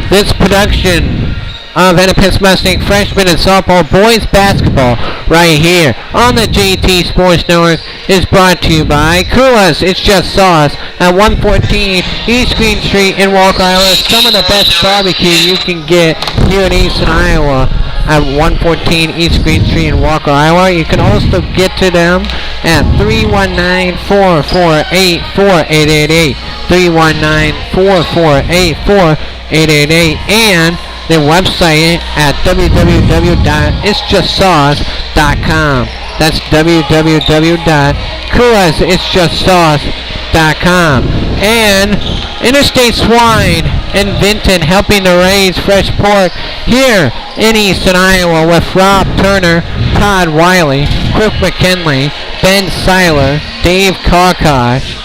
This production of Independence Mustang freshman and sophomore boys basketball right here on the GT Sports Network is brought to you by Coola's It's Just Sauce at 114 East Green Street in Walker, Iowa. Some of the best barbecue you can get here in Eastern Iowa at 114 East Green Street in Walker, Iowa. You can also get to them at 319-448-4888, 319-448-4888, and their website at www.itsjustsauce.com. That's www.coolisitsjustsauce.com. And Interstate Swine in Vinton, helping to raise fresh pork here in Eastern Iowa with Rob Turner, Todd Wiley, Cliff McKinley, Ben Seiler, Dave Karkosh.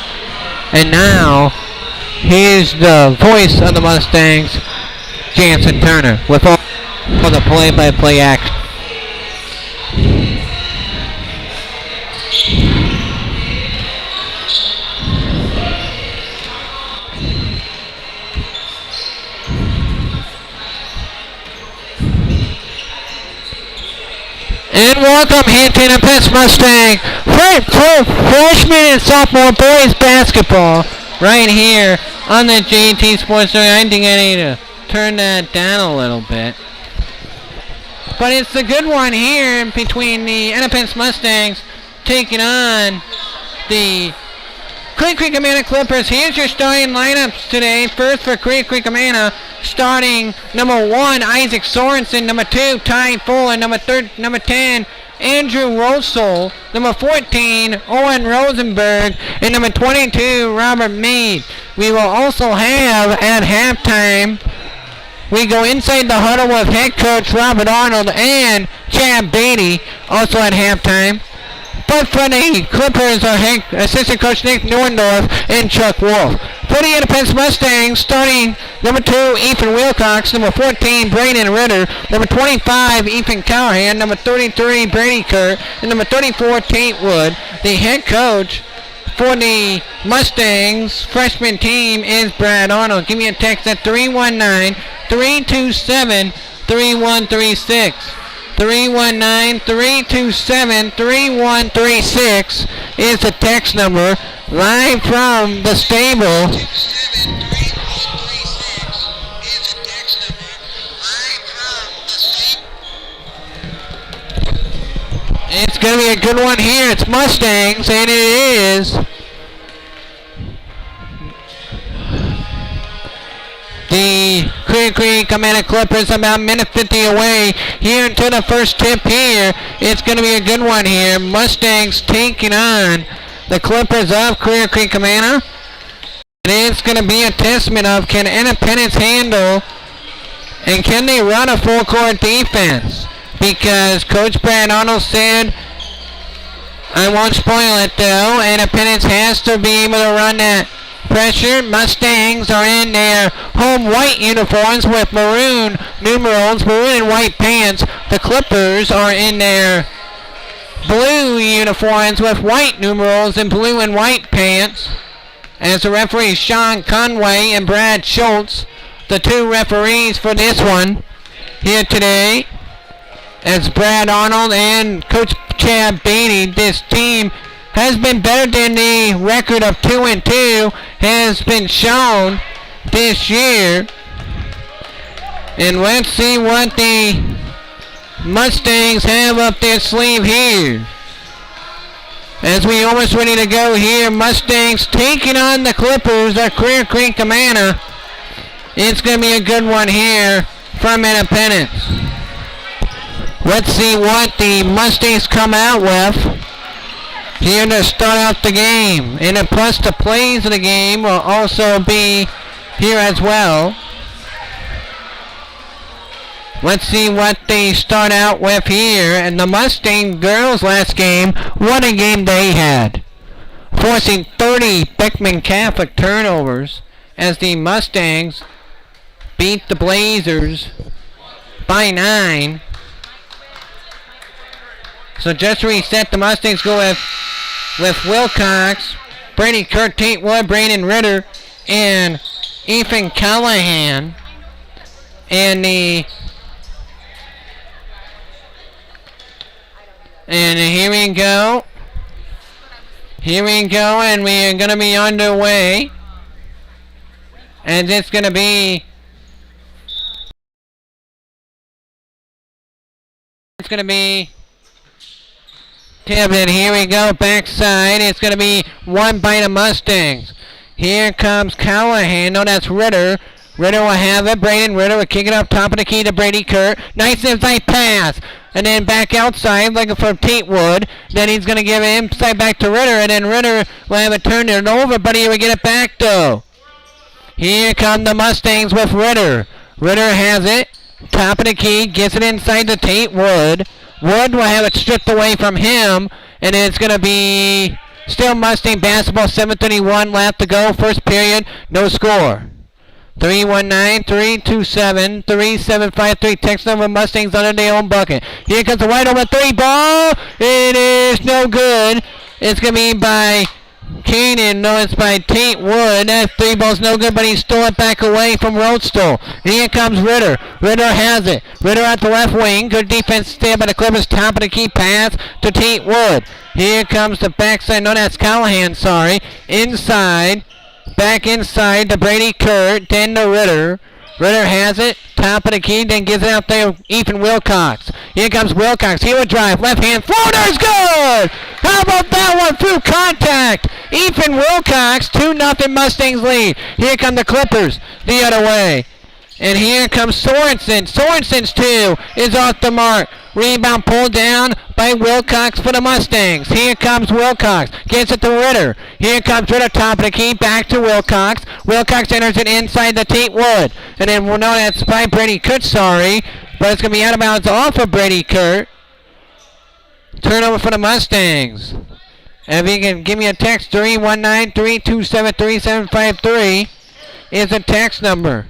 And now, here's the voice of the Mustangs, Jansen Turner, with all the play-by-play action. And welcome here to the Independence Mustang freshman and sophomore boys basketball right here on the GT Sports Network. I think I need to turn that down a little bit. But it's a good one here between the Independence Mustangs taking on the Clear Creek Amana Clippers. Here's your starting lineups today. First for Clear Creek Amana, starting number 1, Isaac Sorensen, number 2, Ty Fuller, number 10, Andrew Rosol, number 14, Owen Rosenberg, and number 22, Robert Meade. We will also have at halftime, we go inside the huddle with head coach Robert Arnold and Chad Beatty, also at halftime. But for the Clippers are assistant coach Nick Neuendorf and Chuck Wolf. For the Independence Mustangs, starting number 2, Ethan Wilcox, number 14, Brayden Ritter, number 25, Ethan Callahan, number 33, Brady Kurt, and number 34, Tate Wood. The head coach for the Mustangs freshman team is Brad Arnold. Give me a text at 319-327-3136. 319-327-3136 is the text number, live from the stable. It's going to be a good one here. It's Mustangs, and it is the Clear Creek Amana Clippers about a minute 50 away here until the first tip here. It's going to be a good one here. Mustangs taking on the Clippers of Clear Creek Amana. And it's going to be a testament of can Independence handle and can they run a full court defense? Because Coach Brad Arnold said, I won't spoil it though, Independence has to be able to run that pressure. Mustangs are in their home white uniforms with maroon numerals, maroon and white pants. The Clippers are in their blue uniforms with white numerals and blue and white pants. As the referees Sean Conway and Brad Schultz, the two referees for this one here today, as Brad Arnold and Coach Chad Beatty, this team has been better than the record of 2-2 has been shown this year. And let's see what the Mustangs have up their sleeve here. As we almost ready to go here, Mustangs taking on the Clippers of Clear Creek Amana. It's going to be a good one here from Independence. Let's see what the Mustangs come out with here to start out the game. And then plus the plays of the game will also be here as well. Let's see what they start out with here. And the Mustang girls last game, what a game they had, forcing 30 Beckman Catholic turnovers as the Mustangs beat the Blazers by 9. So just to reset, the Mustangs go with Wilcox, Brady Kurt, Tate Wood, Brayden Ritter, and Ethan Callahan. And here we go. Here we go, and we are going to be underway. And it's going to be... It's going to be... And here we go, backside. It's going to be one by the Mustangs. Here comes Callahan. No, that's Ritter. Ritter will have it. Braden Ritter will kick it up top of the key to Brady Kurt. Nice inside pass. And then back outside looking for Tate Wood. Then he's going to give it inside back to Ritter. And then Ritter will have it turned it over, but he will get it back though. Here come the Mustangs with Ritter. Ritter has it. Top of the key. Gets it inside to Tate Wood. Wood will have it stripped away from him. And it's going to be still Mustang basketball. 7:31 left to go. First period. No score. 319-327-3753. Text number Mustangs under their own bucket. Here comes the wide open three ball. It is no good. It's going to be by Kanan. No, it's by Tate Wood. That three ball's no good, but he stole it back away from Roadstall. Here comes Ritter. Ritter has it. Ritter at the left wing. Good defense there by the Clippers. Top of the key pass to Tate Wood. Here comes the backside. No, that's Callahan, sorry. Inside. Back inside to Brady Kurt, then to Ritter. Ritter has it, top of the key, then gives it out there to Ethan Wilcox. Here comes Wilcox, he will drive, left hand, floater's good! How about that one through contact? Ethan Wilcox, 2-0 Mustangs lead. Here come the Clippers, the other way. And here comes Sorensen. Sorensen's two is off the mark. Rebound pulled down by Wilcox for the Mustangs. Here comes Wilcox. Gets it to Ritter. Here comes Ritter, top of the key. Back to Wilcox. Wilcox enters it inside the Tate Wood. And then we'll know that's by Brady Kurt, sorry. But it's going to be out of bounds off of Brady Kurt. Turnover for the Mustangs. If you can give me a text, 319-327-3753 is the text number.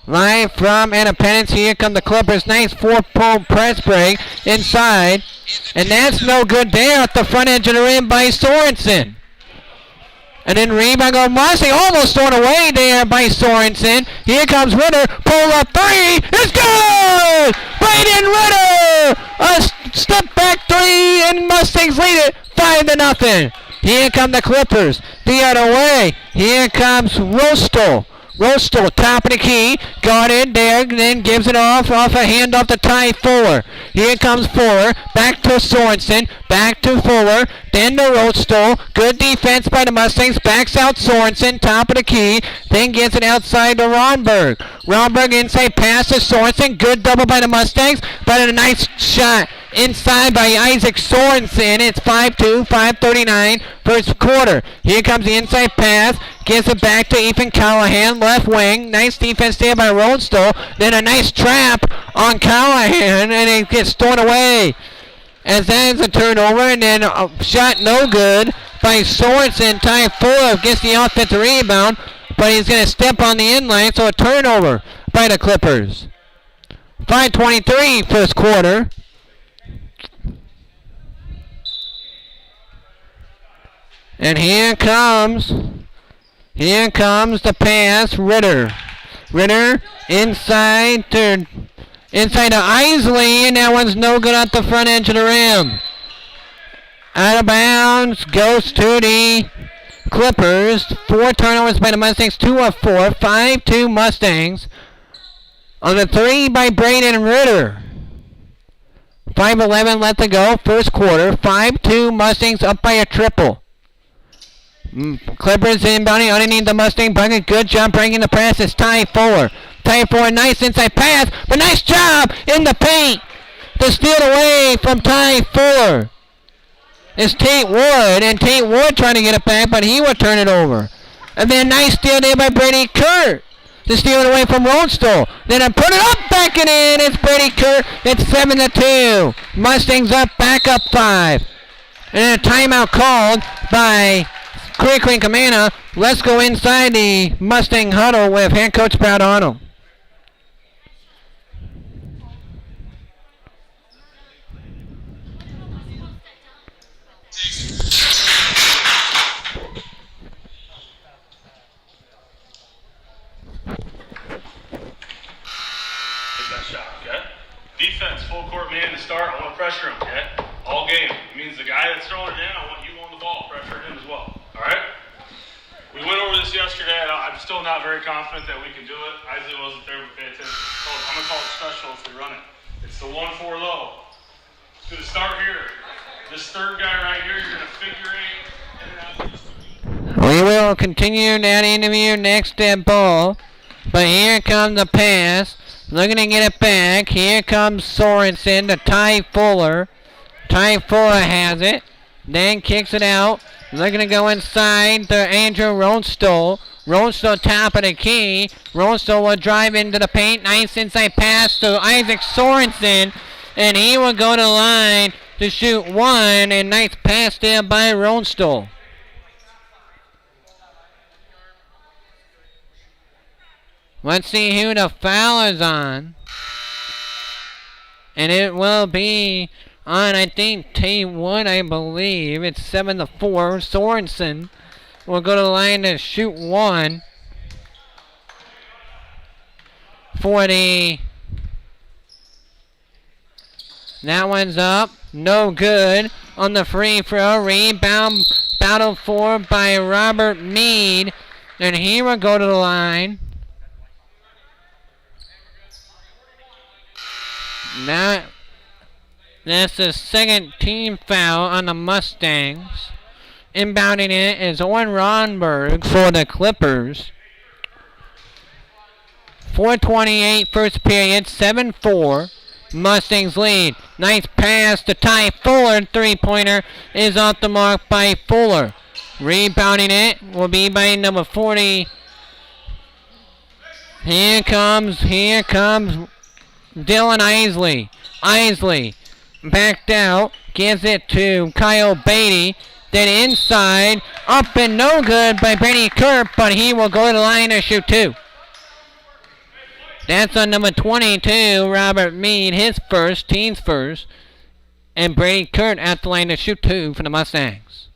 Live from Independence, here come the Clippers. Nice 4-pole press break inside. And that's no good there at the front edge of the rim by Sorensen. And then rebound goes Mustang, almost thrown away there by Sorensen. Here comes Ritter, pull up three, it's good! Braden Ritter! A step back three, and Mustangs lead it 5-0. Here come the Clippers, the other way. Here comes Roastel. Roastel, top of the key, guarded there, then gives it off a handoff to Ty Fuller. Here comes Fuller, back to Sorensen, back to Fuller, then to Roastel. Good defense by the Mustangs, backs out Sorensen, top of the key, then gets it outside to Ronberg. Ronberg inside pass to Sorensen, good double by the Mustangs, but a nice shot inside by Isaac Sorensen. It's 5-2, 5:39 first quarter. Here comes the inside pass. Gives it back to Ethan Callahan, left wing. Nice defense there by Roadstall. Then a nice trap on Callahan, and it gets thrown away. As that is a turnover, and then a shot no good by Sorensen. Ty Fuller gets the offensive rebound, but he's going to step on the inline, so a turnover by the Clippers. 5:23 first quarter. And here comes the pass, Ritter. Ritter inside to Isley, and that one's no good at the front edge of the rim. Out of bounds, goes to the Clippers. 4 turnovers by the Mustangs, 2 of 4, 5-2 Mustangs. On the 3 by Braden Ritter. 5:11 left to go, first quarter. 5-2 Mustangs up by a triple. Clippers inbounding underneath the Mustang bucket. Good job breaking the press. It's Ty Fuller. Ty Fuller, nice inside pass, but nice job in the paint to steal it away from Ty Fuller. It's Tate Wood, and Tate Wood trying to get it back, but he will turn it over. And then nice steal there by Brady Kurt to steal it away from Roadstall. Then I put it up, back it in. It's Brady Kurt. It's 7-2. Mustangs up, back up 5. And then a timeout called by Queen Camana. Let's go inside the Mustang huddle with head coach Brad Arnold. full court man to start. I want to pressure him, okay? All game. It means the guy that's throwing it in, I want you on the ball, pressure him as well. All right? We went over this yesterday. I'm still not very confident that we can do it. Isley wasn't there, but pay attention. I'm going to call it special if we run it. It's the 1-4 low. It's going to start here. This third guy right here, you're going to figure eight. We will continue that interview next at ball. But here comes the pass. Looking to get it back. Here comes Sorensen to Ty Fuller. Ty Fuller has it. Then kicks it out. Looking to go inside to Andrew Ronstall. Ronstall top of the key. Ronstall will drive into the paint. Nice inside pass to Isaac Sorensen. And he will go to the line to shoot one. And nice pass there by Ronstall. Let's see who the foul is on. And it will be on, I think, T1, I believe. It's 7-4. Sorensen will go to the line to shoot one. That one's up. No good. On the free throw. Rebound battle for by Robert Mead. And he will go to the line. That's the second team foul on the Mustangs. Inbounding it is Owen Ronberg for the Clippers. 4:28 first period, 7-4. Mustangs lead. Nice pass to Ty Fuller. Three-pointer is off the mark by Fuller. Rebounding it will be by number 40. Here comes Dylan Isley. Isley backed out. Gives it to Kyle Beatty. Then inside. Up and no good by Brady Kurt. But he will go to the line to shoot two. That's on number 22, Robert Mead. His first, team's first. And Brady Kurt at the line to shoot two for the Mustangs.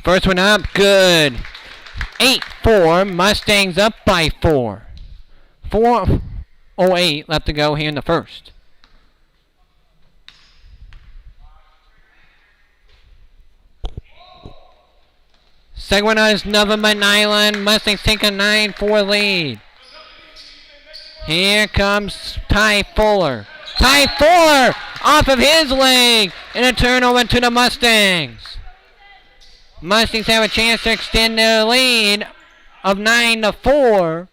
First one up. Good. 8-4. Mustangs up by 4. 4:08 left to go here in the first. Second one is nothing but Nyland. Mustangs take a 9-4 lead. Here comes Ty Fuller. Ty Fuller off of his leg. And a turnover to the Mustangs. Mustangs have a chance to extend their lead of 9-4.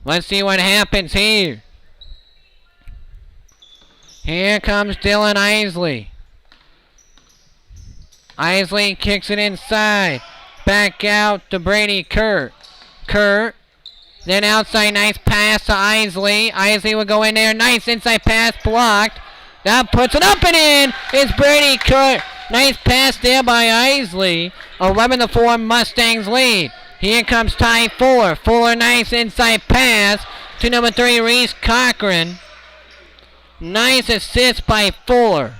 Let's see what happens here. Here comes Dylan Isley. Isley kicks it inside. Back out to Brady Kurt. Kurt. Then outside, nice pass to Isley. Isley will go in there. Nice inside pass blocked. That puts it up and in. It's Brady Kurt. Nice pass there by Isley. 11-4 Mustangs lead. Here comes Ty Fuller. Fuller, nice inside pass to number 3, Reese Cochran. Nice assist by Fuller.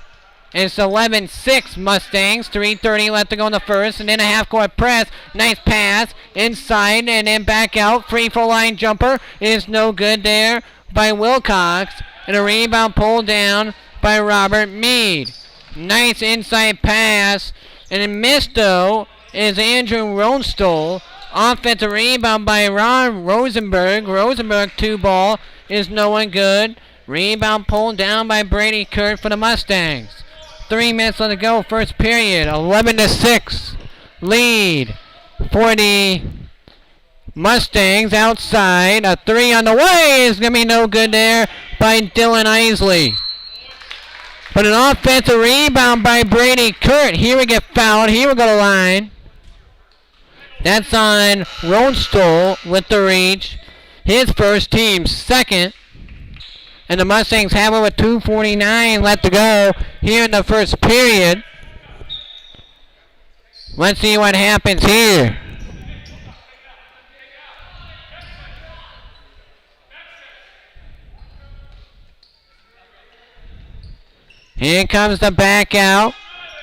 It's 11-6 Mustangs. 3:30 left to go in the first. And then a half-court press. Nice pass. Inside and then back out. Free throw line jumper is no good there by Wilcox. And a rebound pulled down by Robert Mead. Nice inside pass. And then missed though is Andrew Ronstall. Offensive rebound by Ron Rosenberg. Rosenberg 2-ball is no one good. Rebound pulled down by Brady Kurt for the Mustangs. 3 minutes left to go, first period. 11-6 lead for the Mustangs outside. A 3 on the way is going to be no good there by Dylan Isley. But an offensive rebound by Brady Kurt. He will get fouled. He will go to the line. That's on Ronstall with the reach. His first, team second. And the Mustangs have it with 2:49 left to go here in the first period. Let's see what happens here. Here comes the back out.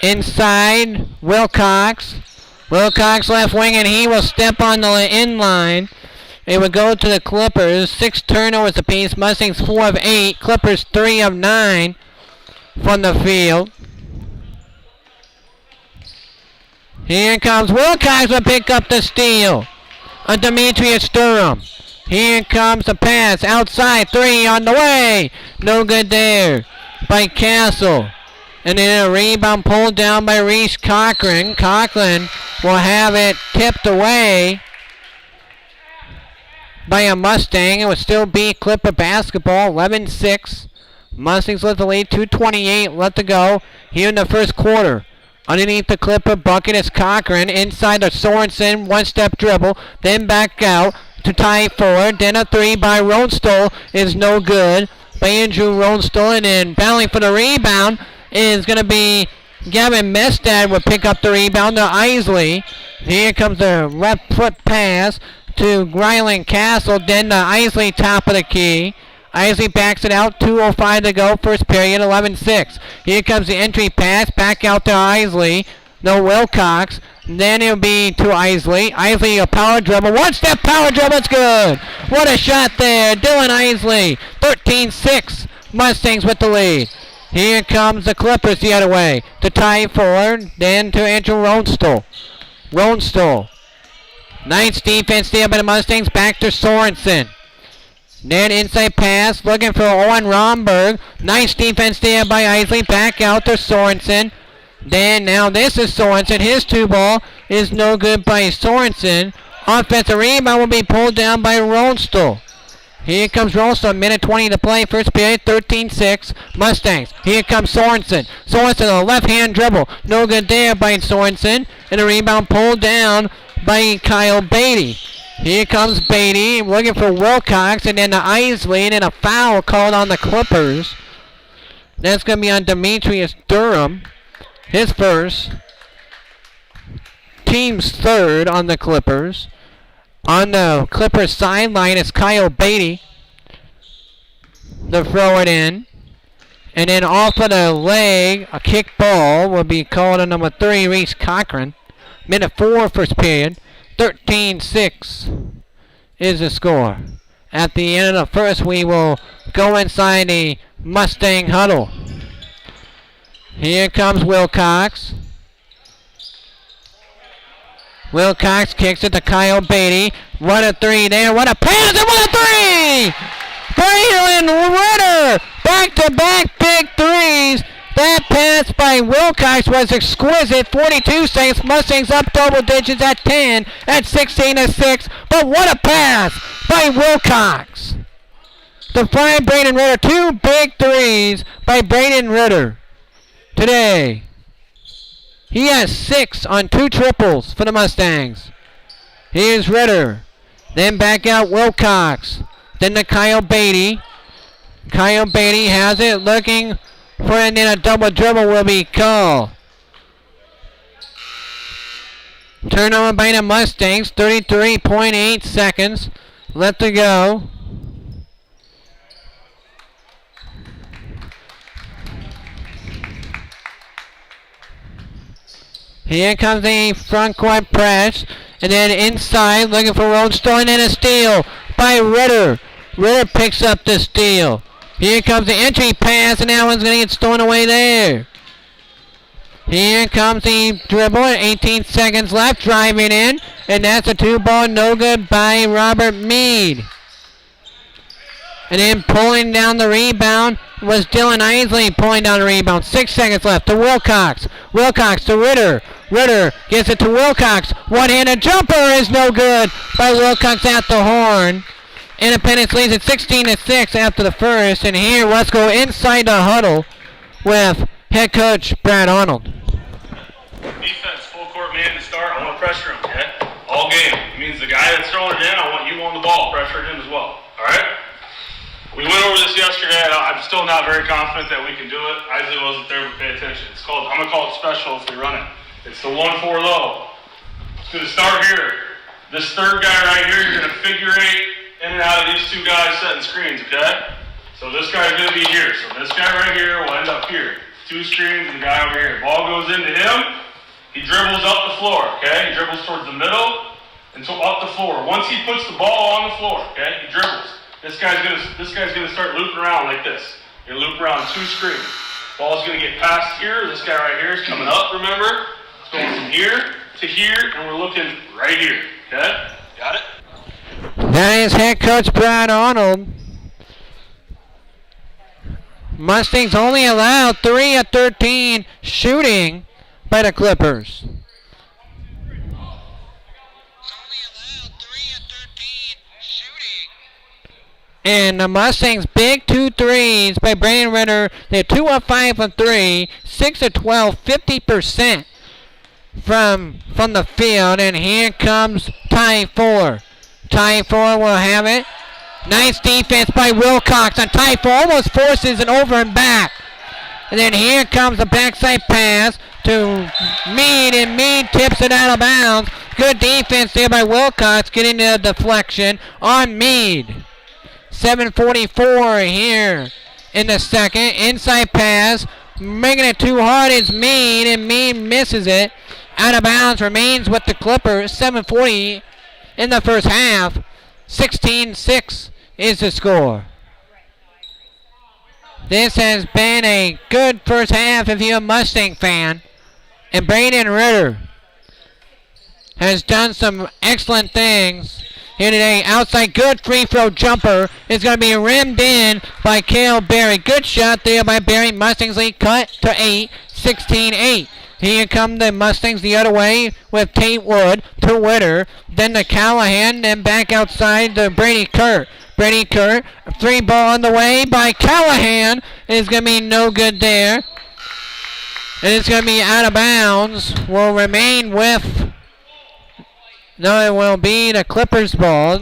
Inside, Wilcox. Wilcox left wing, and he will step on the in line. It would go to the Clippers. 6 turnovers apiece. Mustangs 4 of 8. Clippers 3 of 9 from the field. Here comes Wilcox to pick up the steal. Demetrius Durham. Here comes the pass. Outside. 3 on the way. No good there by Castle. And then a rebound pulled down by Reese Cochran. Cochran will have it tipped away by a Mustang. It would still be Clipper basketball. 11-6. Mustangs let the lead. 2:28 left to go here in the first quarter. Underneath the Clipper bucket is Cochran. Inside the Sorensen. One-step dribble. Then back out to tie forward. Then a 3 by Ronstall is no good by Andrew Ronstall. And then battling for the rebound is going to be Gavin Mestad will pick up the rebound to Isley. Here comes the left foot pass to Ryland Castle. Then to Isley, top of the key. Isley backs it out. 2:05 to go. First period. 11-6. Here comes the entry pass. Back out to Isley. No, Wilcox. Then it'll be to Isley. Isley a power dribble. One-step power dribble. It's good. What a shot there. Dylan Isley. 13-6. Mustangs with the lead. Here comes the Clippers the other way to tie forward. Then to Andrew Ronstall. Ronstall. Nice defense there by the Mustangs. Back to Sorensen. Then inside pass. Looking for Owen Romberg. Nice defense there by Isley. Back out to Sorensen. Then now this is Sorensen. His 2 ball is no good by Sorensen. Offensive rebound will be pulled down by Ronstall. Here comes Ronstall. Minute 20 to play. First period. 13-6. Mustangs. Here comes Sorensen. Sorensen a left-hand dribble. No good there by Sorensen. And a rebound pulled down by Kyle Beatty. Here comes Beatty looking for Wilcox. And then to Isley. And then a foul called on the Clippers. That's going to be on Demetrius Durham. His first. Team's third on the Clippers. On the Clippers sideline is Kyle Beatty. They'll throw it in. And then off of the leg, a kick ball will be called on number 3, Reese Cochran. Minute 4 first period. 13-6 is the score. At the end of the first, we will go inside the Mustang huddle. Here comes Wilcox. Wilcox kicks it to Kyle Beatty. What a 3 there. What a pass and what a 3! Braylon Ritter! Back-to-back big threes. That pass by Wilcox was exquisite. 42 seconds. Mustangs up double digits at 10 at 16-6. But what a pass by Wilcox. To find Braden Ritter. 2 big threes by Braden Ritter today. He has 6 on 2 triples for the Mustangs. Here's Ritter. Then back out Wilcox. Then to Kyle Beatty. Kyle Beatty has it looking for it, and then a double dribble will be called. Turnover by the Mustangs. 33.8 seconds left to go. Here comes the front court press. And then inside, looking for Ronstall, and then a steal by Ritter. Ritter picks up the steal. Here comes the entry pass, and that one's going to get stolen away there. Here comes the dribble, 18 seconds left, driving in. And that's a 2-ball, no good by Robert Meade. And then pulling down the rebound was Dylan Isley pulling down the rebound. 6 seconds left to Wilcox. Wilcox to Ritter. Ritter gets it to Wilcox. One-handed jumper is no good by Wilcox at the horn. Independence leads at 16-6 after the first. And here, let's go inside the huddle with head coach Brad Arnold. Defense, full court man to start. I want to pressure him, okay? All game. It means the guy that's throwing it in, I want you on the ball. Pressure him as well. All right? We went over this yesterday. I'm still not very confident that we can do it. Isley wasn't there, but pay attention. I'm going to call it special if we run it. It's the 1-4 low. It's going to start here. This third guy right here, you're going to figure 8 in and out of these 2 guys setting screens, okay? So this guy's going to be here. So this guy right here will end up here. 2 screens and the guy over here. Ball goes into him. He dribbles up the floor, okay? He dribbles towards the middle and up the floor. Once he puts the ball on the floor, okay, he dribbles. This guy's gonna start looping around like this. You're gonna loop around 2 screens. Ball's gonna get passed here. This guy right here is coming up, remember? It's going from here to here, and we're looking right here, okay? Got it? That is head coach Brad Arnold. Mustangs only allowed 3 of 13 shooting by the Clippers. And the Mustangs big 2 threes by Brandon Ritter. They're 2 of 5 of 3, 6 of 12, 50% from the field. And here comes tie 4. Tie 4 will have it. Nice defense by Wilcox on tie 4. Almost forces it over and back. And then here comes the backside pass to Meade, and Meade tips it out of bounds. Good defense there by Wilcox, getting the deflection on Meade. 7:44 here in the second. Inside pass, making it too hard is Meade, and Meade misses it. Out of bounds, remains with the Clippers. 7:40 in the first half. 16-6 is the score. This has been a good first half if you're a Mustang fan. And Brandon Ritter has done some excellent things here today. Outside, good free throw jumper is going to be rimmed in by Cale Berry. Good shot there by Berry. Mustangs lead cut to 8, 16-8. Here come the Mustangs the other way with Tate Wood to Witter. Then to Callahan, then back outside to Brady Kurt. Brady Kurt, 3 ball on the way by Callahan. Is going to be no good there. And it's going to be out of bounds. Will remain with... No, it will be the Clippers ball.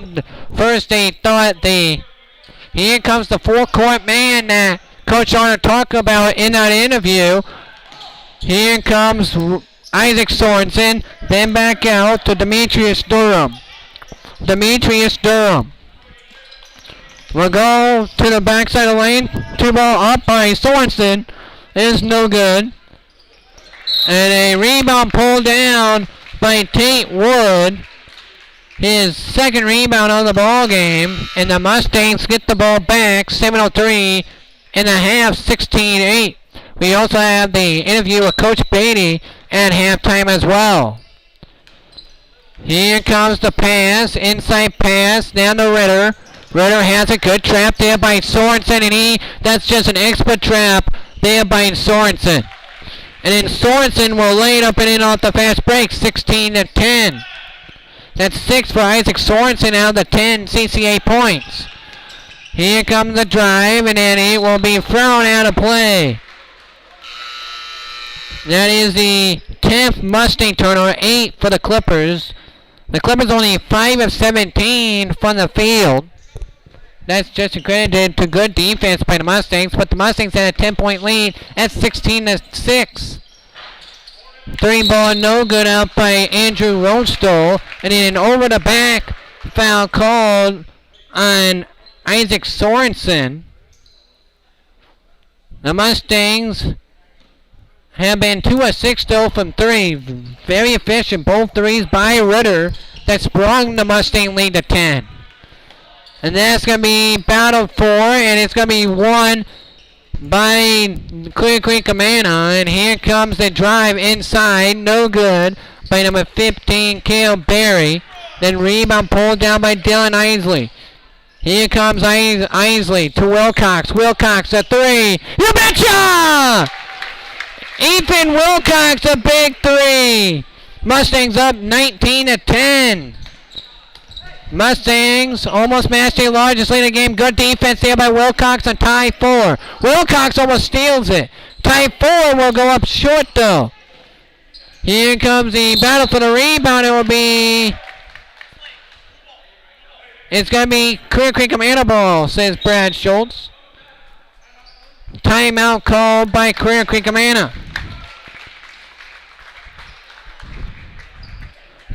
First they thought here comes the four-court man that Coach Arnold talked about in that interview. Here comes Isaac Sorensen. Then back out to Demetrius Durham. Demetrius Durham will go to the backside of the lane. 2 ball up by Sorensen. Is no good. And a rebound pulled down by Tate Wood. His second rebound on the ball game. And the Mustangs get the ball back. 7:03 in the half, 16-8. We also have the interview with Coach Beatty at halftime as well. Here comes the pass. Inside pass down to Ritter. Ritter has a good trap there by Sorensen. And that's just an expert trap there by Sorensen. And then Sorensen will lay it up and in off the fast break, 16-10. That's 6 for Isaac Sorensen out of the 10 CCA points. Here comes the drive, and then it will be thrown out of play. That is the 10th Mustang turnover, 8 for the Clippers. The Clippers only 5 of 17 from the field. That's just accredited to good defense by the Mustangs, but the Mustangs had a 10-point lead at 16-6. 3 ball no good out by Andrew Roadstole, and then an over-the-back foul called on Isaac Sorensen. The Mustangs have been 2 of 6 though from 3. Very efficient, both threes by Ritter. That sprung the Mustang lead to 10. And that's going to be battle 4, and it's going to be won by Clear Creek Amana. And here comes the drive inside, no good, by number 15, Cale Berry. Then rebound pulled down by Dylan Isley. Here comes Isley to Wilcox. Wilcox, a 3. You betcha! Ethan Wilcox, a big 3. Mustangs up 19-10. Mustangs almost matched their largest lead in the game. Good defense there by Wilcox on tie 4. Wilcox almost steals it. Tie 4 will go up short though. Here comes the battle for the rebound. It's going to be Clear Creek Amana ball, says Brad Schultz. Timeout called by Clear Creek Amana.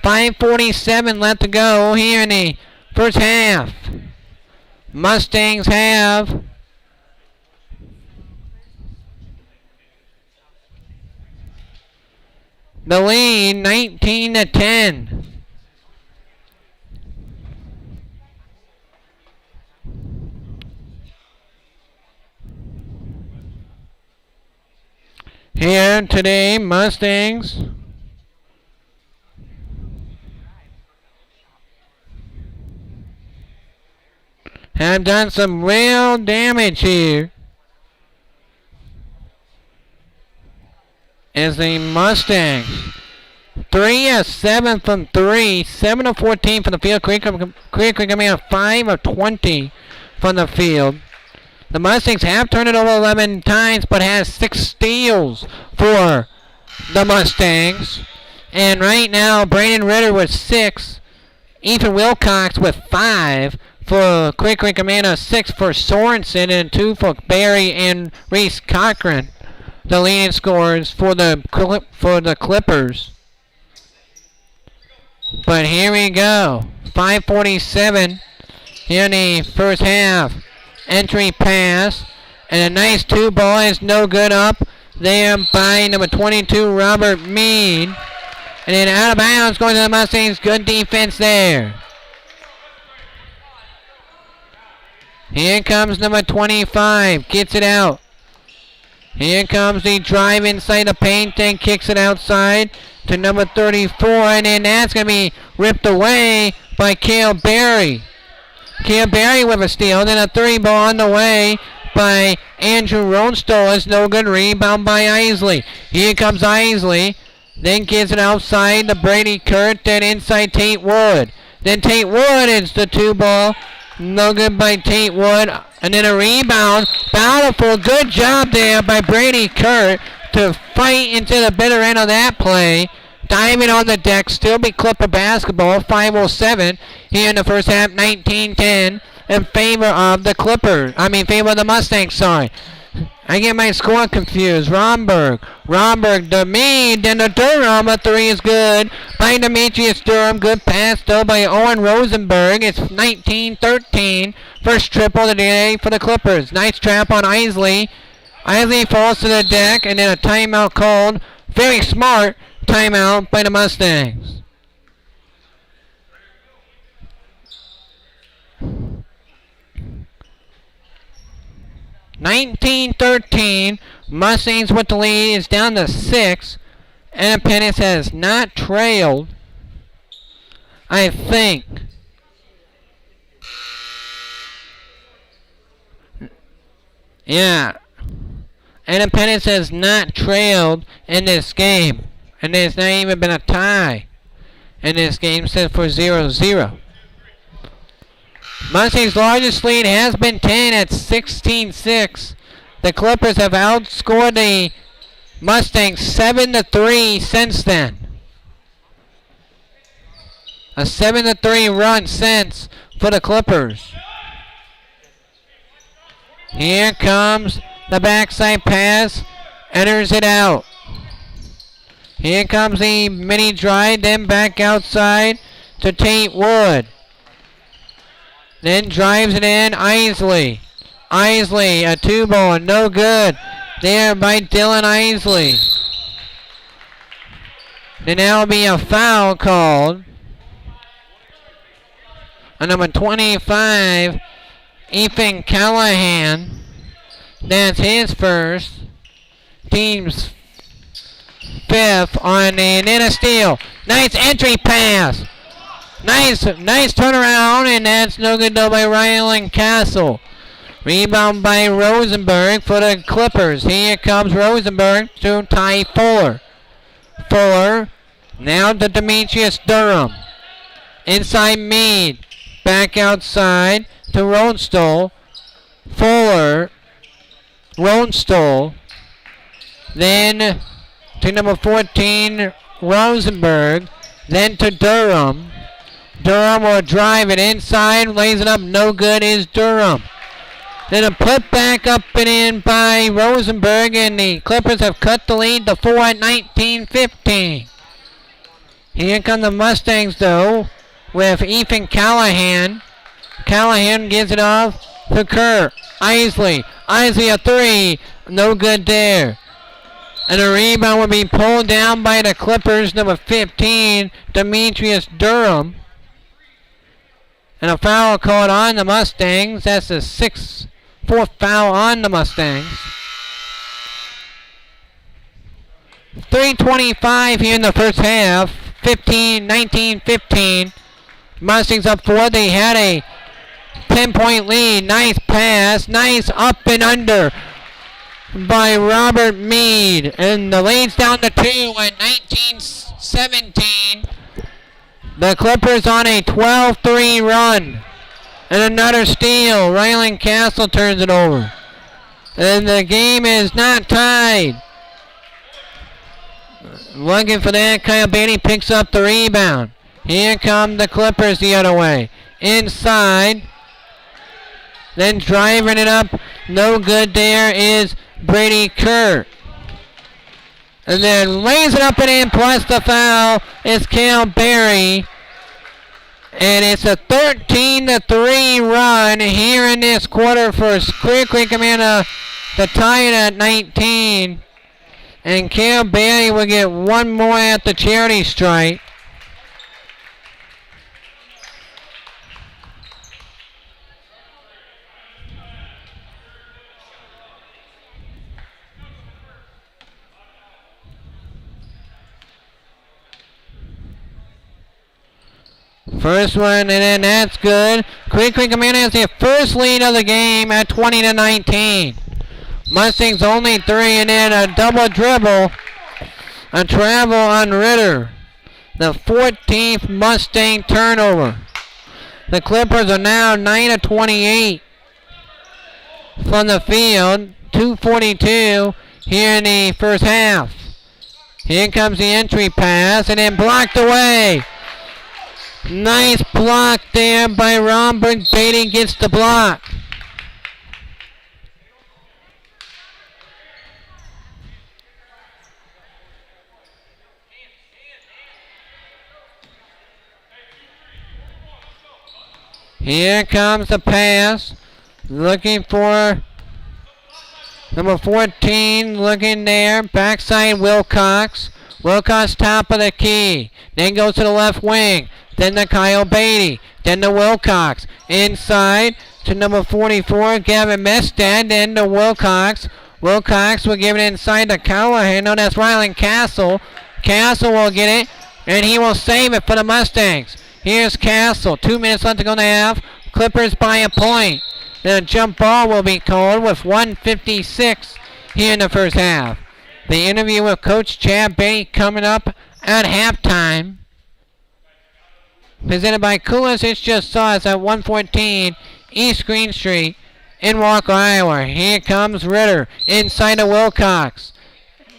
5:47 left to go here in the first half. Mustangs have the lead 19-10. Here today, Mustangs have done some real damage here. As the Mustangs 3 of 7 from 3, 7 of 14 from the field. Creek coming out 5 of 20 from the field. The Mustangs have turned it over 11 times, but has 6 steals for the Mustangs. And right now, Brandon Ritter with 6, Ethan Wilcox with 5 for Creek Commander, 6 for Sorensen, and 2 for Barry and Reese Cochran. The leading scorers for the Clippers. But here we go. 5:47 here in the first half. Entry pass. And a nice 2-ball is no good up there by number 22, Robert Mead. And then out of bounds going to the Mustangs. Good defense there. Here comes number 25. Gets it out. Here comes the drive inside the paint and kicks it outside to number 34. And then that's going to be ripped away by Cale Berry. Cale Berry with a steal. Then a 3-ball on the way by Andrew Ronstall. It's no good. Rebound by Isley. Here comes Isley. Then gives it outside to Brady Kurt. Then inside Tate Wood. Then Tate Wood is the 2-ball. No good by Tate Wood. And then a rebound. Bountiful. Good job there by Brady Kurt to fight into the bitter end of that play. Diving on the deck. Still be Clipper basketball. 5:07 here in the first half. 19-10 in favor of the Clippers. Favor of the Mustangs, sorry. I get my score confused. Romberg to Mead, then to Durham. A 3 is good by Demetrius Durham. Good pass though by Owen Rosenberg. It's 19-13. First triple of the day for the Clippers. Nice trap on Isley. Isley falls to the deck, and then a timeout called. Very smart timeout by the Mustangs. (19-13). Mustangs with the lead is down to 6. Independence has not trailed, I think. Yeah. Independence has not trailed in this game. And there's not even been a tie in this game set for 0-0. Mustangs' largest lead has been 10 at 16-6. The Clippers have outscored the Mustangs 7-3 since then. A 7-3 run since for the Clippers. Here comes the backside pass. Enters it out. Here comes the mini drive. Then back outside to Tate Wood. Then drives it in. Isley, a 2-ball. No good. There by Dylan Isley. Then there will be a foul called on number 25, Ethan Callahan. That's his first. Team's 5th on the, and then a steal. Nice entry pass. Nice turnaround, and that's no good though by Rylan Castle. Rebound by Rosenberg for the Clippers. Here comes Rosenberg to Ty Fuller. Fuller now to Demetrius Durham. Inside Mead. Back outside to Ronstall. Fuller. Ronstall. Then to number 14, Rosenberg. Then to Durham. Durham will drive it inside. Lays it up. No good is Durham. Then a put back up and in by Rosenberg, and the Clippers have cut the lead to 4 at 19-15. Here come the Mustangs though with Ethan Callahan. Callahan gives it off to Kerr. Isley a 3. No good there. And a rebound will be pulled down by the Clippers, number 15, Demetrius Durham. And a foul called on the Mustangs. That's the fourth foul on the Mustangs. 3:25 here in the first half. 19-15. Mustangs up 4. They had a 10-point lead. Nice pass. Nice up and under by Robert Mead. And the lead's down to 2 at 19-17. The Clippers on a 12-3 run. And another steal. Ryland Castle turns it over. And the game is not tied. Looking for that. Kyle Beatty picks up the rebound. Here come the Clippers the other way. Inside. Then driving it up. No good there is Brady Kerr. And then lays it up and in, plus the foul is Cale Berry. And it's a 13-3 run here in this quarter for Clear Creek Amanda to tie it at 19. And Cale Berry will get one more at the charity stripe. First one, and then that's good. Clear Creek Amanda has their first lead of the game at 20-19. Mustangs only 3, and then a double dribble. A travel on Ritter. The 14th Mustang turnover. The Clippers are now 9-28 from the field. 2:42 here in the first half. Here comes the entry pass, and then blocked away. Nice block there by Romberg. Beatty gets the block. Here comes the pass. Looking for number 14. Looking there. Backside Wilcox. Wilcox top of the key. Then goes to the left wing. Then to Kyle Beatty. Then to Wilcox. Inside to number 44, Gavin Mestad. Then to Wilcox. Wilcox will give it inside to Callahan. No, that's Ryland Castle. Castle will get it, and he will save it for the Mustangs. Here's Castle. 2 minutes left to go in the half. Clippers by a point. Then a jump ball will be called with 1:56 here in the first half. The interview with Coach Chad Beatty coming up at halftime. Presented by Coolers, It's Just Sauce at 114 East Green Street in Walker, Iowa. Here comes Ritter inside of Wilcox.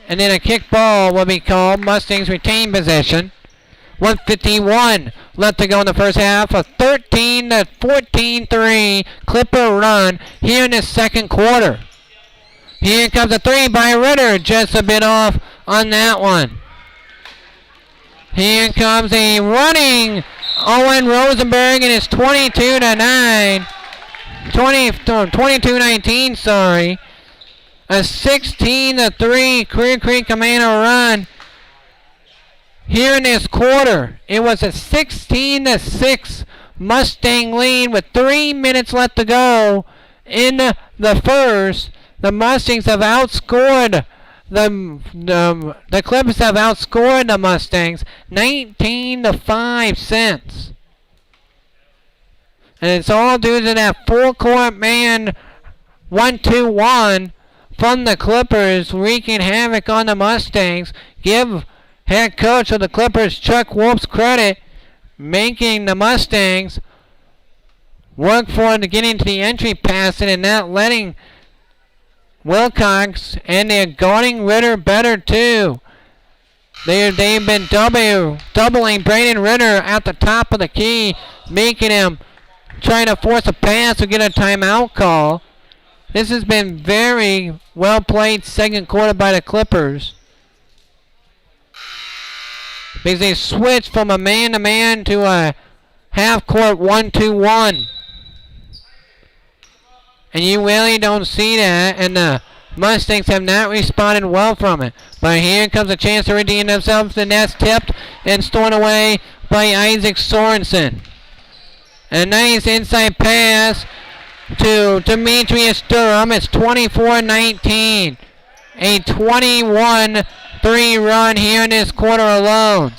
And then a kick ball will be called. Mustangs retain possession. 1:51 left to go in the first half. A 13-14-3 Clipper run here in the second quarter. Here comes a 3 by Ritter. Just a bit off on that one. Here comes a running Owen Rosenberg, and it's 22-9. 22-19, sorry. A 16-3 Clear Creek Amanda run here in this quarter. It was a 16-6 Mustang lead with 3 minutes left to go in the first. The Mustangs have outscored the Clippers have outscored the Mustangs 19-5 cents. And it's all due to that full court man 1-2-1 from the Clippers wreaking havoc on the Mustangs. Give head coach of the Clippers, Chuck Wolf's, credit, making the Mustangs work for it to get into the entry passing and not letting Wilcox, and they're guarding Ritter better too. They've been doubling Brayden Ritter at the top of the key, making him trying to force a pass or get a timeout call. This has been very well played second quarter by the Clippers, because they switched from a man-to-man to a half-court 1-2-1. And you really don't see that. And the Mustangs have not responded well from it. But here comes a chance to redeem themselves, and that's tipped and stolen away by Isaac Sorensen. A nice inside pass to Demetrius Durham. It's 24-19. A 21-3 run here in this quarter alone.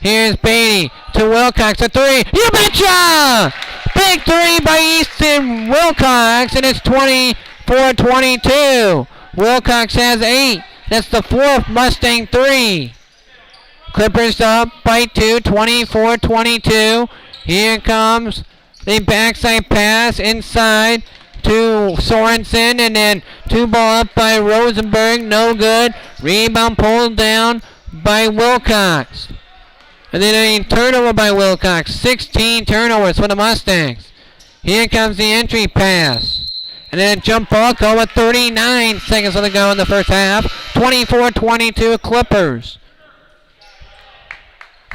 Here's Beatty to Wilcox. A three. You betcha! Big three by Easton Wilcox, and it's 24-22. Wilcox has 8. That's the 4th Mustang 3. Clippers up by 2, 24-22. Here comes the backside pass inside to Sorensen, and then 2 ball up by Rosenberg. No good. Rebound pulled down by Wilcox. And then a turnover by Wilcox. 16 turnovers for the Mustangs. Here comes the entry pass. And then a jump ball go with 39 seconds to go in the first half. 24-22 Clippers.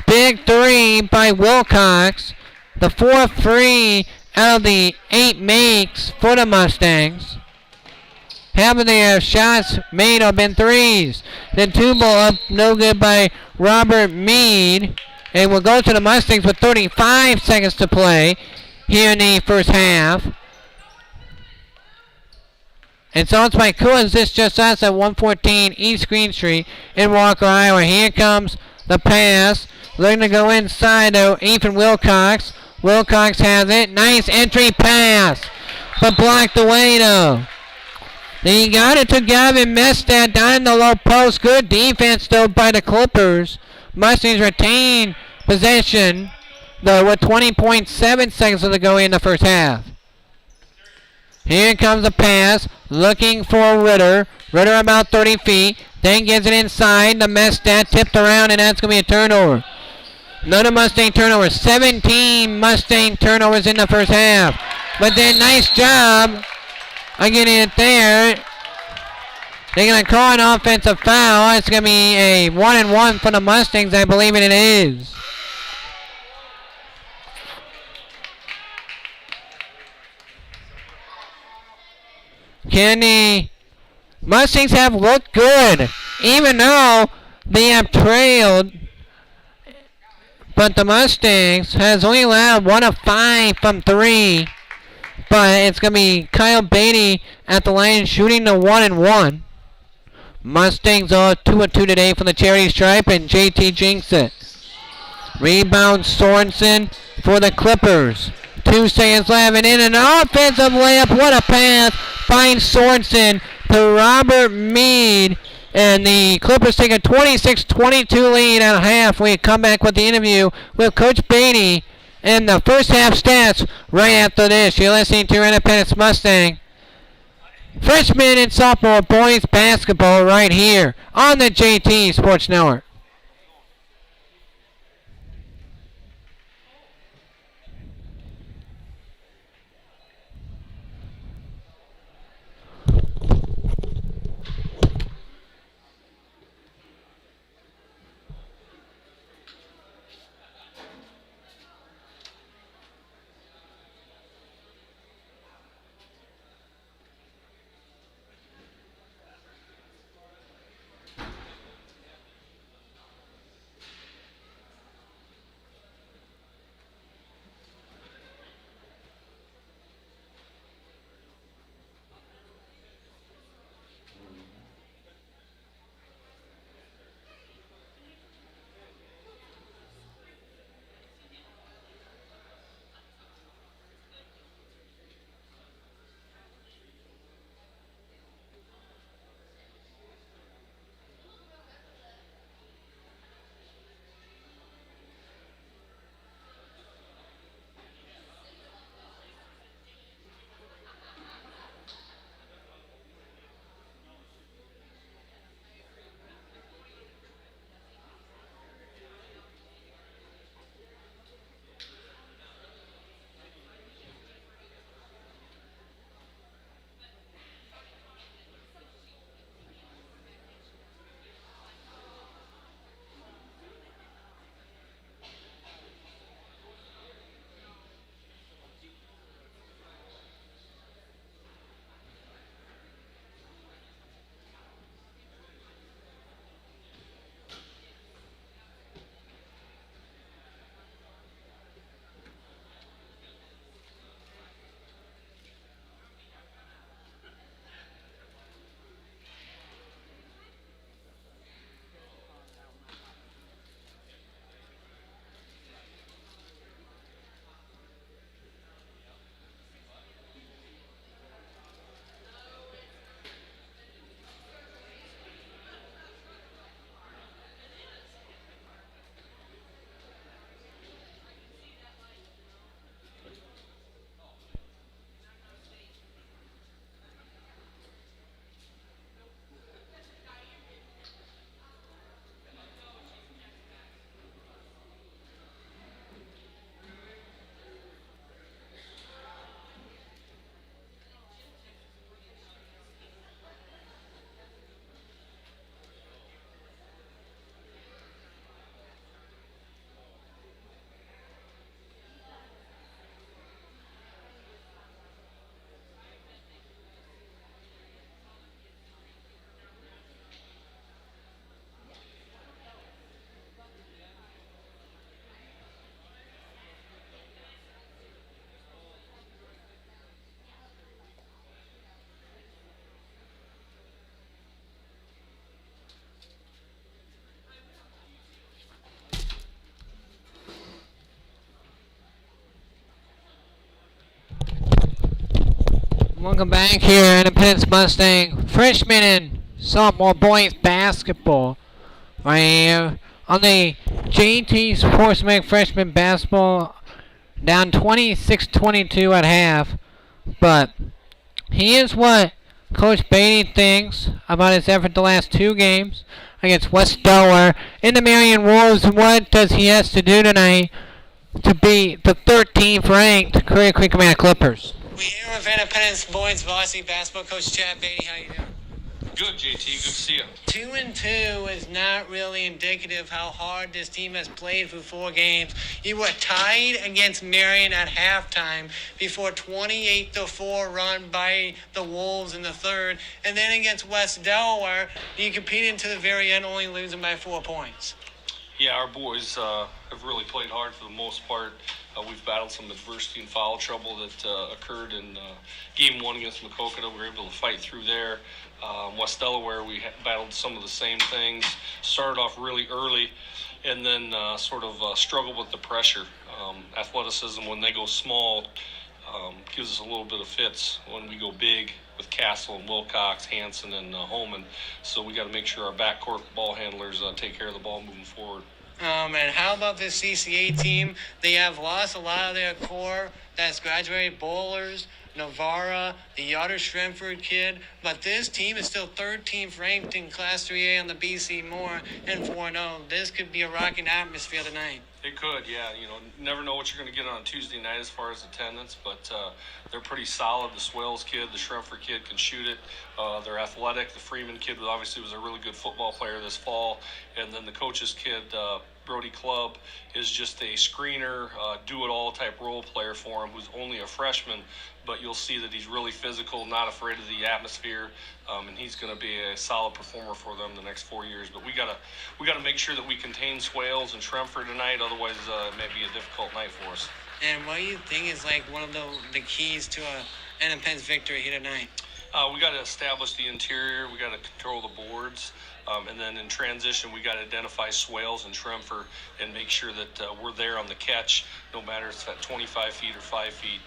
Big three by Wilcox. The 4th free out of the 8 makes for the Mustangs. Half of their shots made have been threes. Then 2 ball up, no good by Robert Mead. And we'll go to the Mustangs with 35 seconds to play here in the first half. And so it's by Coons. This just us at 114 East Green Street in Walker, Iowa. Here comes the pass. Looking to go inside to Ethan Wilcox. Wilcox has it. Nice entry pass. But blocked away though. Then he got it to Gavin Mestad down in the low post. Good defense though by the Clippers. Mustangs retain possession though with 20.7 seconds to go in the first half. Here comes the pass. Looking for Ritter. Ritter about 30 feet. Then gets it inside. The Mestad tipped around, and that's going to be a turnover. Another Mustang turnover. 17 Mustang turnovers in the first half. But then nice job of getting it there. They're going to call an offensive foul. It's going to be a 1-and-1 for the Mustangs. I believe it is. Can the Mustangs have looked good, even though they have trailed? But the Mustangs has only allowed 1 of 5 from 3. But it's going to be Kyle Beatty at the line shooting the 1-and-1. Mustangs are 2 of 2 today from the charity stripe, and JT jinxed it. Rebound Sorensen for the Clippers. 2 seconds left, and in an offensive layup. What a pass. Finds Sorensen to Robert Mead. And the Clippers take a 26-22 lead at half. We come back with the interview with Coach Beatty and the first half stats right after this. You're listening to your Independence Mustang freshman and sophomore boys basketball right here on the JT Sports Network. Welcome back here, Independence Mustang freshman and sophomore boys basketball. Right here on the JT Sportsman freshman basketball, down 26-22 at half. But here's what Coach Beatty thinks about his effort the last two games against West Delaware in the Marion Wolves. What does he has to do tonight to beat the 13th ranked Career Creek Commander Clippers? We here with Independence boys varsity basketball coach Chad Beatty. How you doing? Good, JT. Good to see you. 2-2 is not really indicative of how hard this team has played for 4 games. You were tied against Marion at halftime before 28-4 run by the Wolves in the third, and then against West Delaware, you competed to the very end, only losing by 4 points. Yeah, our boys have really played hard for the most part. We've battled some adversity and foul trouble that occurred in Game 1 against Makokata. We were able to fight through there. West Delaware, we battled some of the same things. Started off really early and then sort of struggled with the pressure. Athleticism, when they go small, gives us a little bit of fits when we go big with Castle and Wilcox, Hanson, and Holman. So we got to make sure our backcourt ball handlers take care of the ball moving forward. And how about this CCA team? They have lost a lot of their core. That's graduated bowlers, Navarra, the Yoder Shrimford kid. But this team is still 13th ranked in Class 3A on the BC Moore and 4-0. This could be a rocking atmosphere tonight. It could, yeah. You know, never know what you're going to get on Tuesday night as far as attendance, but they're pretty solid. The Swales kid, the Shrimford kid can shoot it. They're athletic. The Freeman kid obviously was a really good football player this fall. And then the coach's kid, Brody Clubb, is just a screener, do-it-all type role player for him, who's only a freshman, but you'll see that he's really physical, not afraid of the atmosphere, and he's going to be a solid performer for them the next 4 years. But we gotta make sure that we contain Swales and Shrimford tonight, otherwise it may be a difficult night for us. And what do you think is like one of the keys to a Independence victory here tonight? We got to establish the interior. We got to control the boards. And then in transition, we got to identify Swales and Shrimford and make sure that we're there on the catch, no matter if it's at 25 feet or 5 feet.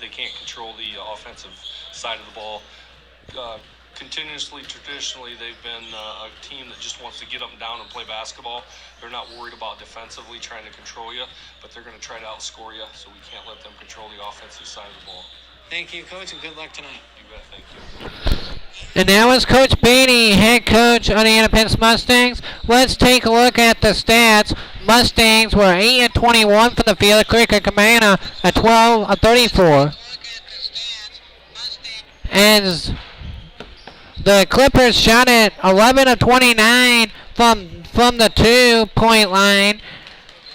They can't control the offensive side of the ball. Continuously, traditionally, they've been a team that just wants to get up and down and play basketball. They're not worried about defensively trying to control you, but they're going to try to outscore you, so we can't let them control the offensive side of the ball. Thank you, Coach, and good luck tonight. You bet. Thank you. And that was Coach Beatty, head coach of the Independence Mustangs. Let's take a look at the stats. Mustangs were 8-21 from the field. Creek and Camana at 12-34. As the Clippers shot at 11-29 from the 2-point line.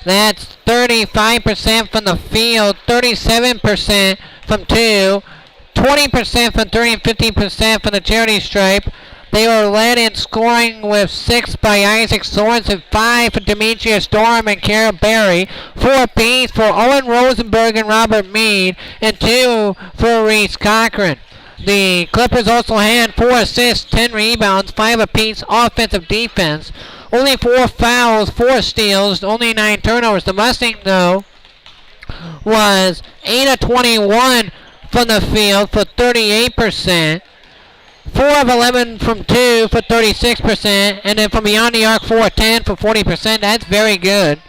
That's 35% from the field, 37% from 2, 20% from 3, and 15% from the charity stripe. They were led in scoring with 6 by Isaac Sorensen, 5 for Demetrius Dorham and Carol Berry, 4 apiece for Owen Rosenberg and Robert Mead, and 2 for Reese Cochran. The Clippers also had 4 assists, 10 rebounds, 5 apiece offensive defense. Only 4 fouls, 4 steals, only 9 turnovers. The Mustang, though, was 8-21 from the field for 38%. 4 of 11 from 2 for 36%. And then from beyond the arc, 4 of 10 for 40%. That's very good.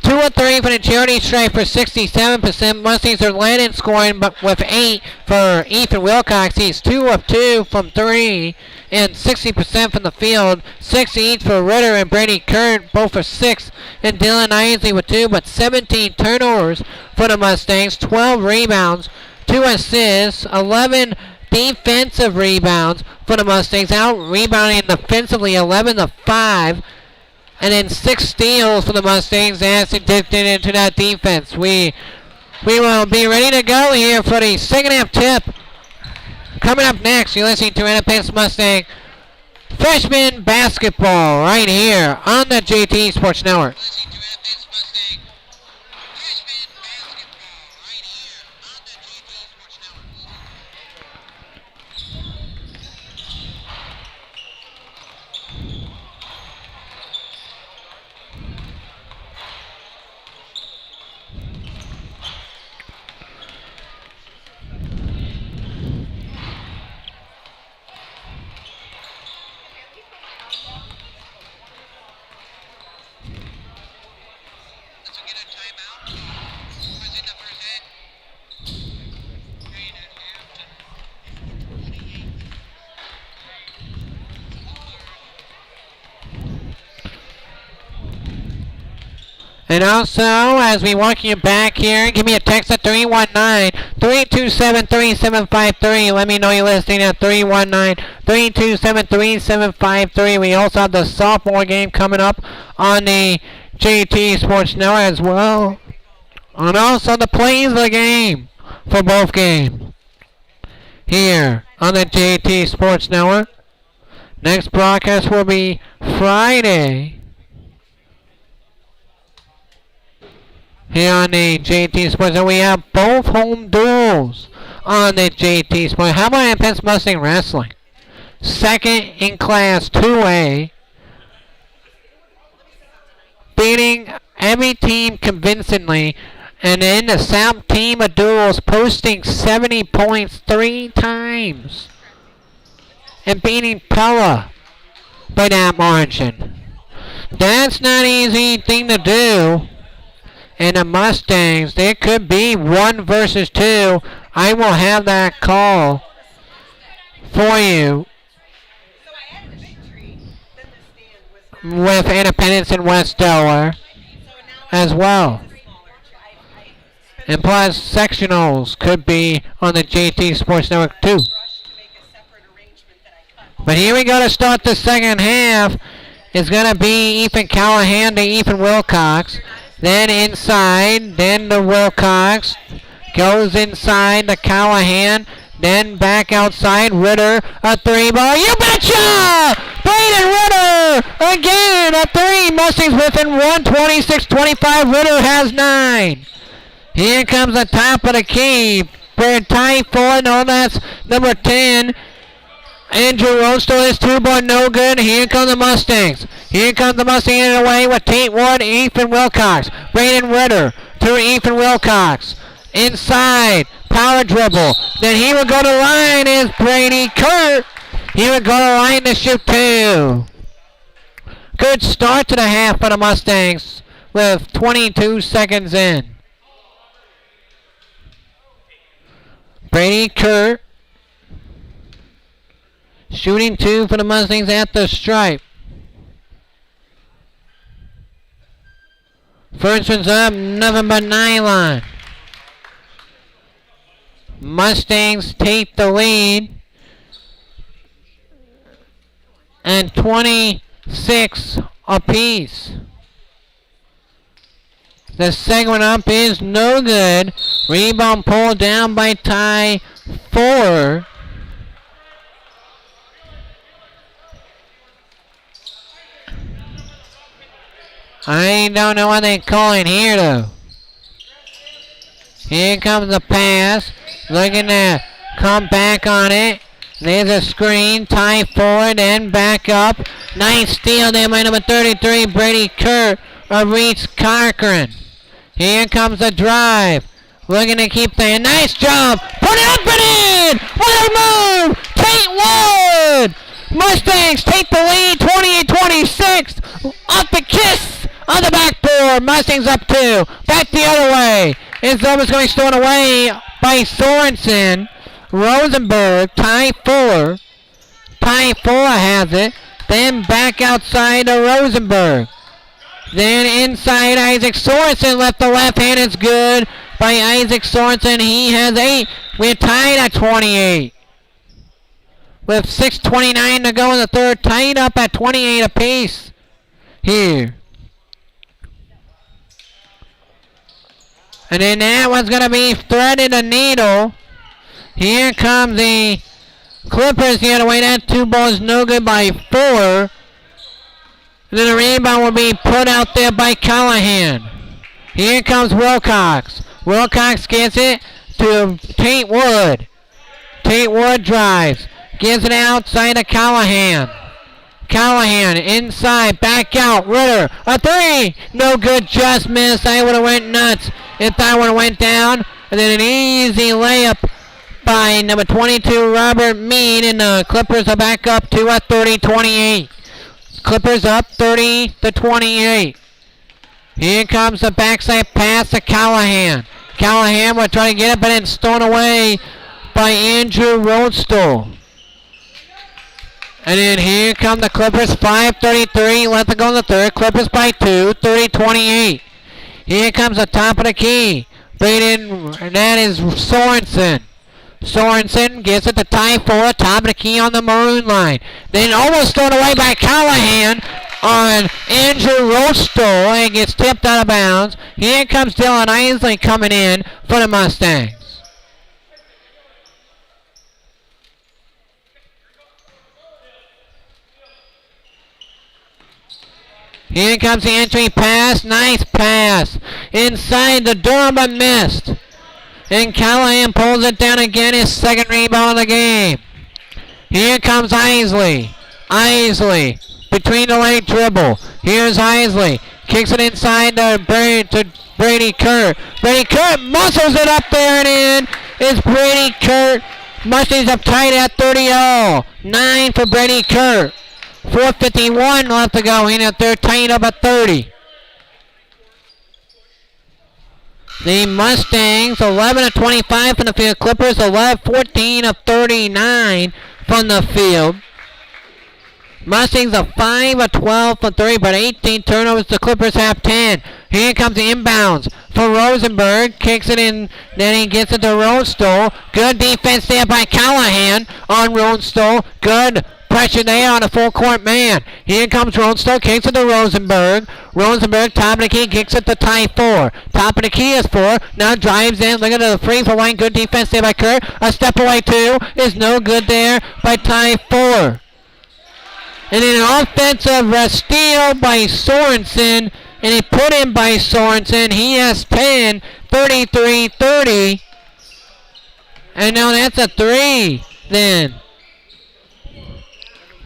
2 of 3 for the charity stripe for 67%. Mustangs are led in scoring, but with 8 for Ethan Wilcox. He's 2 of 2 from 3 and 60% from the field. 6 each for Ritter and Brady Kurt, both for 6. And Dylan Isley with 2, but 17 turnovers for the Mustangs. 12 rebounds, 2 assists, 11 defensive rebounds for the Mustangs. Out rebounding defensively 11-5. And then 6 steals for the Mustangs as they dipped it into that defense. We will be ready to go here for the second half tip. Coming up next, you're listening to Independence Mustang freshman basketball right here on the JT Sports Network. And also, as we welcome you back here, give me a text at 319-327-3753. Let me know you're listening at 319-327-3753. We also have the sophomore game coming up on the JT Sports Network as well. And also the plays of the game for both games here on the JT Sports Network. Next broadcast will be Friday here on the JT Sports. And we have both home duels on the JT Sports. How about Independence Mustang Wrestling? Second in class 2A. Beating every team convincingly. And then the South team of duels posting 70 points 3 times. And beating Pella by that margin. That's not an easy thing to do. And the Mustangs, there could be 1 versus 2. I will have that call for you with Independence and West Delaware as well. And plus, sectionals could be on the JT Sports Network too. But here we go to start the second half. It's going to be Ethan Callahan to Ethan Wilcox. Then inside, then to Wilcox. Goes inside to Callahan. Then back outside, Ritter, a 3-ball. You betcha! Braden Ritter! Again, a 3. Mustangs within 126-25. Ritter has 9. Here comes the top of the key. Tie 4. No, that's number 10. Andrew Roadstone is 2-ball, no good. Here come the Mustangs. Here comes the Mustangs in the way with Tate Wood, Ethan Wilcox. Braden Ritter to Ethan Wilcox. Inside, power dribble. Then he will go to line is Brady Kurt. He will go to line to shoot 2. Good start to the half for the Mustangs with 22 seconds in. Brady Kurt shooting 2 for the Mustangs at the stripe. First one's up, nothing but nylon. Mustangs take the lead. And 26 apiece. The second one up is no good. Rebound pulled down by Ty 4. I don't know what they're calling here though. Here comes the pass. Looking to come back on it. There's a screen. Tie forward and back up. Nice steal there by number 33, Brady Kurt of Reese Corcoran. Here comes the drive. Looking to keep the nice job. Put it up and in! What a move! Tate Wood! Mustangs take the lead 28-26. Off the kiss on the backboard. Mustangs up 2. Back the other way. It's almost going stolen away by Sorensen. Rosenberg, tie 4. Tie 4 has it. Then back outside to Rosenberg. Then inside Isaac Sorensen left the left hand. It's good by Isaac Sorensen. He has 8. We're tied at 28. With 6:29 to go in the third. Tied up at 28 apiece here. And then that one's going to be threaded a needle. Here comes the Clippers the other way. That 2 balls no good by 4. And then the rebound will be put out there by Callahan. Here comes Wilcox. Wilcox gets it to Tate Wood. Tate Wood drives. Gives it outside to Callahan. Callahan inside, back out. Ritter, a 3. No good, just missed. I would have went nuts if that one went down. And then an easy layup by number 22, Robert Mead. And the Clippers are back up to a 30-28. Clippers up 30-28. Here comes the backside pass to Callahan. Callahan will try to get it, but it's stolen away by Andrew Roadstone. And then here come the Clippers, 5:33 left to go in the third. Clippers by 2, 30-28. Here comes the top of the key. Braden, and that is Sorensen. Sorensen gets it to tie 4, top of the key on the maroon line. Then almost thrown away by Callahan on Andrew Rostow and gets tipped out of bounds. Here comes Dylan Isley coming in for the Mustangs. Here comes the entry pass. Nice pass. Inside the door, but missed. And Callahan pulls it down again. His second rebound of the game. Here comes Isley. Isley between the leg dribble. Here's Isley. Kicks it inside to Brady Kurt. Brady Kurt muscles it up there and in. It's Brady Kurt. Mustangs up tight at 30-0. 9 for Brady Kurt. 4:51 left to go. In at they're tied up at 30. The Mustangs 11 of 25 from the field. Clippers 14 of 39 from the field. Mustangs are 5 of 12 from 3, but 18 turnovers. The Clippers have 10. Here comes the inbounds for Rosenberg. Kicks it in, then he gets it to Rostow. Good defense there by Callahan on Rostow. Good pressure there on a full court man. Here comes Rostow. Kicks it to Rosenberg. Rosenberg, top of the key, kicks it to tie 4. Top of the key is 4. Now drives in. Look at the free throw line. Good defense there by Kurt. A step away 2 is no good there by tie 4. And then an offensive steal by Sorensen. And he put in by Sorensen. He has 10, 33-30. And now that's a 3 then.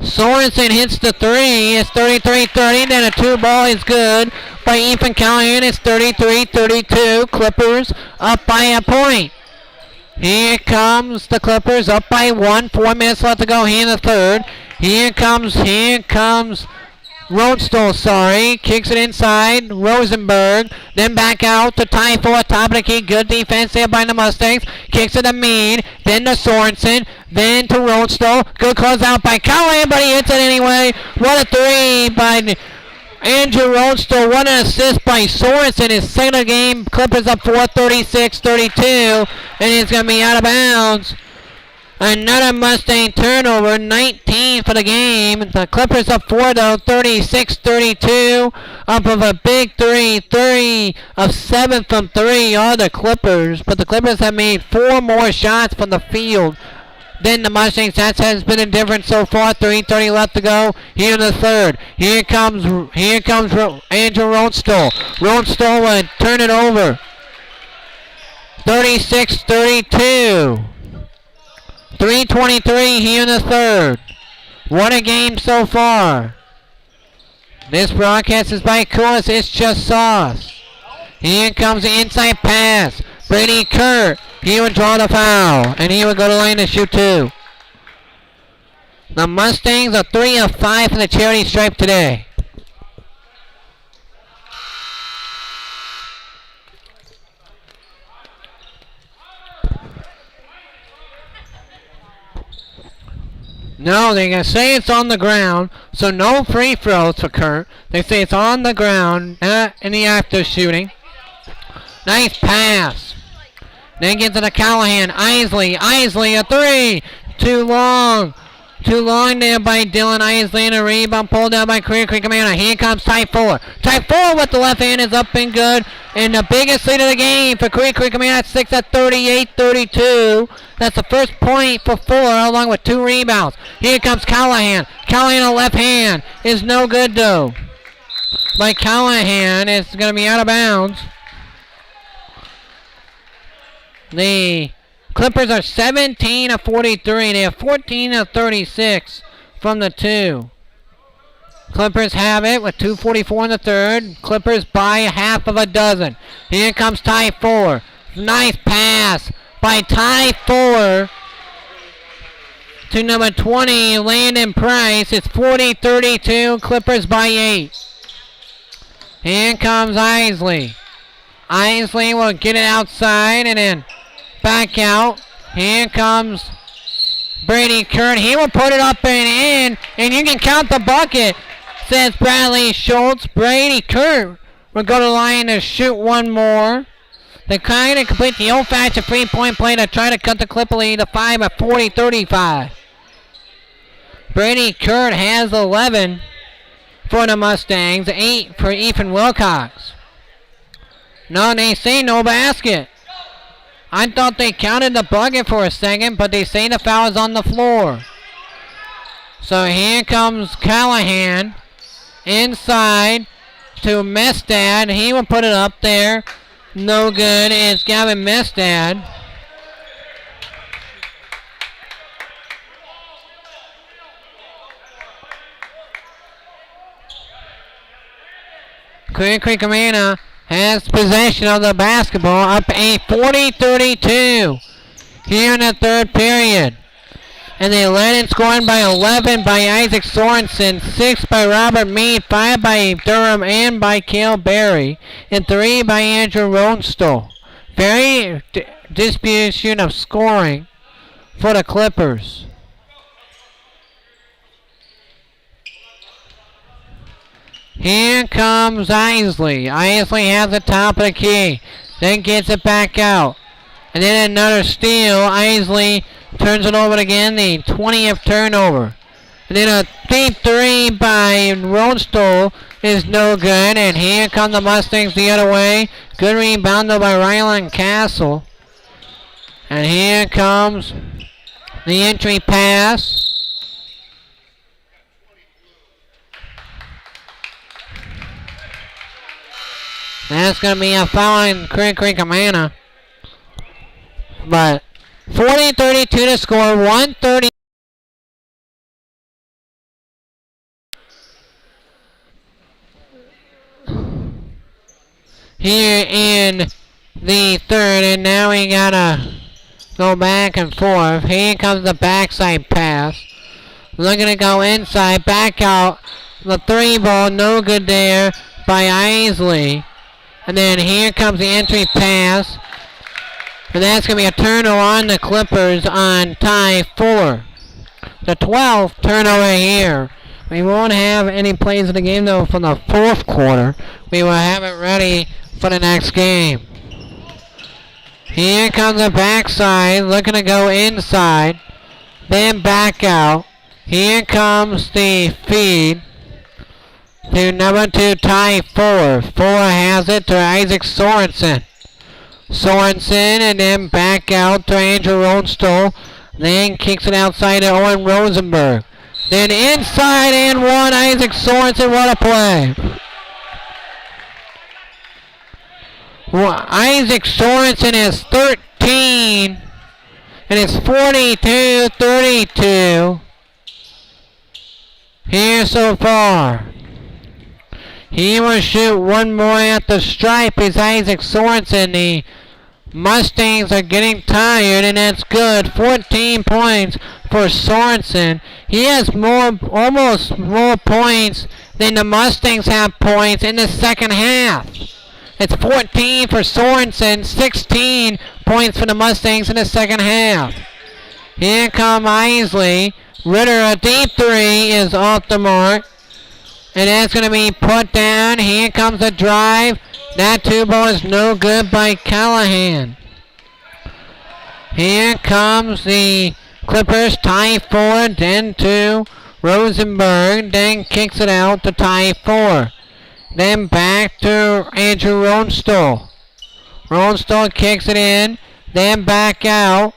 Sorensen hits the 3. It's 33-30. Then a 2 ball is good by Ethan Callahan. It's 33-32. Clippers up by a point. Here comes the Clippers up by 1. 4 minutes left to go here in the third. Here comes Rostow, kicks it inside, Rosenberg, then back out to tie 4, top of the key, good defense there by the Mustangs, kicks it to Meade, then to Sorensen, then to Rostow, good close out by Callahan, but he hits it anyway. What a 3 by Andrew Rostow, what an assist by Sorensen, his second of the game. Clippers up 4, 36-32, and it's going to be out of bounds. Another Mustang turnover, 19 for the game. The Clippers up 4 though, 36-32. Up of a big 3 of 7 from 3 are the Clippers. But the Clippers have made 4 more shots from the field than the Mustangs. That has been a difference so far. 3:30 left to go here in the third. Here comes Andrew Rostow. Rostow will turn it over. 36-32. 3:23 here in the third. What a game so far. This broadcast is by Coors. It's just sauce. Here comes the inside pass. Brady Kurt. He would draw the foul. And he would go to the line to shoot 2. The Mustangs are 3 of 5 from the charity stripe today. No, they're going to say it's on the ground, so no free throws for Kurt. They say it's on the ground, not in the act of shooting. Nice pass. Then gets it to Callahan. Isley a 3. Too long there by Dylan Isley, and a rebound pulled down by Career Creek Commander. Here comes tie 4. Tie 4 with the left hand is up and good. And the biggest lead of the game for Career Creek Commander at 6 at 38-32. That's the first point for 4 along with 2 rebounds. Here comes Callahan. Callahan on the left hand is no good though. By Callahan, it's going to be out of bounds. The Clippers are 17 of 43. They have 14 of 36 from the 2. Clippers have it with 2:44 in the third. Clippers by a half of a dozen. Here comes tie 4. Nice pass by tie 4 to number 20, Landon Price. It's 40-32. Clippers by 8. Here comes Isley. Isley will get it outside and then back out. Here comes Brady Kurt. He will put it up and in, and you can count the bucket, says Bradley Schultz. Brady Kurt will go to the line to shoot one more. They kind of complete the old-fashioned three-point play to try to cut the Clipper lead to 5 at 40-35. Brady Kurt has 11 for the Mustangs, 8 for Ethan Wilcox. No, they say no basket. I thought they counted the bucket for a second, but they say the foul is on the floor. So here comes Callahan inside to Mestad. He will put it up there. No good. It's Gavin Mestad. Clear Creek Arena has possession of the basketball, up a 40-32 here in the third period. And they led in scoring by 11 by Isaac Sorensen, 6 by Robert Mead, 5 by Durham and by Cale Berry, and 3 by Andrew Rodenstoll. Very distribution of scoring for the Clippers. Here comes Isley. Isley has the top of the key, then gets it back out. And then another steal. Isley turns it over again, the 20th turnover. And then a deep three by Rodenstoll is no good. And here come the Mustangs the other way. Good rebound though by Ryland Castle. And here comes the entry pass. That's going to be a foul in Clear Creek Amana. But 40-32 to score, 130. Here in the third, and now we gotta go back and forth. Here comes the backside pass. Looking to go inside, back out. The three ball, no good there by Isley. And then here comes the entry pass. And that's going to be a turnover on the Clippers on Ty Fuller. The 12th turnover here. We won't have any plays in the game though from the fourth quarter. We will have it ready for the next game. Here comes the backside, looking to go inside. Then back out. Here comes the feed to number 2, Ty Fuller. Fuller has it to Isaac Sorensen. Sorensen and then back out to Andrew Rodenstoll. Then kicks it outside to Owen Rosenberg. Then inside and one, Isaac Sorensen. What a play. Well, Isaac Sorensen has 13. And it's 42-32 here so far. He will shoot one more at the stripe as Isaac Sorensen. The Mustangs are getting tired, and that's good. 14 points for Sorensen. He has almost more points than the Mustangs have points in the second half. It's 14 for Sorensen, 16 points for the Mustangs in the second half. Here come Isley. Ritter, a deep three is off the mark. And that's going to be put down. Here comes the drive. That two ball is no good by Callahan. Here comes the Clippers. Ty Ford, then to Rosenberg. Then kicks it out to Ty Ford. Then back to Andrew Rodenstoll. Rodenstoll kicks it in. Then back out.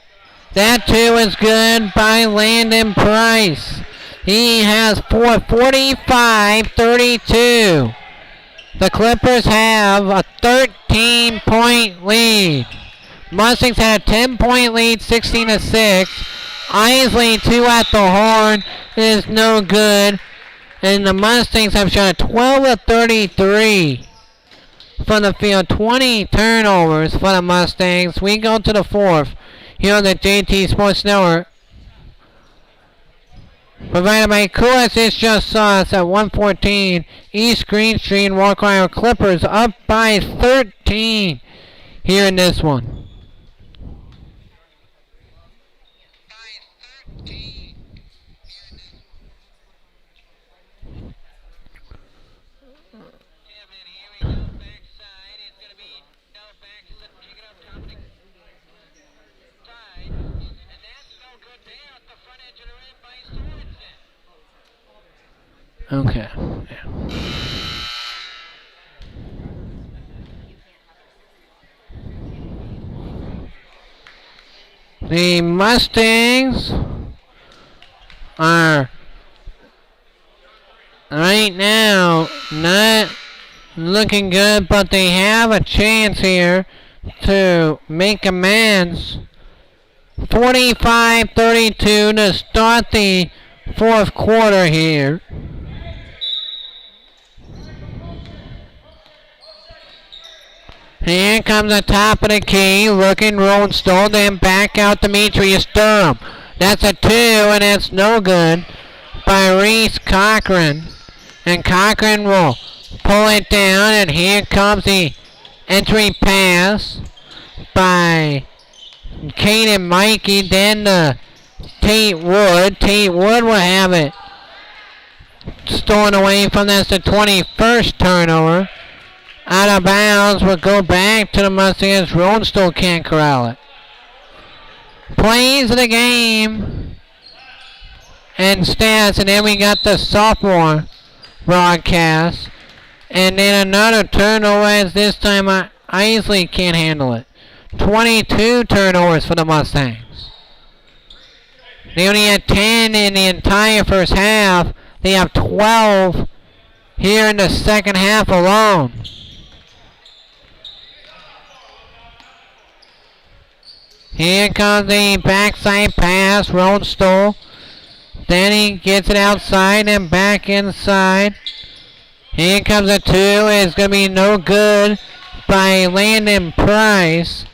That two is good by Landon Price. He has 45-32. The Clippers have a 13-point lead. Mustangs had a 10-point lead, 16-6. Isley, 2 at the horn, is no good. And the Mustangs have shot 12-33 from the field. 20 turnovers for the Mustangs. We go to the fourth here on the JT Sports Network. Provided by Coolest, it's just sauce at 114 East Green Street in Walker Island. Clippers up by 13 here in this one. Okay. Yeah. The Mustangs are right now not looking good, but they have a chance here to make amends. 45-32 to start the fourth quarter here. Here comes the top of the key, looking Roadstone, then back out Demetrius Durham. That's a 2, and it's no good by Reese Cochran. And Cochran will pull it down, and here comes the entry pass by Caden Mikey, then to Tate Wood. Tate Wood will have it stolen away from that's the 21st turnover. Out of bounds will go back to the Mustangs. Roadstone can't corral it. Plays of the game and stats, and then we got the sophomore broadcast. And then another turnover as this time Isley can't handle it. 22 turnovers for the Mustangs. They only had 10 in the entire first half. They have 12 here in the second half alone. Here comes the backside pass, Roadstone. Then he gets it outside and back inside. Here comes a 2. It's going to be no good by Landon Price.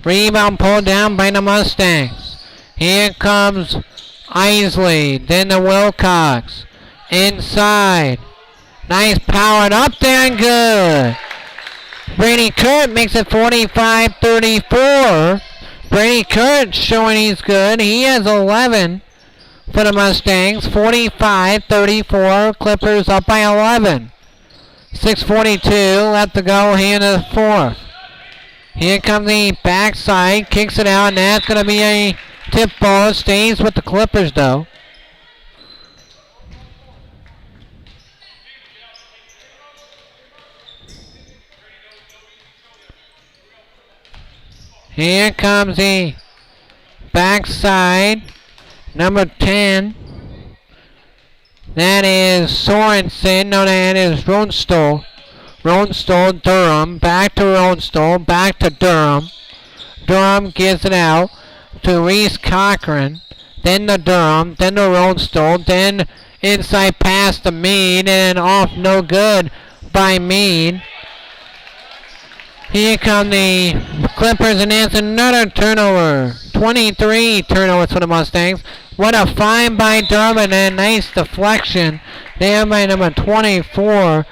Rebound pulled down by the Mustangs. Here comes Isley. Then the Wilcox. Inside. Nice powered up there and good. Brady Kurt makes it 45-34. Brady Kurt showing he's good. He has 11 for the Mustangs. 45-34. Clippers up by 11. 6:42 left to go here in the fourth. Here comes the backside. Kicks it out, and that's going to be a tip ball. Stays with the Clippers, though. Here comes the backside, number 10. That is Sorensen. No, that is Roadstone. Roadstone, Durham. Back to Roadstone. Back to Durham. Durham gives it out to Reese Cochran. Then to Durham. Then to Roadstone. Then inside pass to Mead. And off no good by Mead. Here come the Clippers, and that's another turnover. 23 turnovers for the Mustangs. What a find by Durham, and a nice deflection there by number 24,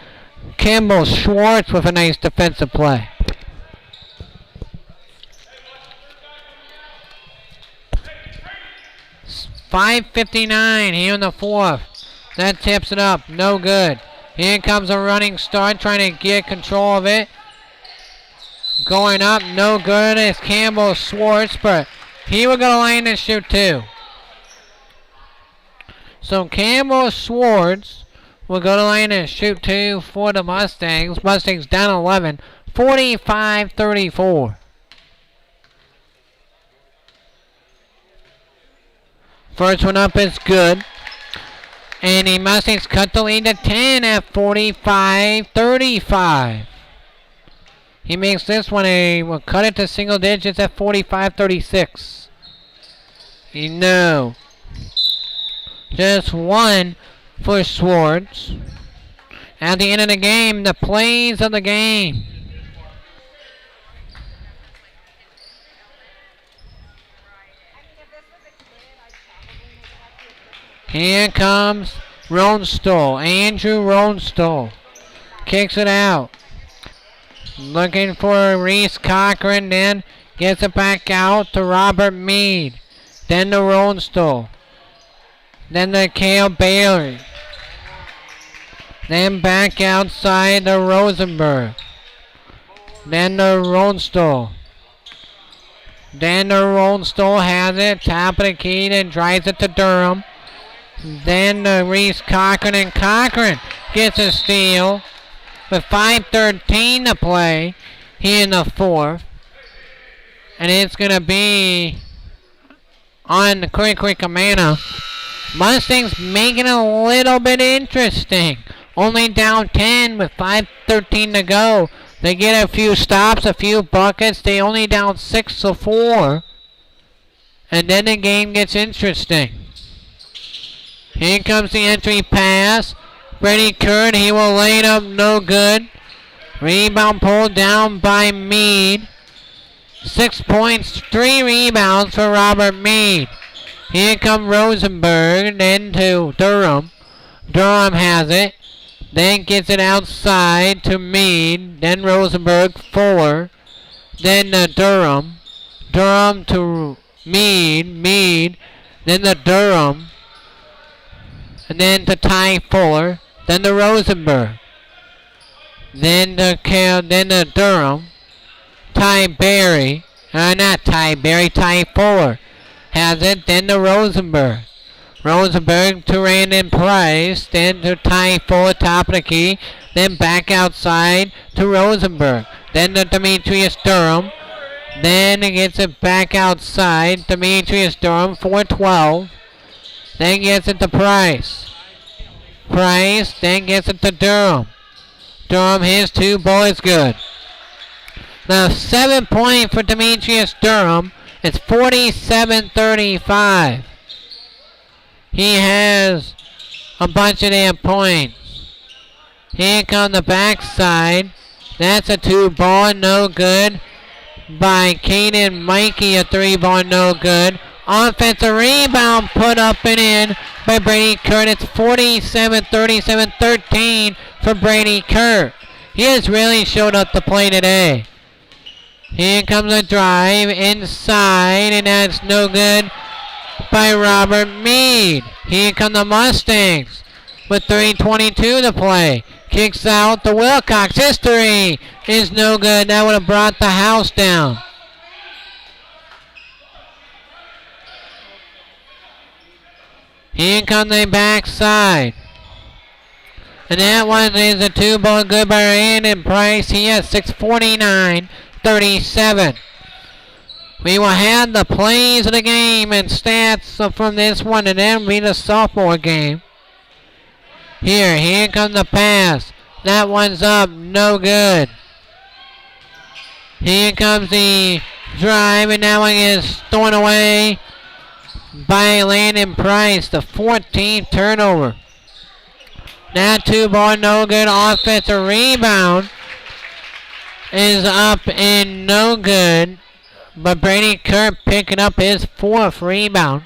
Campbell Schwartz, with a nice defensive play. .5:59 here in the fourth. That tips it up. No good. Here comes a running start, trying to get control of it. Going up, no good. It's Campbell Schwartz, but he will go to line and shoot 2. So Campbell Schwartz will go to line and shoot 2 for the Mustangs. Mustangs down 11, 45-34. First one up is good. And the Mustangs cut the lead to 10 at 45-35. He makes this one will cut it to single digits at 45-36. No. Just one for Schwartz. At the end of the game, the plays of the game. Here comes Roadstone. Andrew Roadstone kicks it out. Looking for Reese Cochran, then gets it back out to Robert Mead. Then to Roadstone. Then to Cale Bailey. Then back outside to Rosenberg. Then to Roadstone. Then to Roadstone has it. Top of the key and drives it to Durham. Then to Reese Cochran, and Cochran gets a steal with 5:13 to play here in the fourth. And it's going to be on the Quick-Quick-A-Mana. Mustangs making it a little bit interesting. Only down 10 with 5:13 to go. They get a few stops, a few buckets. They only down 6-4. And then the game gets interesting. Here comes the entry pass. Brady Kurt, he will lay it up, no good. Rebound pulled down by Meade. 6 points, 3 rebounds for Robert Meade. Here comes Rosenberg, then to Durham. Durham has it. Then gets it outside to Meade. Then Rosenberg, 4. Then to Durham. Durham to Meade. Meade. Then to Durham. And then to Ty Fuller. Then to Rosenberg. Then to Durham. Ty Berry. Not Ty Berry, Ty Fuller has it. Then to Rosenberg. Rosenberg to Randon Price. Then to Ty Fuller, top of the key. Then back outside to Rosenberg. Then to Demetrius Durham. Then he gets it back outside. Demetrius Durham, 4-12. Then gets it to Price. Price then gets it to Durham. Durham, his 2 ball is good. Now 7 point for Demetrius Durham. It's 47-35. He has a bunch of damn points. Here comes the backside. That's a 2 ball, no good. By Caden Mikey, a 3 ball, no good. Offensive rebound put up and in by Brady Kurt. It's 47-37-13 for Brady Kurt. He has really showed up to play today. Here comes a drive inside, and that's no good by Robert Meade. Here come the Mustangs with 3:22 to play. Kicks out to Wilcox. History is no good. That would have brought the house down. Here comes the backside. And that one is a 2 ball good by Randon Price. He has 6:49-37. We will have the plays of the game and stats from this one, and then be the sophomore game. Here comes the pass. That one's up, no good. Here comes the drive, and that one is thrown away by Landon Price, the 14th turnover. That 2 ball, no good. Offensive rebound is up and no good. But Brady Kurt picking up his 4th rebound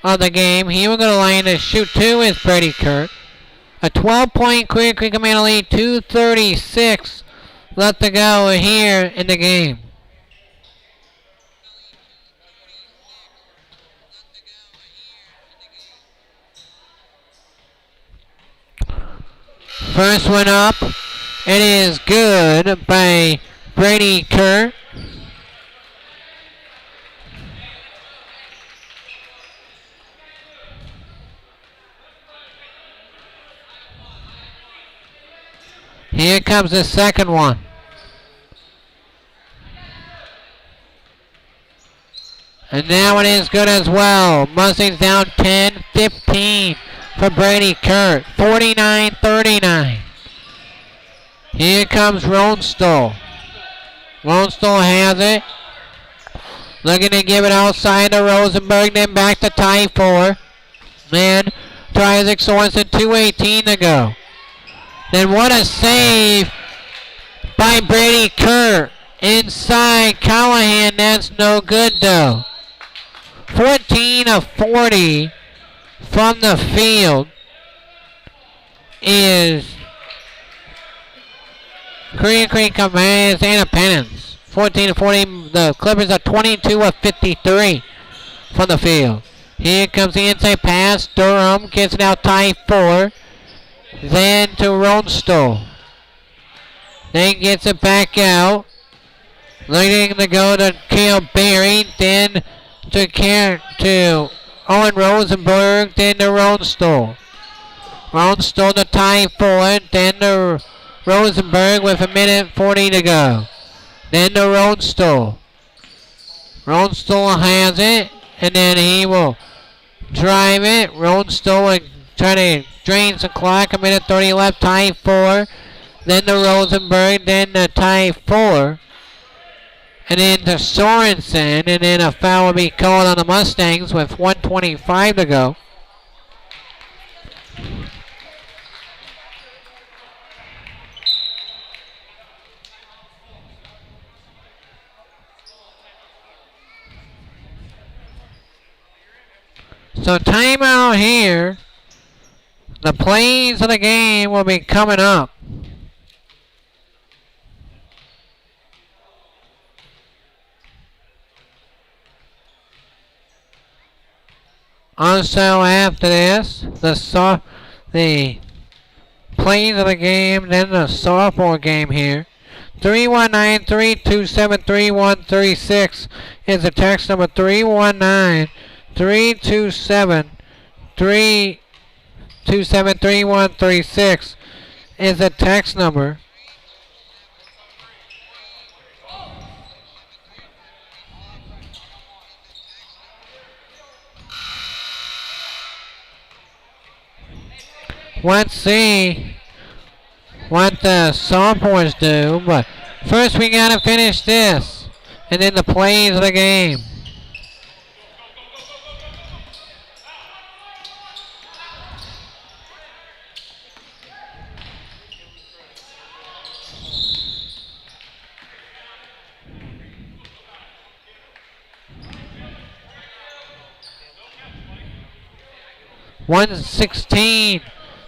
of the game. He will go to line to shoot 2 is Brady Kurt. A 12-point Quick-Quick-A-Mana lead, 2:36 left to go here in the game. First one up, it is good by Brady Kurt. Here comes the second one. And that one is good as well. Mustangs down 10-15 for Brady Kurt. 49-39. Here comes Ronstall. Ronstall has it. Looking to give it outside to Rosenberg. Then back to Ty Fuller. Then to Isaac Sorensen. 2:18 to go. Then what a save by Brady Kurt. Inside Callahan. That's no good though. 14 of 40 from the field is Quick-Quick-A-Mana's Independence. 14 of 40. The Clippers are 22 of 53 from the field. Here comes the inside pass. Durham gets it out. Ty Fuller. Then to Ronstall. Then gets it back out. Looking to go to Cale Berry. Then to Owen Rosenberg, then to Ronstall. Ronstall to tie for it, then to Rosenberg with 1:40 to go. Then to Ronstall. Ronstall has it, and then he will drive it. Ronstall will try to drain the clock. 1:30 left, tie 4. Then to Rosenberg, then to tie 4. And then to Sorensen, and then a foul will be called on the Mustangs with 1:25 to go. So timeout here. The plays of the game will be coming up. Also after this, the plays of the game, then the sophomore game here. 319-327-3136 is the text number. 319-327-3136 is the text number. Let's see what the sophomores do, but first we gotta finish this, and then the plays of the game. .116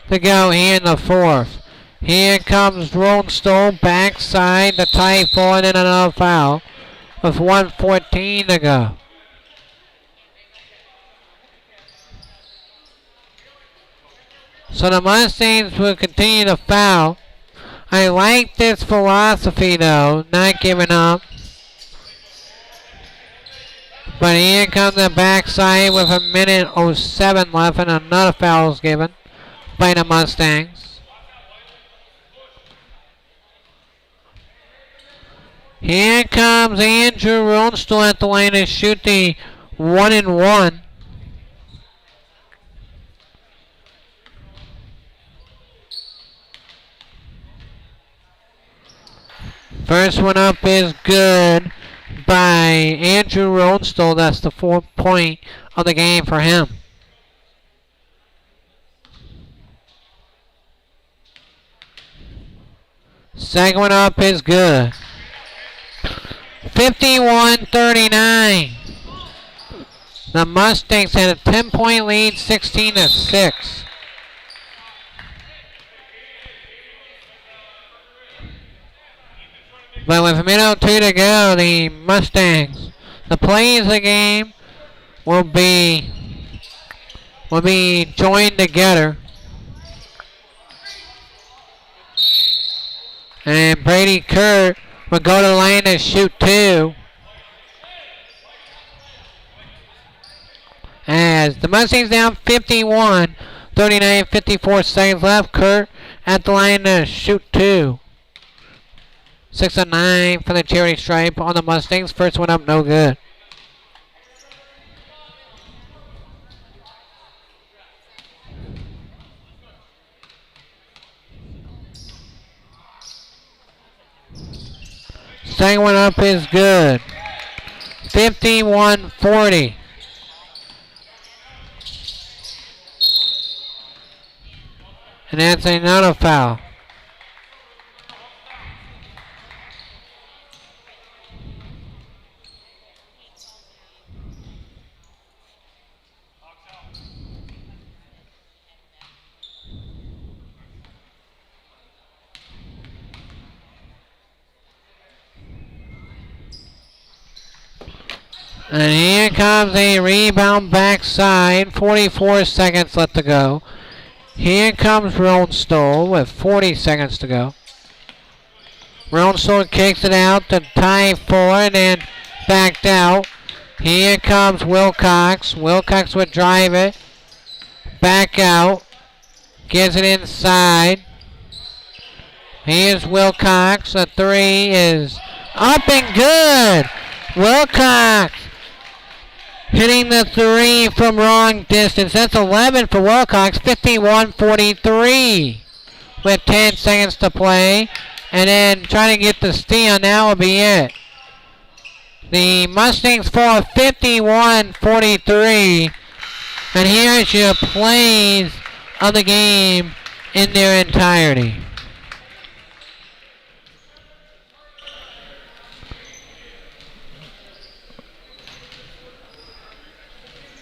to go here in the fourth. Here comes Ronstall backside to tie 4 and then another foul with 1:14 to go. So the Mustangs will continue to foul. I like this philosophy though, not giving up. But here comes the backside with 1:07 left and another foul is given by the Mustangs. Here comes Andrew Ronstall at the line to shoot the 1-and-1. First one up is good by Andrew Ronstall. That's the 4th point of the game for him. Second one up is good. 51-39. The Mustangs had a 10-point lead, 16-6. But with 1:02 to go, the Mustangs, the plays of the game will be joined together. And Brady Kurt will go to the line to shoot 2. As the Mustangs down 51, 39, 54 seconds left. Kurt at the line to shoot 2. 6 of 9 for the charity stripe on the Mustangs. First one up, no good. Second one up is good. 51-40. And that's another foul. And here comes a rebound backside. 44 seconds left to go. Here comes Ronstall with 40 seconds to go. Ronstall kicks it out to tie 4 and then backed out. Here comes Wilcox. Wilcox would drive it. Back out. Gets it inside. Here's Wilcox. The three is up and good. Wilcox hitting the three from wrong distance. That's 11 for Wilcox. 51-43 with 10 seconds to play. And then trying to get the steal. Now will be it. The Mustangs fall 51-43. And here's your plays of the game in their entirety.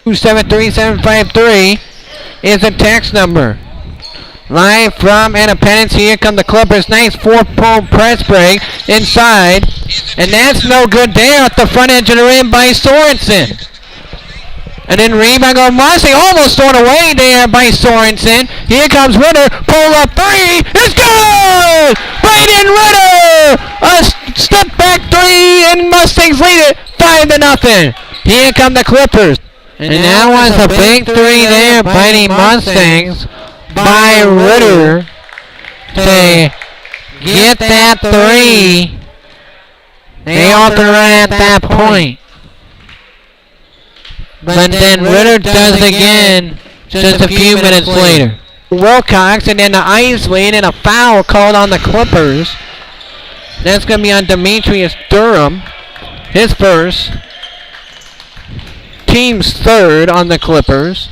273753 is the text number. Live from Independence, here come the Clippers. Nice 4-pull press break inside. And that's no good there at the front edge of the rim by Sorensen. And then rebound go Mossy, almost thrown away there by Sorensen. Here comes Ritter, pull up three, it's good! Brayden Ritter! A step back three, and Mustangs lead it 5-0. Here come the Clippers. And that was a big three there by the Mustangs by Ritter to get that three. They often run at that point. But then Ritter does it again just a few minutes later. Wilcox and then the Isley and a foul called on the Clippers. That's going to be on Demetrius Durham. His first. Team's third on the Clippers.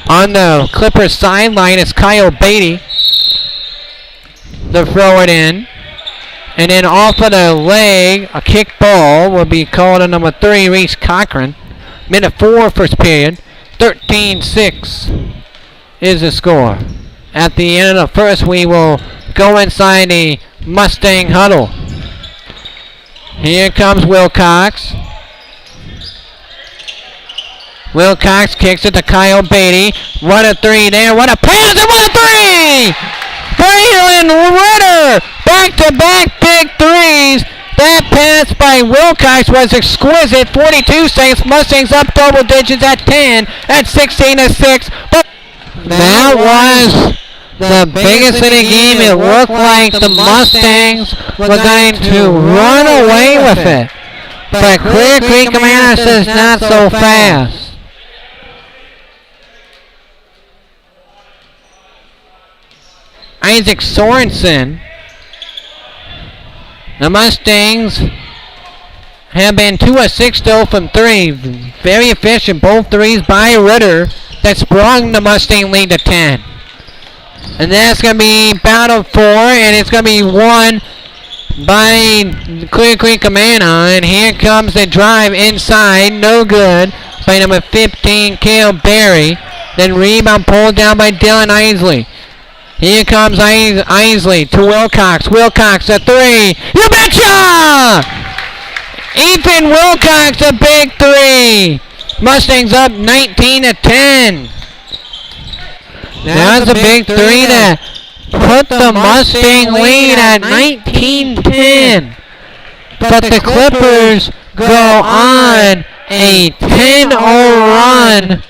On the Clippers sideline is Kyle Beatty to throw it in. And then off of the leg, a kick ball will be called on number 3, Reese Cochran. Minute 4 first period. 13-6 is the score. At the end of the first, we will go inside the Mustang huddle. Here comes Wilcox. Wilcox kicks it to Kyle Beatty. What a three there. What a pass and what a three! Braylon Ritter! Back-to-back big threes. That pass by Wilcox was exquisite. 42 seconds. Mustangs up double digits at 10 at 16-6. But that was the biggest of the game. It looked like the Mustangs were going to run away with it. But Clear Creek Commander says not so fast. Isaac Sorensen. The Mustangs have been 2 of 6 still from 3. Very efficient. Both threes by Ritter that sprung the Mustang lead to 10. And that's going to be battle 4, and it's going to be won by Clear Creek Amana. And here comes the drive inside. No good by number 15, Cale Berry. Then rebound pulled down by Dylan Isley. Here comes Isley to Wilcox. Wilcox a three. You betcha! Ethan Wilcox a big three. Mustangs up 19-10. That's a big three to put the Mustang lead at 19-10. But the Clippers go on a 10-0 run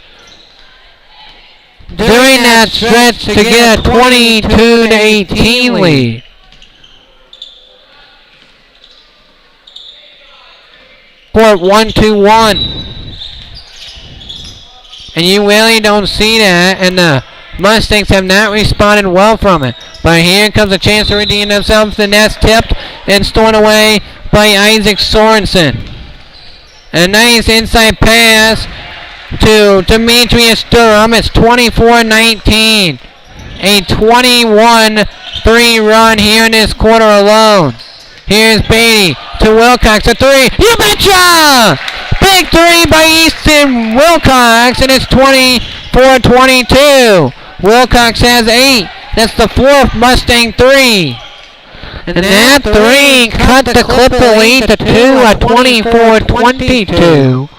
during that stretch to get a 22-18 lead. Court 1-2-1. And you really don't see that, and the Mustangs have not responded well from it. But here comes a chance to redeem themselves, and that's tipped and stolen away by Isaac Sorensen. A nice inside pass to Demetrius Durham. It's 24-19. A 21-3 run here in this quarter alone. Here's Beatty to Wilcox. A three. You betcha! Big three by Easton Wilcox, and it's 24-22. Wilcox has 8. That's the 4th Mustang three. And that three cut the Clipper lead to 2 at 24-22.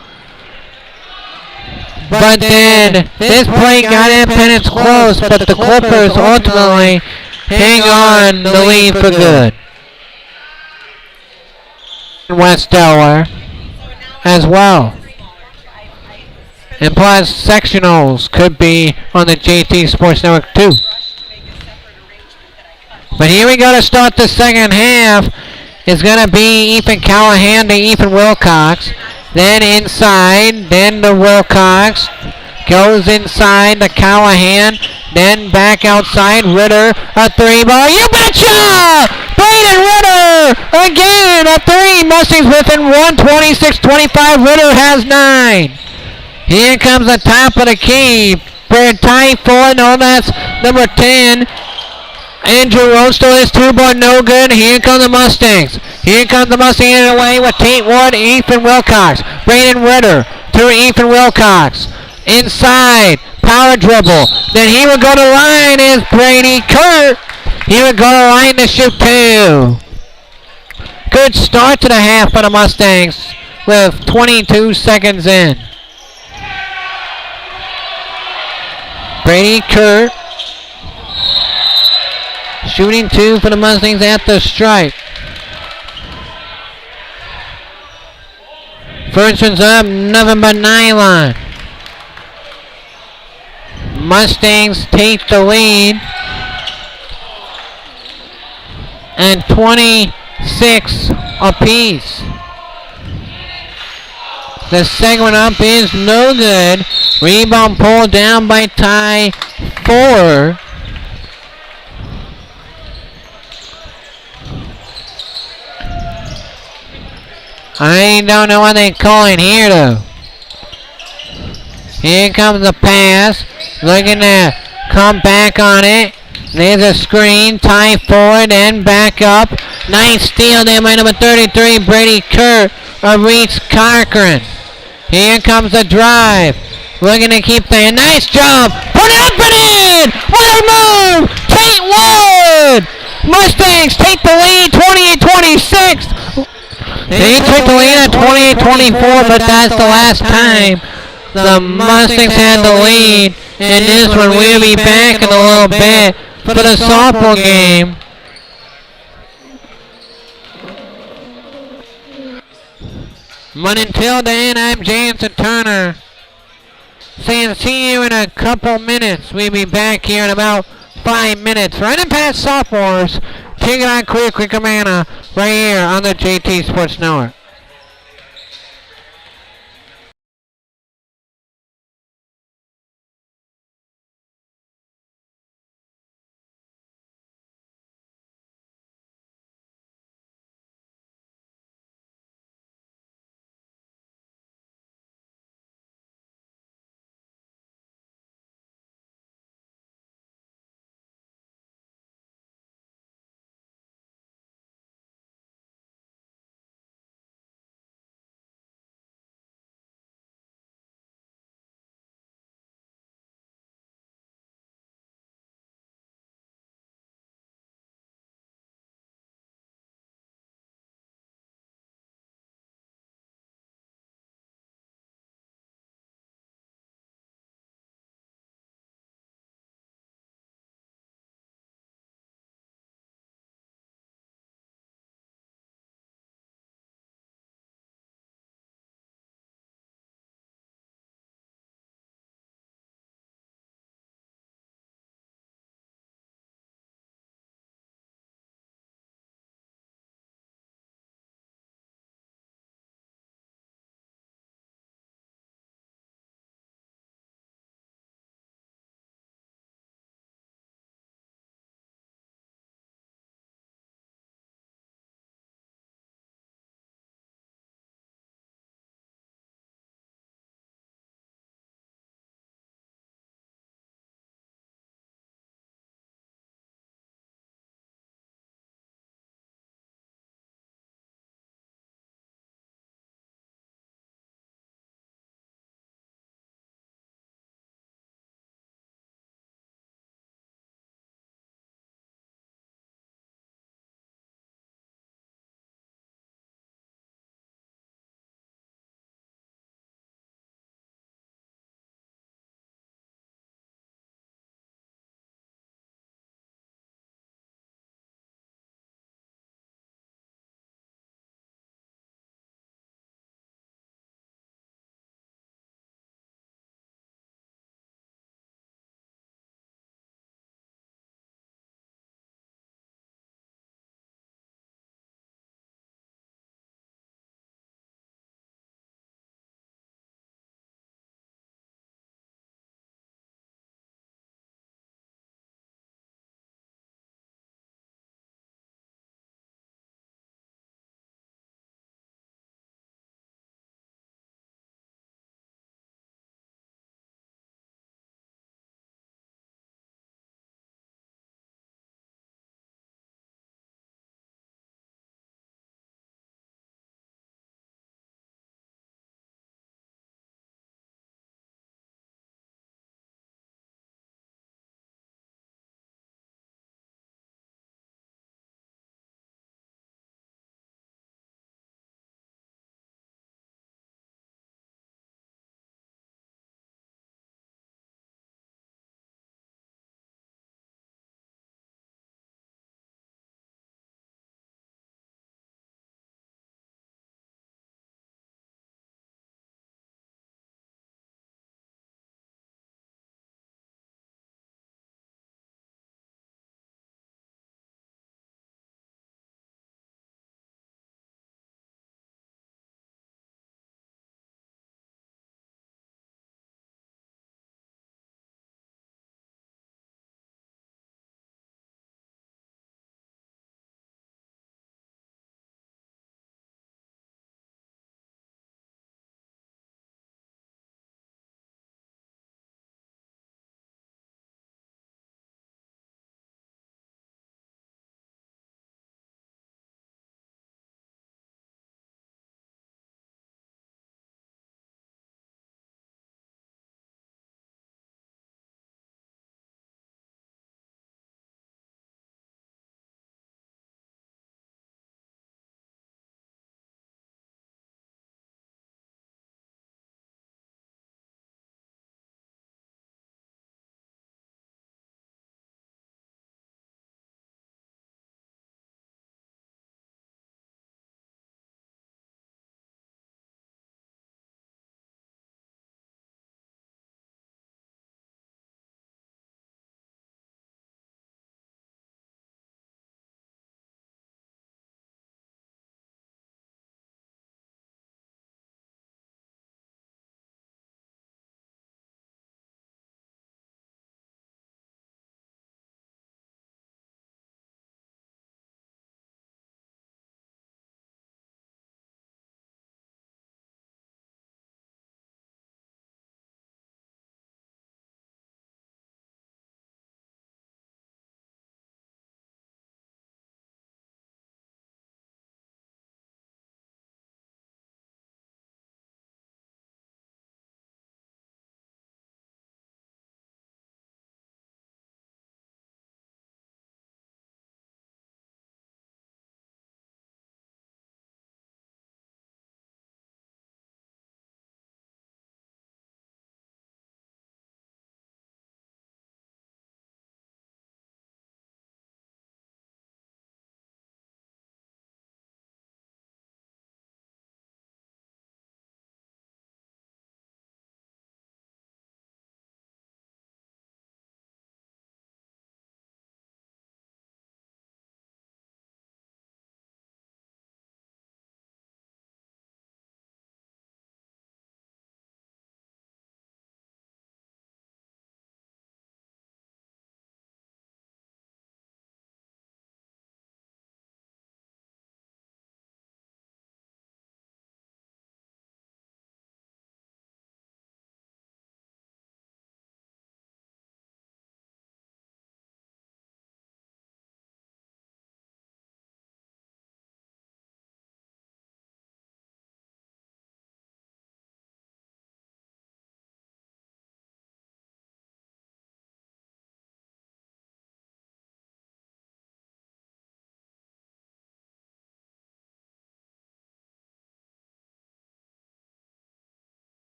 But then this play got Independence close, but the Clippers ultimately hang on the lead for good. West Delaware as well. And plus, sectionals could be on the JT Sports Network too. But here we go to start the second half. It's going to be Ethan Callahan to Ethan Wilcox. Then inside, then to Wilcox. Goes inside to Callahan. Then back outside. Ritter, a three ball. You betcha! Braden Ritter! Again, a three. Mustangs within 126-25. Ritter has 9. Here comes the top of the key. Ty Ford, no, that's number 10. Andrew Rosto is 2 but no good. Here come the Mustangs. Here comes the Mustangs in away with Tate Wood, Ethan Wilcox. Braden Ritter to Ethan Wilcox. Inside, power dribble. Then he would go to line is Brady Kurt. He would go to line to shoot 2. Good start to the half for the Mustangs with 22 seconds in. Brady Kurt shooting 2 for the Mustangs at the stripe. First one's up, nothing but nylon. Mustangs take the lead. And 26 apiece. The second one up is no good. Rebound pulled down by Ty Ford. I don't know what they're calling here though. Here comes the pass. Looking to come back on it. There's a screen. Ty Ford and back up. Nice steal there by number 33, Brady Kurt of Reese Cochran. Here comes the drive. Looking to keep the nice job. Put it up and in! What a move! Tate Wood! Mustangs take the lead 28-26. They took the lead at 28-24, but that's the last time the Mustangs had the lead. And this one we'll be back in a little bit for the softball game. But until then, I'm Jansen Turner saying see you in a couple minutes. We'll be back here in about 5 minutes. Right in past sophomores. Take it on quick Amana right here on the JT Sports Network.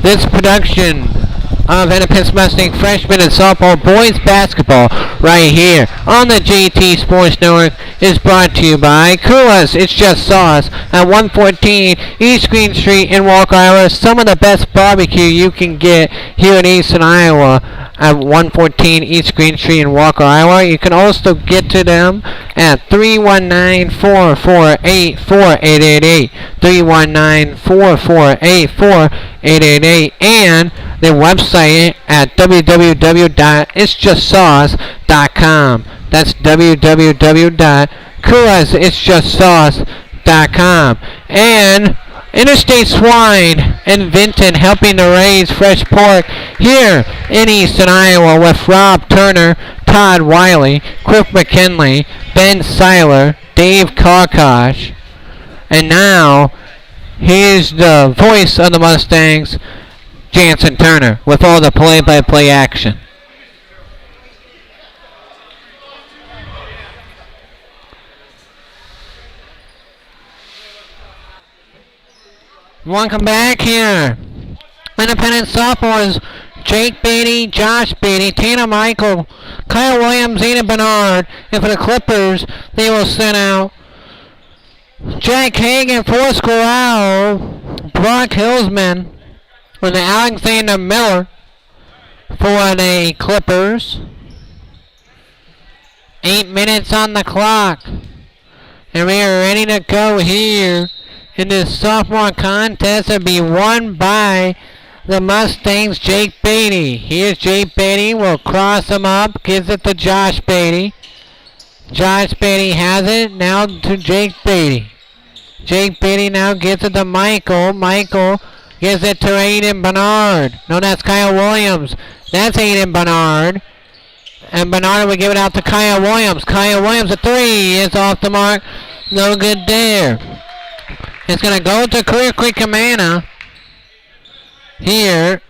this production of Independence Mustang freshman and sophomore boys basketball right here on the GT Sports Network is brought to you by Coola's It's Just Sauce at 114 East Green Street in Walker, Iowa. Some of the best barbecue you can get here in Eastern Iowa at 114 East Green Street in Walker, Iowa. You can also get to them at 319-448-4888, 319-448-4888, and their website at www.itsjustsauce.com. That's www.coolisitsjustsauce.com. And Interstate Swine in Vinton helping to raise fresh pork here in Eastern Iowa with Rob Turner, Todd Wiley, Cliff McKinley, Ben Seiler, Dave Karkosh. And now, here's the voice of the Mustangs, Jansen Turner, with all the play-by-play action. Welcome back here. Independent sophomores, Jake Beatty, Josh Beatty, Tanner Michael, Kyle Williams, Aiden Bernard. And for the Clippers, they will send out Jack Hagan, Foursquare Owl, Brock Hillsman, with Alexander Miller for the Clippers. 8 minutes on the clock. And we are ready to go here in this sophomore contest. It'll be won by the Mustangs, Jake Beatty. Here's Jake Beatty. Will cross him up. Gives it to Josh Beatty. Josh Beatty has it. Now to Jake Beatty. Jake Beatty now gives it to Michael. Michael gives it to Aiden Bernard. No, that's Kyle Williams. That's Aiden Bernard. And Bernard will give it out to Kyle Williams. Kyle Williams, a three is off the mark. No good there. It's going to go to Clear Creek Amana. Here,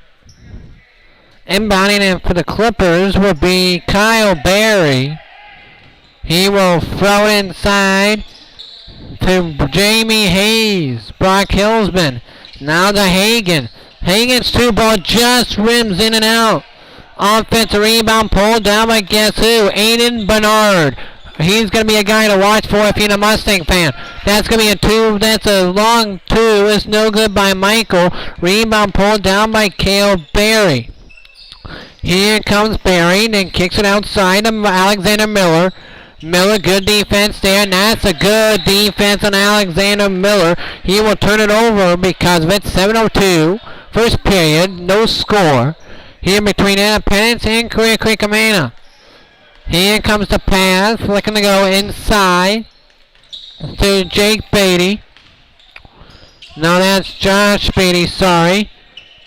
inbounding in for the Clippers will be Kyle Berry. He will throw it inside to Jamie Hayes. Brock Hillsman. Now to Hagan. Hagan's two ball just rims in and out. Offensive rebound pulled down by guess who? Aiden Bernard. He's going to be a guy to watch for if you're a Mustang fan. That's going to be a two. That's a long two. It's no good by Michael. Rebound pulled down by Cale Berry. Here comes Berry. Then kicks it outside to Alexander Miller. Miller, good defense there. And that's a good defense on Alexander Miller. He will turn it over because of it. 7:02. First period. No score. Here between Independence and Clear Creek Amana. Here comes the pass. Looking to go inside to Jake Beatty. No, that's Josh Beatty, sorry.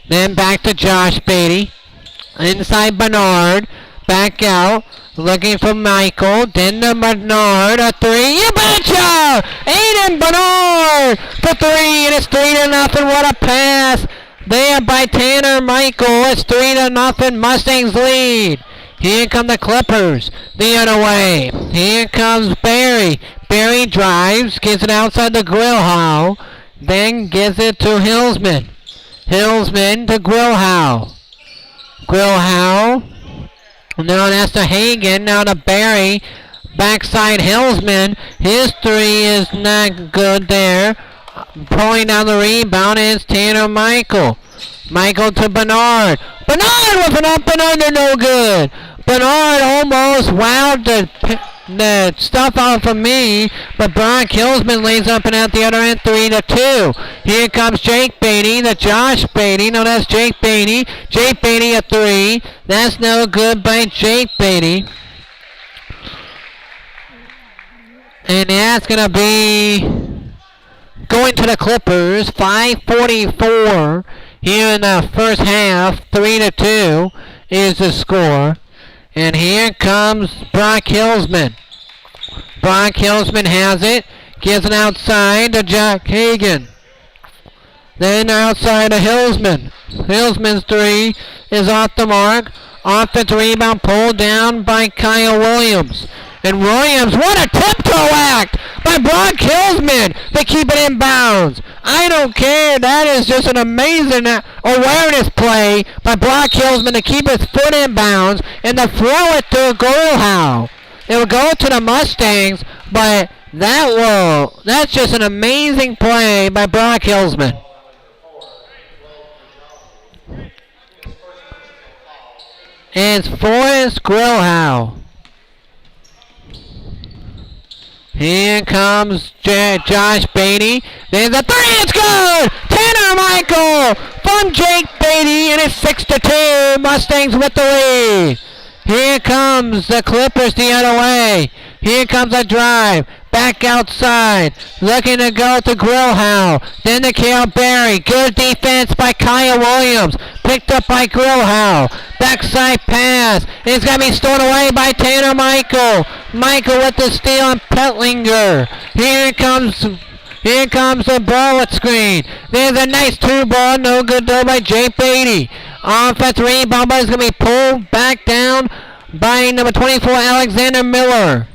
Then back to Josh Beatty. Inside Bernard. Back out. Looking for Michael. Then to Bernard. A three. You betcha! Aiden Bernard for three. And it's 3-0. What a pass. There by Tanner Michael. It's 3-0. Mustangs lead. Here come the Clippers the other way. Here comes Barry. Barry drives, gives it outside the grill howl, then gives it to Hillsman. Hillsman to Grillhow. Grillhow. Now that's to Hagan. Now to Barry. Backside Hillsman. His three is not good there. Pulling down the rebound is Tanner Michael. Michael to Bernard. Bernard with an up and under, no good. Bernard almost wowed the stuff out from me, but Brock Hillsman lays up and out the other end, 3-2. Here comes Jake Beatty, the Josh Beatty. No, that's Jake Beatty. Jake Beatty a three. That's no good by Jake Beatty. And that's going to be going to the Clippers. 5:44 here in the first half. 3-2 is the score. And here comes Brock Hillsman. Brock Hillsman has it. Gives it outside to Jack Hagan. Then outside to Hillsman. Hillsman's three is off the mark. Offensive rebound pulled down by Kyle Williams. And Williams, what a tiptoe act by Brock Hillsman to keep it in bounds. I don't care. That is just an amazing awareness play by Brock Hillsman to keep his foot in bounds and to throw it to Grillhouse. It will go to the Mustangs, but that's just an amazing play by Brock Hillsman. And it's Forrest Grillhouse. Here comes Josh Beatty. There's a three. It's good. Tanner Michael from Jake Beatty, and it's 6-2. Mustangs with the lead. Here comes the Clippers the other way. Here comes a drive. Back outside. Looking to go to Grillhouse. Then to Cale Berry. Good defense by Kyle Williams. Picked up by Grillhouse. Backside pass. It's going to be stolen away by Tanner Michael. Michael with the steal on Petlinger. Here comes the bullet screen. There's a nice two ball. No good though by Jake Beatty. Offensive rebound is going to be pulled back down by number 24, Alexander Miller.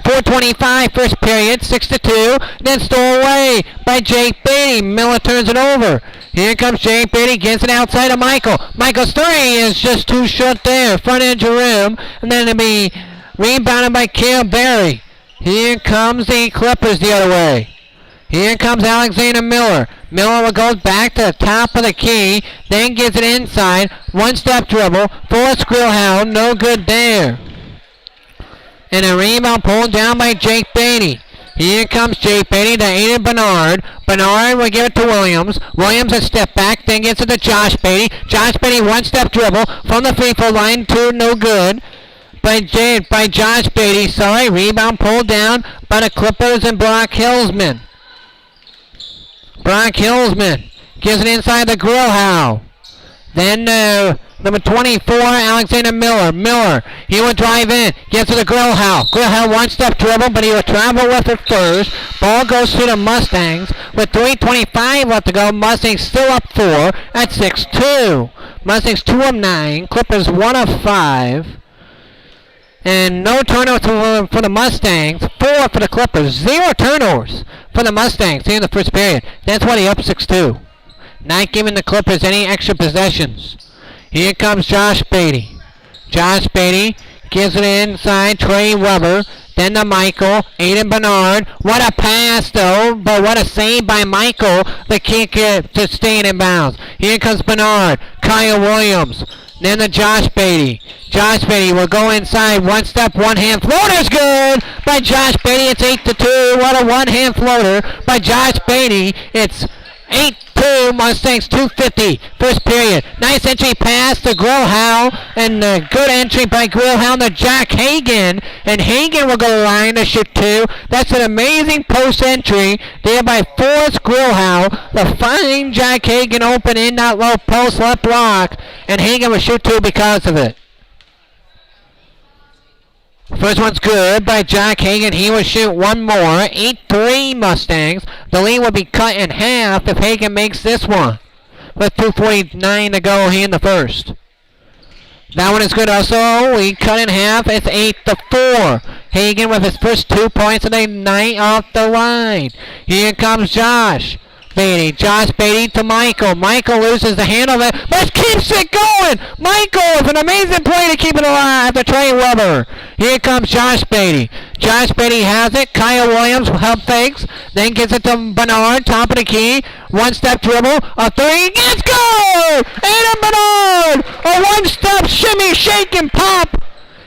4:25 first period, 6-2. Then stolen away by Jake Beatty. Miller turns it over. Here comes Jake Beatty, gets it outside of Michael. Michael's three is just too short there. Front edge of rim. And then it'll be rebounded by Cale Berry. Here comes the Clippers the other way. Here comes Alexander Miller. Miller goes back to the top of the key, then gets it inside. One-step dribble. Forrest Grillhouse, no good there. And a rebound pulled down by Jake Beatty. Here comes Jake Beatty to Aiden Bernard. Bernard will give it to Williams. Williams a step back, then gets it to Josh Beatty. Josh Beatty one-step dribble from the free throw line to no good. By Josh Beatty, sorry. Rebound pulled down by the Clippers and Brock Hillsman. Brock Hillsman gives it inside the Grillhouse. Then number 24, Alexander Miller. Miller, he will drive in. Gets to the Grillhouse. Grillhouse one-step dribble, but he will travel with it first. Ball goes to the Mustangs. With 3:25 left to go, Mustangs still up 4 at 6-2. Mustangs 2 of 9. Clippers 1 of 5. And no turnovers for the Mustangs. 4 for the Clippers. 0 turnovers for the Mustangs here in the first period. That's why they up 6-2. Not giving the Clippers any extra possessions. Here comes Josh Beatty. Josh Beatty gives it inside Trey Weber. Then to Michael. Aiden Bernard. What a pass though. But what a save by Michael. The kick to stay in bounds. Here comes Bernard. Kyle Williams. Then to Josh Beatty. Josh Beatty will go inside. One step, one hand floater's good by Josh Beatty. It's 8-2. What a one hand floater by Josh Beatty. It's 8-2. Mustangs 250. First period. Nice entry pass to Grillhouse. And good entry by Grillhouse to Jack Hagan. And Hagan will go to the line to shoot 2. That's an amazing post entry there by Forrest Grillhouse. The fine Jack Hagan open in that low post left block. And Hagan will shoot 2 because of it. First one's good by Jack Hagan. He will shoot one more. 8-3 Mustangs. The lead will be cut in half if Hagan makes this one. With 2:49 to go here in the first. That one is good also. We cut in half. It's 8-4. Hagan with his first 2 points of the night off the line. Here comes Josh Beatty. Josh Beatty to Michael. Michael loses the handle of it, but keeps it going. Michael with an amazing play to keep it alive to Trey Weber. Here comes Josh Beatty. Josh Beatty has it. Kyle Williams help fakes. Then gets it to Bernard. Top of the key. One-step dribble. A three. It's good! Aiden Bernard! A one-step shimmy, shake, and pop.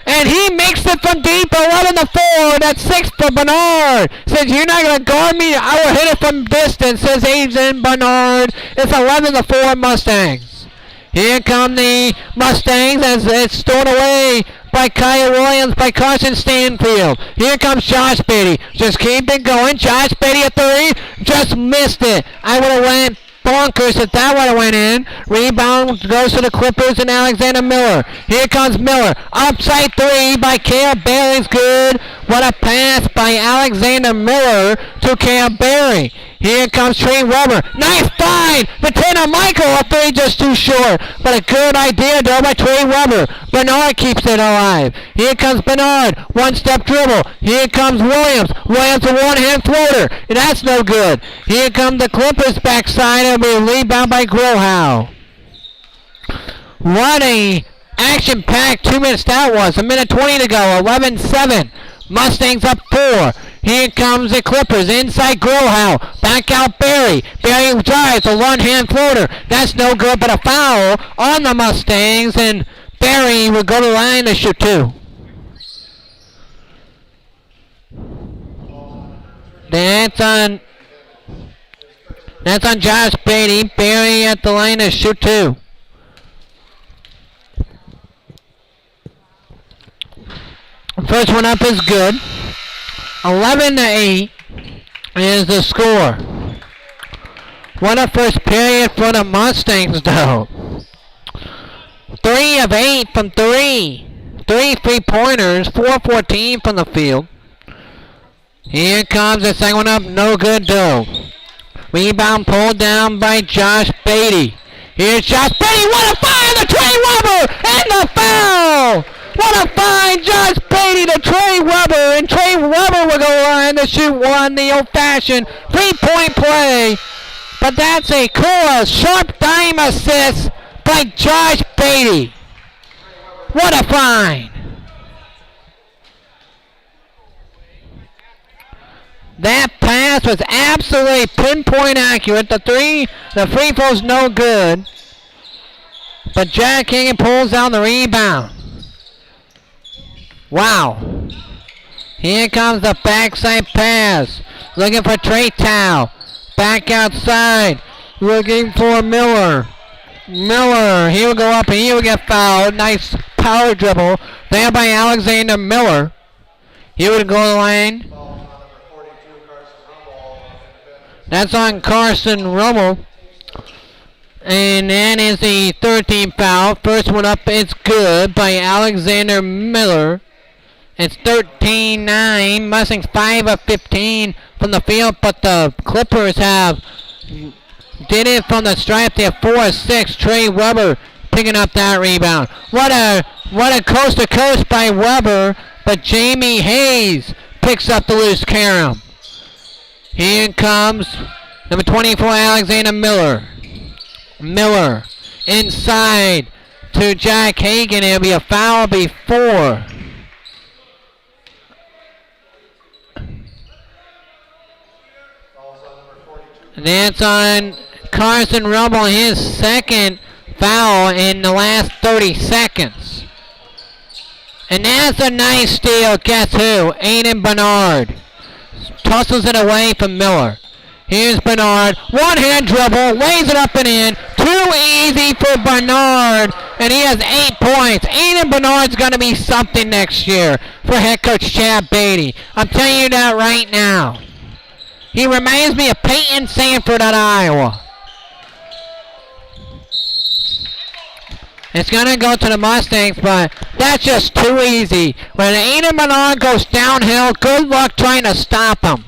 And he makes it from deep, 11-4. That's 6 for Bernard. Says, you're not going to guard me. I will hit it from distance, says Aiden Bernard. It's 11-4 Mustangs. Here come the Mustangs as it's stolen away by Kyle Williams, by Carson Stanfield. Here comes Josh Beatty. Just keep it going. Josh Beatty at 3. Just missed it. I would have went bonkers if that would have went in. Rebound goes to the Clippers and Alexander Miller. Here comes Miller. Upside 3 by Cale Berry's good. What a pass by Alexander Miller to Cale Berry. Here comes Trey Weber. Nice find. Bettina Michael, a three just too short. But a good idea though by Trey Weber. Bernard keeps it alive. Here comes Bernard. One-step dribble. Here comes Williams. Williams a one-hand floater. And that's no good. Here come the Clippers backside. It'll be a rebound by Grohow. What a action-packed 2 minutes that was. 1:20 to go. 11-7. Mustangs up 4. Here comes the Clippers. Inside Grohow. Back out Barry. Barry drives a one-hand floater. That's no good, but a foul on the Mustangs. And Barry will go to the line to shoot 2. That's on Josh Beatty. Barry at the line to shoot 2. First one up is good. 11-8 is the score. What a first period for the Mustangs, though. 3 of 8 from 3. 3 3-pointers, 4-14 from the field. Here comes the second one up, no good, though. Rebound pulled down by Josh Beatty. Here's Josh Beatty, what a find to Trey Weber, and the foul! What a find, Josh Beatty to Trey Weber, and Trey Weber will go line to shoot one, the old-fashioned 3-point play. But that's a cool, sharp dime assist by Josh Beatty. What a find. That pass was absolutely pinpoint accurate. The free throw's no good. But Jack Hagan pulls down the rebound. Wow. Here comes the backside pass. Looking for Trey Tao. Back outside. Looking for Miller. Miller. He will go up and he will get fouled. Nice power dribble there by Alexander Miller. He would go to the line. That's on Carson Rummel. And that is the 13th foul. First one up is good by Alexander Miller. It's 13-9. Mustangs 5 of 15 from the field, but the Clippers did it from the stripe. They have 4 of 6. Trey Weber picking up that rebound. What a coast to coast by Weber, but Jamie Hayes picks up the loose carom. Here comes number 24, Alexander Miller. Miller inside to Jack Hagan. It'll be a foul before. And that's on Carson Rummel, his second foul in the last 30 seconds. And that's a nice steal. Guess who? Aiden Bernard. Tosses it away from Miller. Here's Bernard. One-hand dribble. Lays it up and in. Too easy for Bernard. And he has 8 points. Aiden Bernard's going to be something next year for head coach Chad Beatty. I'm telling you that right now. He reminds me of Peyton Sanford at Iowa. It's going to go to the Mustangs, but that's just too easy. When Aiden Bernard goes downhill, good luck trying to stop him.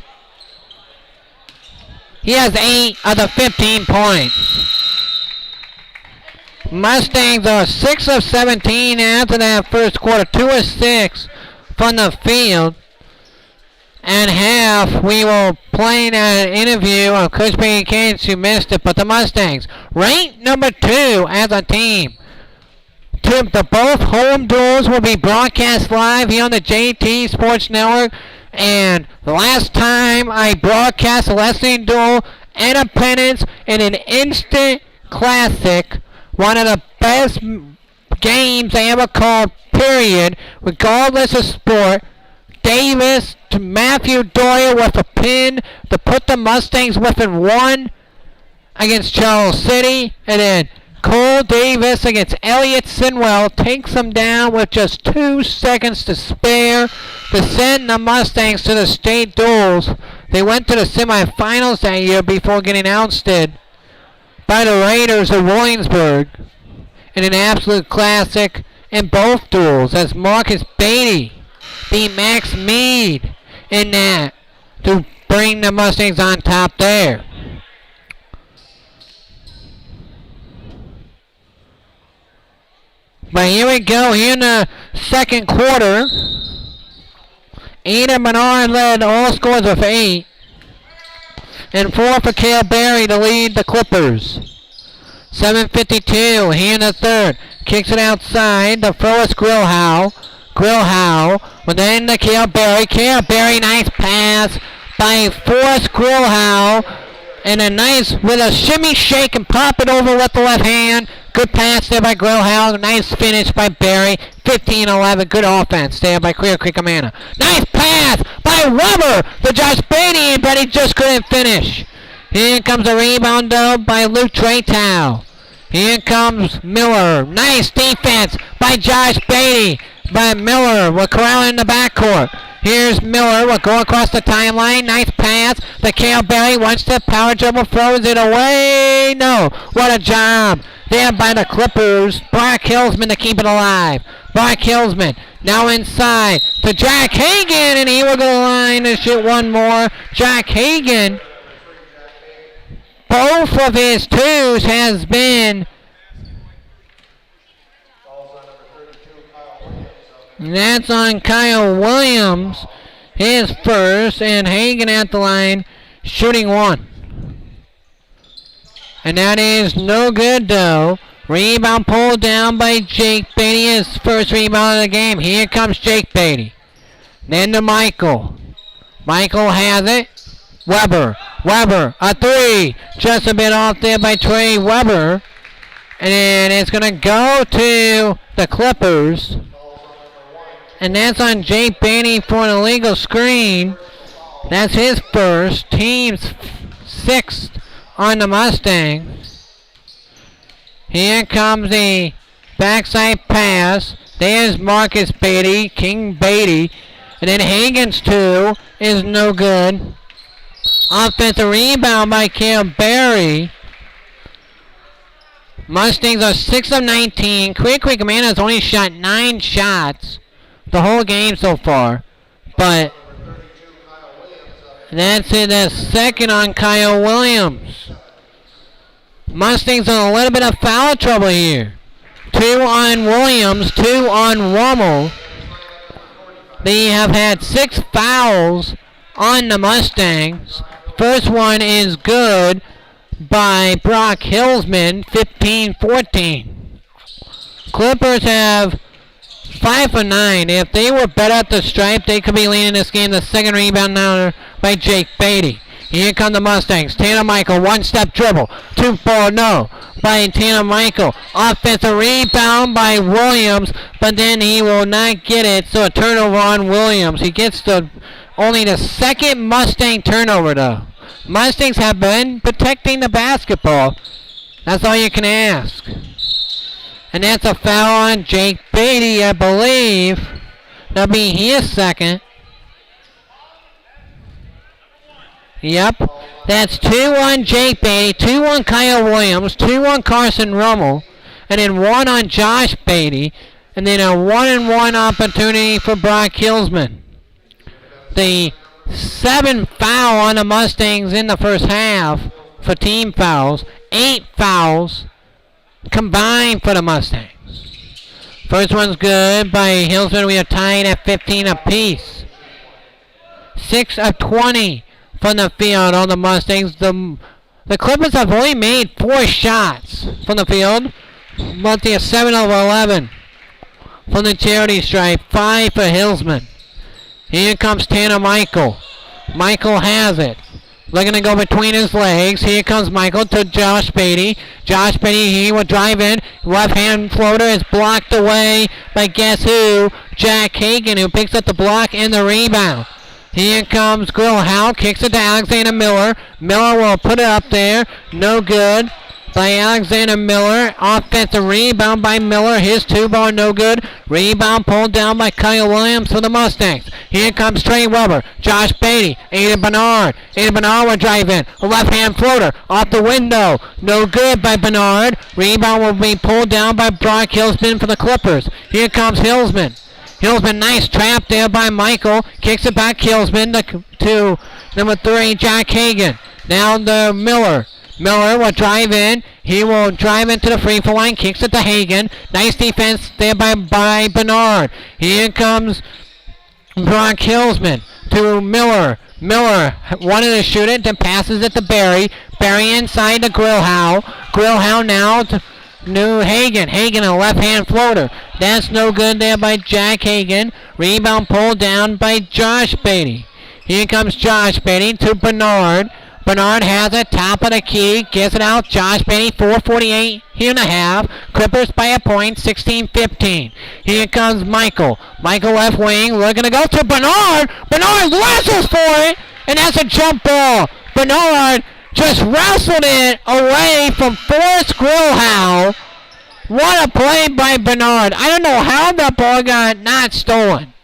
He has 8 of the 15 points. Mustangs are 6 of 17 after that first quarter. 2 of 6 from the field. And half, we will play an interview of Coach Beatty Canes who missed it, but the Mustangs ranked number 2 as a team. Both home duels will be broadcast live here on the JT Sports Network. And the last time I broadcast a wrestling duel, Independence in an instant classic, one of the best games I ever called, period, regardless of sport. Davis to Matthew Doyle with a pin to put the Mustangs within 1 against Charles City, and then Cole Davis against Elliott Sinwell takes them down with just 2 seconds to spare to send the Mustangs to the state duels. They went to the semifinals that year before getting ousted by the Raiders of Williamsburg in an absolute classic in both duels as Marcus Beatty beat Max Mead in that to bring the Mustangs on top there. But here we go, here in the second quarter. Ada Menard led all scores of 8. And 4 for Cale Berry to lead the Clippers. 7:52 here in the third. Kicks it outside. The throw is Grillhow. But then the Cale Berry. Cale Berry, nice pass by Forrest Grillhow. And a nice, with a shimmy shake and pop it over with the left hand. Good pass there by Grillhow. Nice finish by Berry. 15-11. Good offense there by Clear Creek Amana. Nice pass by Weber for Josh Beatty, but he just couldn't finish. Here comes a rebound though by Luke Tretow. Here comes Miller. Nice defense by Josh Beatty. By Miller. We're corralling in the backcourt. Here's Miller. We'll go across the timeline. Nice pass. The Cale Berry wants to power dribble. Throws it away. No. What a job. There by the Clippers. Brock Hillsman to keep it alive. Brock Hillsman now inside to Jack Hagan. And he will go to the line to shoot one more. Jack Hagan. Both of his twos has been. And that's on Kyle Williams. His first. And Hagan at the line shooting one. And that is no good though. Rebound pulled down by Jake Beatty. His first rebound of the game. Here comes Jake Beatty. Then to Michael. Michael has it. Weber, a three. Just a bit off there by Trey Weber. And it's going to go to the Clippers. And that's on Jake Beatty for an illegal screen. That's his first. Team's sixth on the Mustangs. Here comes the backside pass. There's Marcus Beatty, King Beatty. And then Hagan's two is no good. Offensive rebound by Cale Berry. Mustangs are 6 of 19. Clear Creek Amana has only shot 9 shots the whole game so far. But that's it. That's second on Kyle Williams. Mustangs in a little bit of foul trouble here. 2 on Williams, 2 on Rummel. They have had 6 fouls on the Mustangs. First one is good by Brock Hillsman, 15-14. Clippers have 5 for 9. If they were better at the stripe, they could be leading this game. The second rebound now by Jake Beatty. Here come the Mustangs. Tanner Michael, one-step dribble. 2-ball, no. By Tanner Michael. Offensive rebound by Williams, but then he will not get it. So a turnover on Williams. He gets only the second Mustang turnover, though. Mustangs have been protecting the basketball. That's all you can ask. And that's a foul on Jake Beatty, I believe. That'll be his second. Yep. That's 2 on Jake Beatty, 2 on Kyle Williams, 2 on Carson Rummel, and then 1 on Josh Beatty, and then a 1-and-1 opportunity for Brock Hillsman. The 7th foul on the Mustangs in the first half for team fouls. 8 fouls combined for the Mustangs. First one's good by Hillsman. We are tied at 15 apiece. 6 of 20 from the field on the Mustangs. The Clippers have only made 4 shots from the field, but they are 7 of 11 from the charity stripe. 5 for Hillsman. Here comes Tanner Michael. Michael has it. Looking to go between his legs. Here comes Michael to Josh Beatty. Josh Beatty, he will drive in. Left hand floater is blocked away by guess who? Jack Hagan, who picks up the block and the rebound. Here comes Grillhow. Kicks it to Alexander Miller. Miller will put it up there. No good by Alexander Miller. Offensive rebound by Miller. His 2-ball no good. Rebound pulled down by Kyle Williams for the Mustangs. Here comes Trey Weber. Josh Beatty. Aiden Bernard. Aiden Bernard will drive in. A left-hand floater off the window. No good by Bernard. Rebound will be pulled down by Brock Hillsman for the Clippers. Here comes Hillsman. Hillsman, nice trap there by Michael. Kicks it back, Hillsman to number 3, Jack Hagan. Down to Miller. Miller will drive in. He will drive into the free throw line. Kicks it to Hagan. Nice defense there by Bernard. Here comes Brock Hillsman to Miller. Miller wanted to shoot it, then passes it to Barry. Barry inside to Grillhow. Grillhow now to New Hagan. Hagan, a left-hand floater. That's no good there by Jack Hagan. Rebound pulled down by Josh Beatty. Here comes Josh Beatty to Bernard. Bernard has it, top of the key, gets it out. Josh Beatty, 4:48 here and a half. Clippers by a point, 16-15. Here comes Michael. Michael left wing, looking to go to Bernard. Bernard wrestles for it, and that's a jump ball. Bernard just wrestled it away from Forrest Grillhow. What a play by Bernard. I don't know how that ball got not stolen.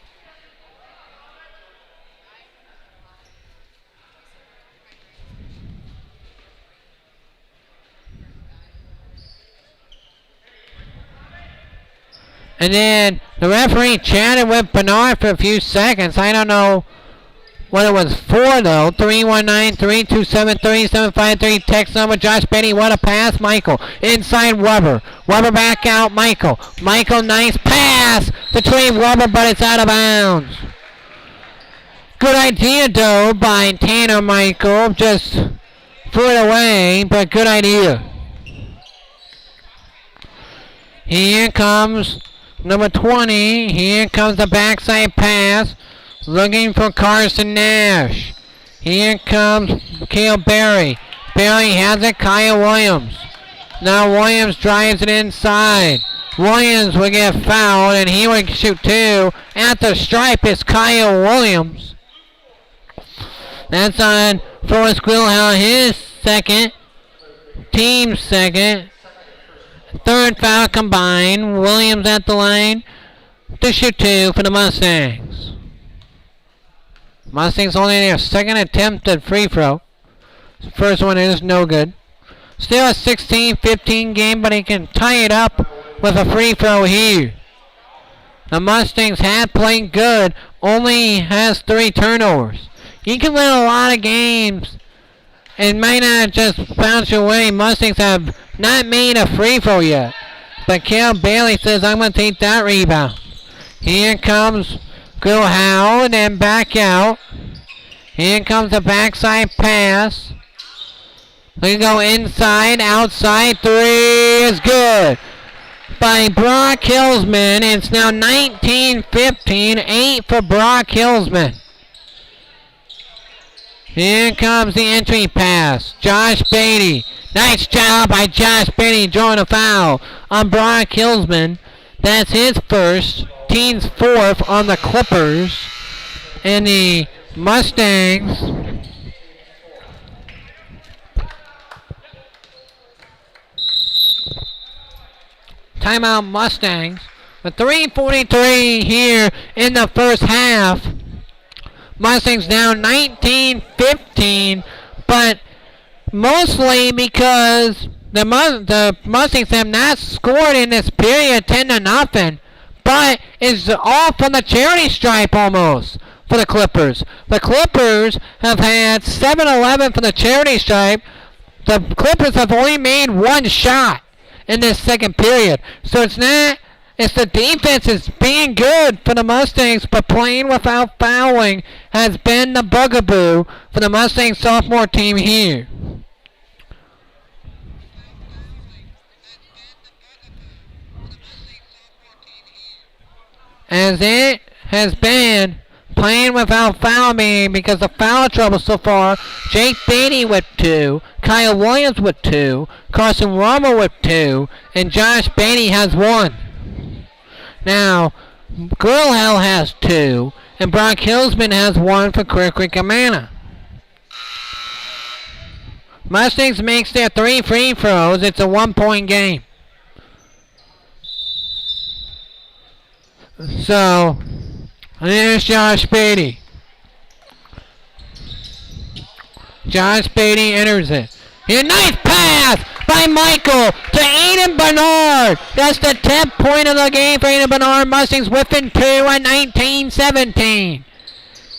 And then the referee chatted with Bernard for a few seconds. I don't know what it was for, though. 319-327-3753. Text number, Josh Beatty. What a pass. Michael. Inside Weber. Weber back out. Michael. Michael, nice pass between Weber, but it's out of bounds. Good idea, though, by Tanner Michael. Just threw it away, but good idea. Here comes number 20, here comes the backside pass, looking for Carson Nash. Here comes Cale Berry. Berry has it, Kyle Williams. Now Williams drives it inside. Williams will get fouled, and he will shoot 2. At the stripe is Kyle Williams. That's on Forrest Grillhow, his second, team second. Third foul combined. Williams at the line to shoot 2 for the Mustangs. Mustangs only their second attempt at free throw. First one is no good. Still a 16-15 game, but he can tie it up with a free throw here. The Mustangs have played good, only has 3 turnovers. You can win a lot of games and might not just bounce your way. Mustangs have not made a free throw yet. But Cale Bailey says, I'm going to take that rebound. Here comes Grillhow, and then back out. Here comes the backside pass. We go inside, outside. 3 is good by Brock Hillsman. It's now 19-15, 8 for Brock Hillsman. Here comes the entry pass. Josh Beatty. Nice job by Josh Beatty drawing a foul on Brock Hillsman. That's his first. Team's 4th on the Clippers. And the Mustangs timeout Mustangs. With 3:43 here in the first half. Mustangs down 19-15, but mostly because the Mustangs have not scored in this period 10-0, but it's all from the charity stripe almost for the Clippers. The Clippers have had 7-11 from the charity stripe. The Clippers have only made 1 shot in this second period, so it's the defense is being good for the Mustangs, but playing without fouling has been the bugaboo for the Mustangs sophomore team here. As it has been playing without fouling because of foul trouble so far. Jake Beatty with 2, Kyle Williams with 2, Carson Romer with 2, and Josh Beatty has 1. Now, Grillhow has 2, and Brock Hillsman has 1 for Creek-Amana. Mustangs makes their 3 free throws. It's a 1-point game. So, there's Josh Beatty. Josh Beatty enters it. Here, nice pass by Michael to Aiden Bernard. That's the 10th point of the game for Aiden Bernard. Mustangs within 2 at 19-17.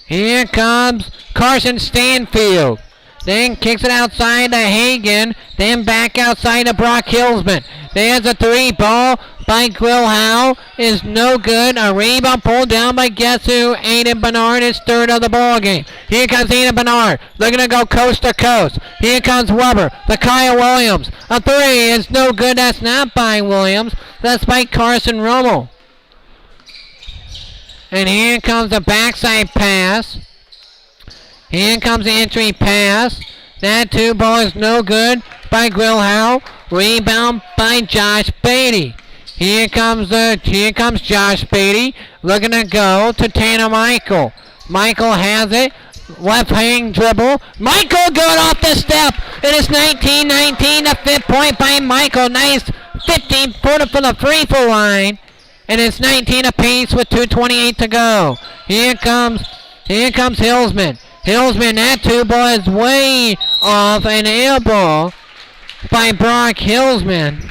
Here comes Carson Stanfield. Then kicks it outside to Hagan. Then back outside to Brock Hillsman. There's a 3 ball by Grillhow. Is no good. A rebound pulled down by guess who? Aiden Bernard is third of the ball game. Here comes Aiden Bernard. They're going to go coast to coast. Here comes Weber. The Kyle Williams. A 3 is no good. That's not by Williams. That's by Carson Rummel. And here comes the backside pass. Here comes the entry pass. That 2 ball is no good by Grillhow. Rebound by Josh Beatty. Here comes Josh Beatty. Looking to go to Tanner Michael. Michael has it. Left hand dribble. Michael good off the step. It is 19-19. The 5th point by Michael. Nice 15-footer for the free throw line. And it's 19 apiece with 2:28 to go. Here comes Hillsman. Hillsman, that 2 ball is way off, an air ball by Brock Hillsman.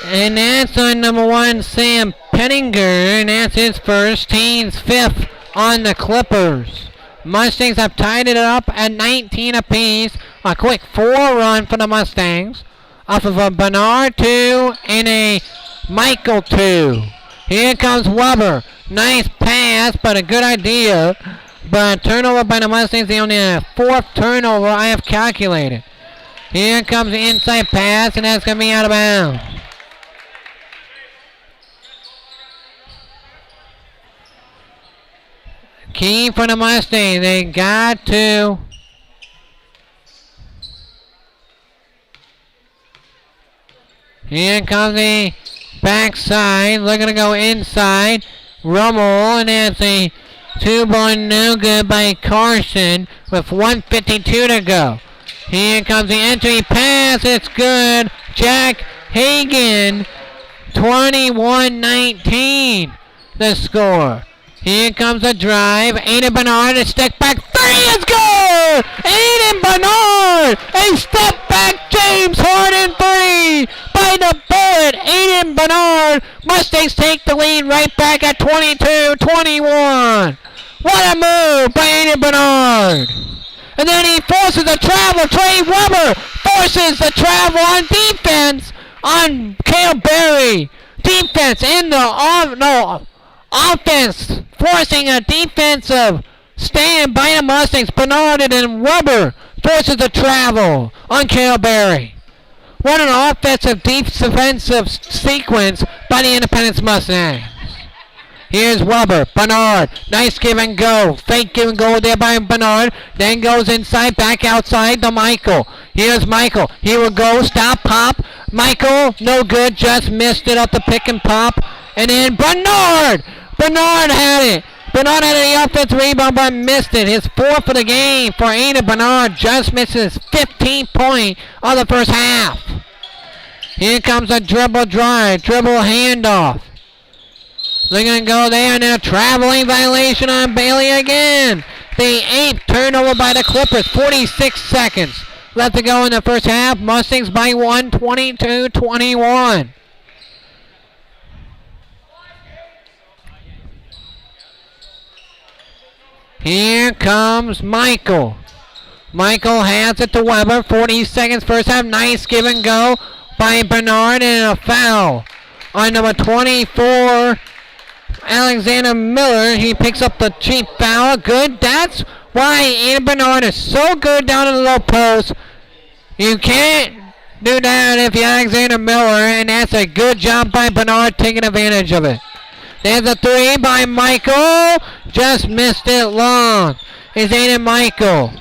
And that's on number 1, Sam Pettinger, and that's his first, team's 5th on the Clippers. Mustangs have tied it up at 19 apiece. A quick 4 run for the Mustangs off of a Bernard 2 and a Michael 2. Here comes Weber. Nice pass, but a good idea. But turnover by the Mustangs. The only 4th turnover I have calculated. Here comes the inside pass, and that's going to be out of bounds. Key for the Mustangs. They got to... Here comes the backside, looking to go inside. Rummel, and that's a 2 ball no good by Carson with 1:52 to go. Here comes the entry pass, it's good. Jack Hagan, 21-19 the score. Here comes a drive. Aiden Bernard, a step back 3 is good! Aiden Bernard! A step back James Harden 3 by the bullet. Aiden Bernard. Mustangs take the lead right back at 22-21. What a move by Aiden Bernard. And then he forces a travel. Trey Weber forces the travel on defense on Cale Berry. Defense in the offense, forcing a defensive stand by the Mustangs. Bernard and Weber forces a travel on Cale Berry. What an offensive defensive sequence by the Independence Mustangs. Here's Weber, Bernard, nice give and go. Fake give and go there by Bernard. Then goes inside, back outside to Michael. Here's Michael. He will go, stop, pop. Michael, no good, just missed it off the pick and pop. And then Bernard had it. Bernard had the offensive rebound but missed it. His 4th of the game for Aiden Bernard. Just misses 15th point of the first half. Here comes a dribble drive, dribble handoff. They're going to go there, and then a traveling violation on Bailey again. The 8th turnover by the Clippers. 46 seconds left to go in the first half. Mustangs by 1, 22-21. Here comes Michael. Michael has it to Weber. 40 seconds first half. Nice give and go by Bernard, and a foul on number 24, Alexander Miller. He picks up the cheap foul. Good. That's why Aiden Bernard is so good down in the low post. You can't do that if you're Alexander Miller, and that's a good job by Bernard taking advantage of it. There's a 3 by Michael. Just missed it long. Is Aiden Michael.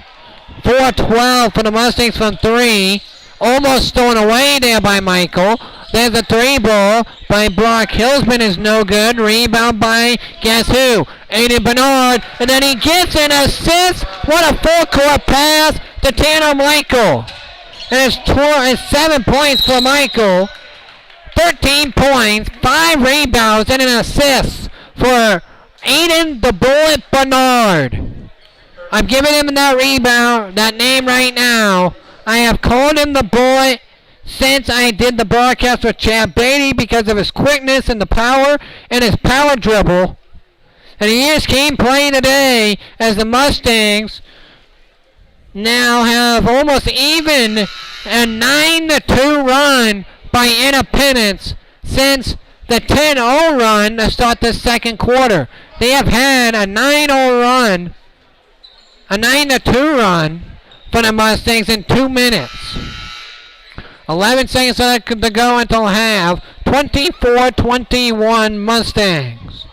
4-12 for the Mustangs from 3. Almost stolen away there by Michael. There's a 3 ball by Brock Hillsman is no good. Rebound by guess who? Aiden Bernard. And then he gets an assist. What a full-court pass to Tanner Michael. And it's 7 points for Michael. 13 points, 5 rebounds, and an assist for Aiden the Bullet Bernard. I'm giving him that rebound, that name right now. I have called him the bullet since I did the broadcast with Chad Beatty because of his quickness and the power and his power dribble. And he just came playing today as the Mustangs now have almost even a 9-2 run by Independence since the 10-0 run to start the second quarter. They have had a 9-0 run, a 9-2 run for the Mustangs in 2 minutes. 11 seconds to go until half. 24-21 Mustangs.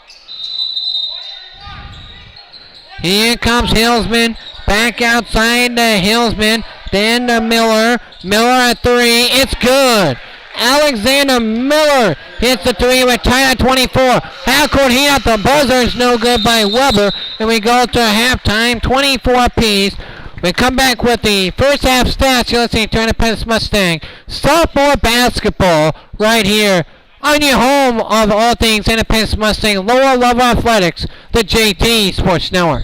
Here comes Hillsman. Back outside to Hillsman. Then to Miller. Miller at 3. It's good. Alexander Miller hits the 3. We're tied at 24. Half court heat at the buzzer is no good by Weber. And we go to halftime. 24 apiece. We come back with the first half stats. You're listening to Independence Mustang sophomore basketball right here on your home of all things Independence Mustang, lower level athletics, the JT Sports Network.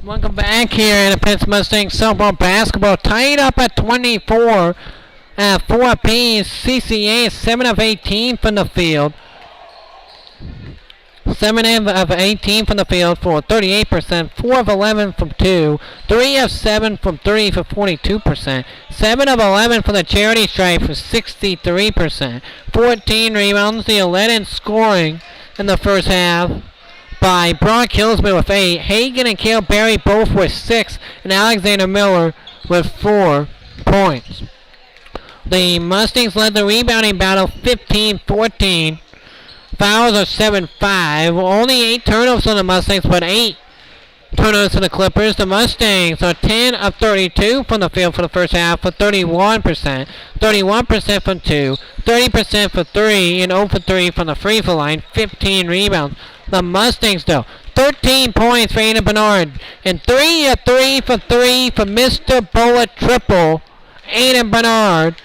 Welcome back here in the Pence Mustangs softball basketball. Tied up at 24 at 4 apiece. CCA 7 of 18 from the field. 7 of 18 from the field for 38%. 4 of 11 from 2. 3 of 7 from 3 for 42%. 7 of 11 from the charity stripe for 63%. 14 rebounds. The 11 scoring in the first half by Brock Hillsman with 8. Hagan and Cale Berry both with 6. And Alexander Miller with 4 points. The Mustangs led the rebounding battle 15-14. Fouls are 7-5. Only 8 turnovers on the Mustangs, but 8 turnovers for the Clippers. The Mustangs are 10 of 32 from the field for the first half for 31%. 31% from 2. 30% for 3. And 0 for 3 from the free throw line. 15 rebounds. The Mustangs, though, 13 points for Aiden Bernard. And 3 of 3 for Mr. Bullet Triple. Aiden Bernard.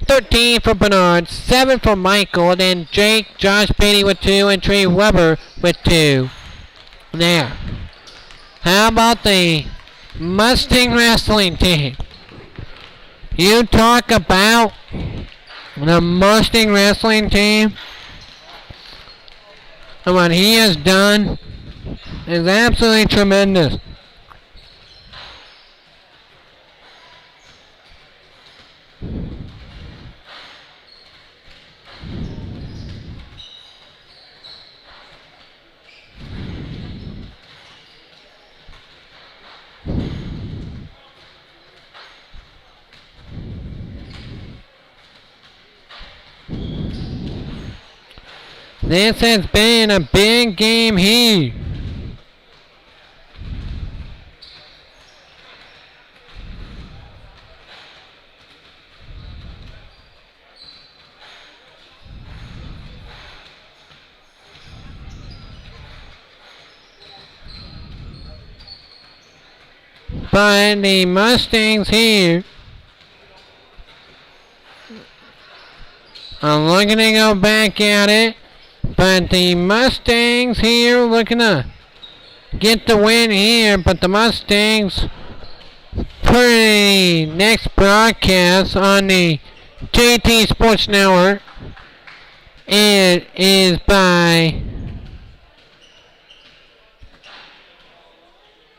13 for Bernard, 7 for Michael, then Jake, Josh Beatty with 2, and Trey Weber with 2. There. How about the Mustang wrestling team? You talk about the Mustang wrestling team, and what he has done is absolutely tremendous. This has been a big game here. But the Mustangs here are looking to go back at it. But the Mustangs here looking to get the win here. But the Mustangs for the next broadcast on the JT Sports Network. It is by...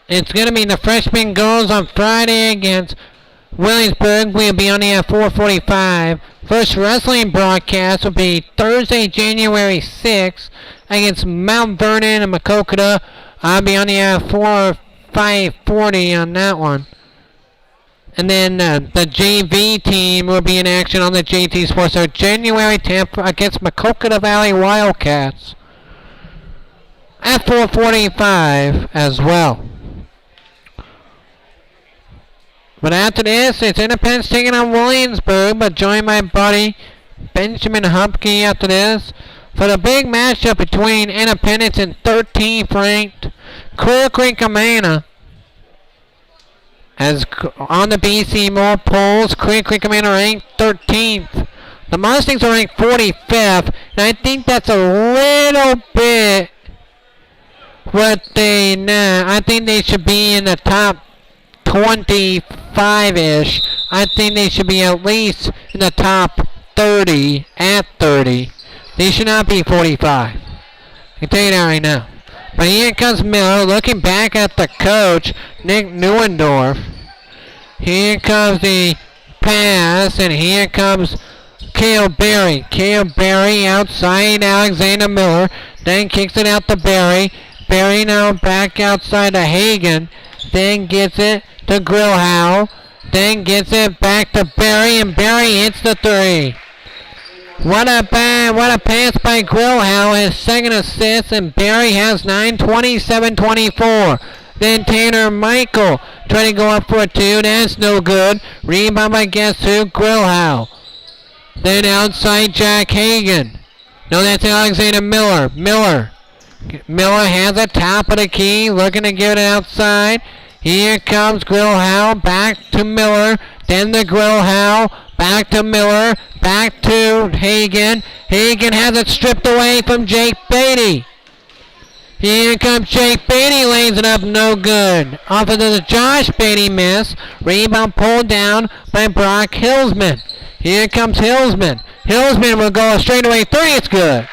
It's going to be the freshman girls on Friday against Williamsburg. We'll be on the at 4:45. First wrestling broadcast will be Thursday, January 6th against Mount Vernon and Macokota. I'll be on the at 5:40 on that one. And then the JV team will be in action on the JT Sports. So January 10th against Macokota Valley Wildcats at 4:45 as well. But after this, it's Independence taking on Williamsburg, but joined my buddy Benjamin Hupke after this for the big matchup between Independence and 13th ranked Clear Creek Amana. As on the BC More polls, Clear Creek Amana ranked 13th. The Mustangs are ranked 45th, and I think that's a little bit what they know. I think they should be in the top 25-ish. I think they should be at least in the top 30 at 30. They should not be 45. I can tell you that right now. But here comes Miller looking back at the coach, Nick Neuendorf. Here comes the pass, and here comes Cale Berry. Cale Berry outside Alexander Miller. Then kicks it out to Berry. Berry now back outside to Hagan. Then gets it to Grillhow. Then gets it back to Berry, and Berry hits the 3. What a pass by Grillhow, his second assist, and Berry has 9, 27-24. Then Tanner Michael trying to go up for a 2. That's no good. Rebound by guess who? Grillhow. Then outside Jack Hagan. No, that's Alexander Miller. Miller has a top of the key, looking to get it outside. Here comes Grillhow, back to Miller, then the Grillhow, back to Miller, back to Hagan. Hagan has it stripped away from Jake Beatty. Here comes Jake Beatty, lays it up, no good. Off of the Josh Beatty miss. Rebound pulled down by Brock Hillsman. Here comes Hillsman. Hillsman will go a straightaway three, it's good.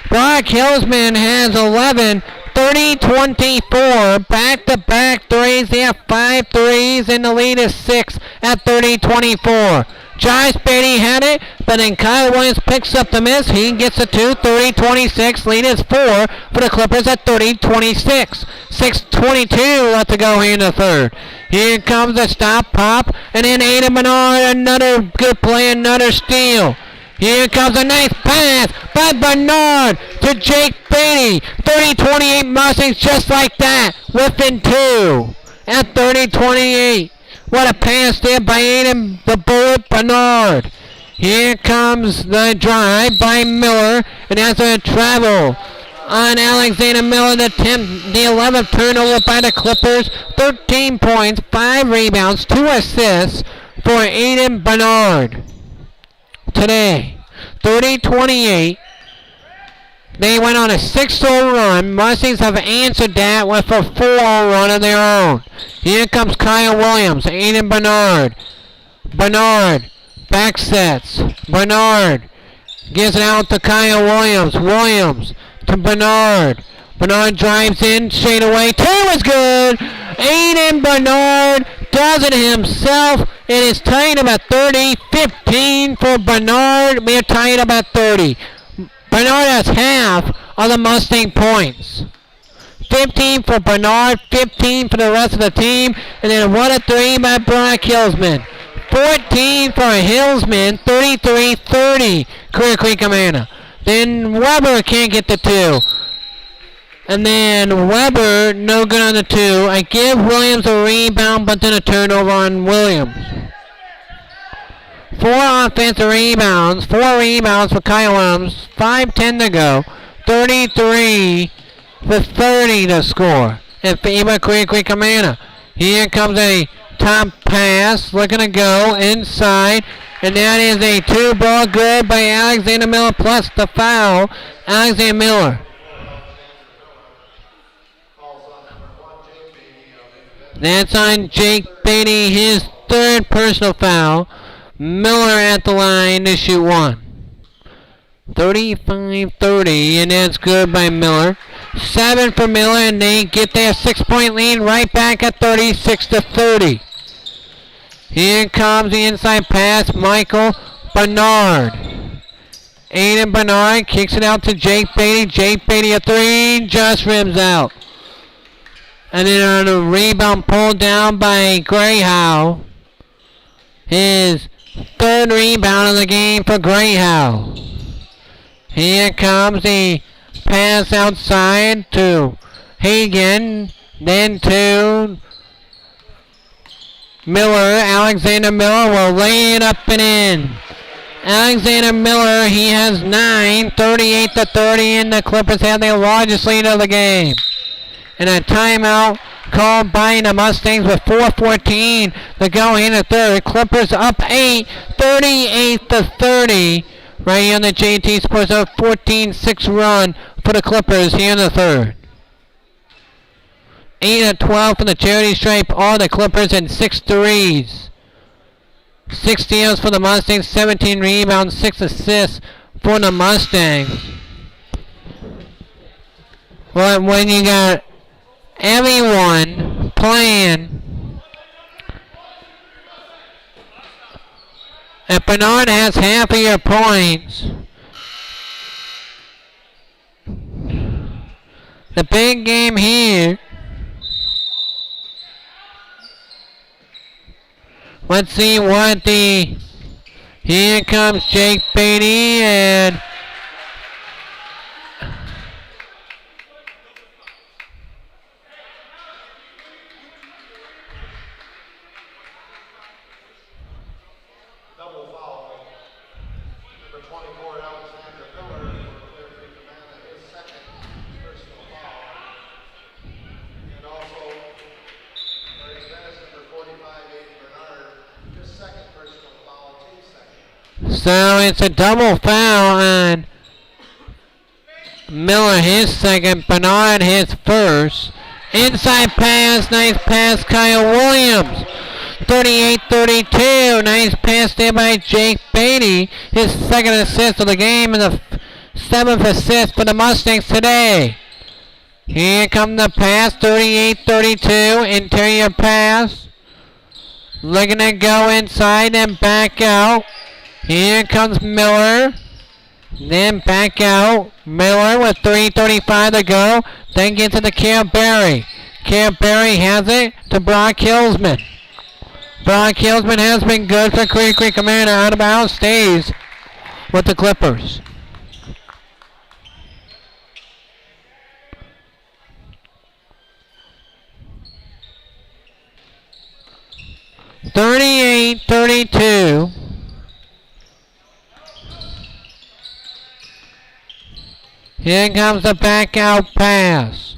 Brock Hillsman has 11, 30-24, back-to-back threes. They have 5 threes, and the lead is 6 at 30-24. Josh Beatty had it, but then Kyle Williams picks up the miss. He gets a 2, 30-26. Lead is 4 for the Clippers at 30-26. 6:22 left to go here in the third. Here comes a stop, pop, and then Aiden Bernard, another good play, another steal. Here comes a nice pass by Bernard to Jake Beatty. 30-28 Mustangs just like that, within 2 at 30-28. What a pass there by Aiden the Bullet Bernard. Here comes the drive by Miller, and that's a travel on Alexander Miller, the 11th turnover by the Clippers. 13 points, 5 rebounds, 2 assists for Aiden Bernard today. 30-28. They went on a 6-0 run. Mustangs have answered that with a 4-0 run of their own. Here comes Kyle Williams, Aiden Bernard. Bernard back sets. Bernard gives it out to Kyle Williams. Williams to Bernard. Bernard drives in straight away. 2 is good. Aiden Bernard does it himself. It is tied about 30. 15 for Bernard. We're tied about 30. Bernard has half of the Mustang points. 15 for Bernard, 15 for the rest of the team, and then 1 of 3 by Brock Hillsman. 14 for Hillsman, 33-30, Clear Creek Amana. Then Weber can't get the 2. And then Weber, no good on the 2. I give Williams a rebound, but then a turnover on Williams. 4 offensive rebounds, 4 rebounds for Kyle Williams, 5:10 to go, 33-30 to score. And FEMA Creek Amana. Here comes a top pass, looking to go inside, and that is a 2-ball good by Alexander Miller plus the foul. Alexander Miller. That's on Jake Beatty, his 3rd personal foul. Miller at the line to shoot 1. 35-30, and that's good by Miller. 7 for Miller, and they get their 6-point lead right back at 36-30. Here comes the inside pass, Michael Bernard. Aiden Bernard kicks it out to Jake Beatty. Jake Beatty a 3, just rims out. And then on a rebound pulled down by Gray Howe. His 3rd rebound of the game for Gray Howe. Here comes the pass outside to Hagan, then to Miller. Alexander Miller will lay it up and in. Alexander Miller, he has 9, 38-30, and the Clippers have their largest lead of the game. And a timeout called by the Mustangs with 4:14 to go in the third. Clippers up 8, 38-30. Right here on the JT Sports, a 14-6 run for the Clippers here in the third. 8-12 for the charity stripe, all the Clippers, and 6 threes. 6 steals for the Mustangs, 17 rebounds, 6 assists for the Mustangs. Well, when you got everyone playing, if Bernard has half of your points, the big game here, let's see what here comes Jake Beatty, and so it's a double foul on Miller his second. Bernard his first. Inside pass. Nice pass. Kyle Williams. 38-32. Nice pass there by Jake Beatty. His second assist of the game and the 7th assist for the Mustangs today. Here comes the pass. 38-32. Interior pass. Looking to go inside and back out. Here comes Miller. Then back out. Miller with 3:35 to go. Then gets it to Carberry. Carberry has it to Brock Hillsman. Brock Hillsman has been good for Creek Creek Commander. Out of bounds, stays with the Clippers. (38-32). Here comes the back out pass.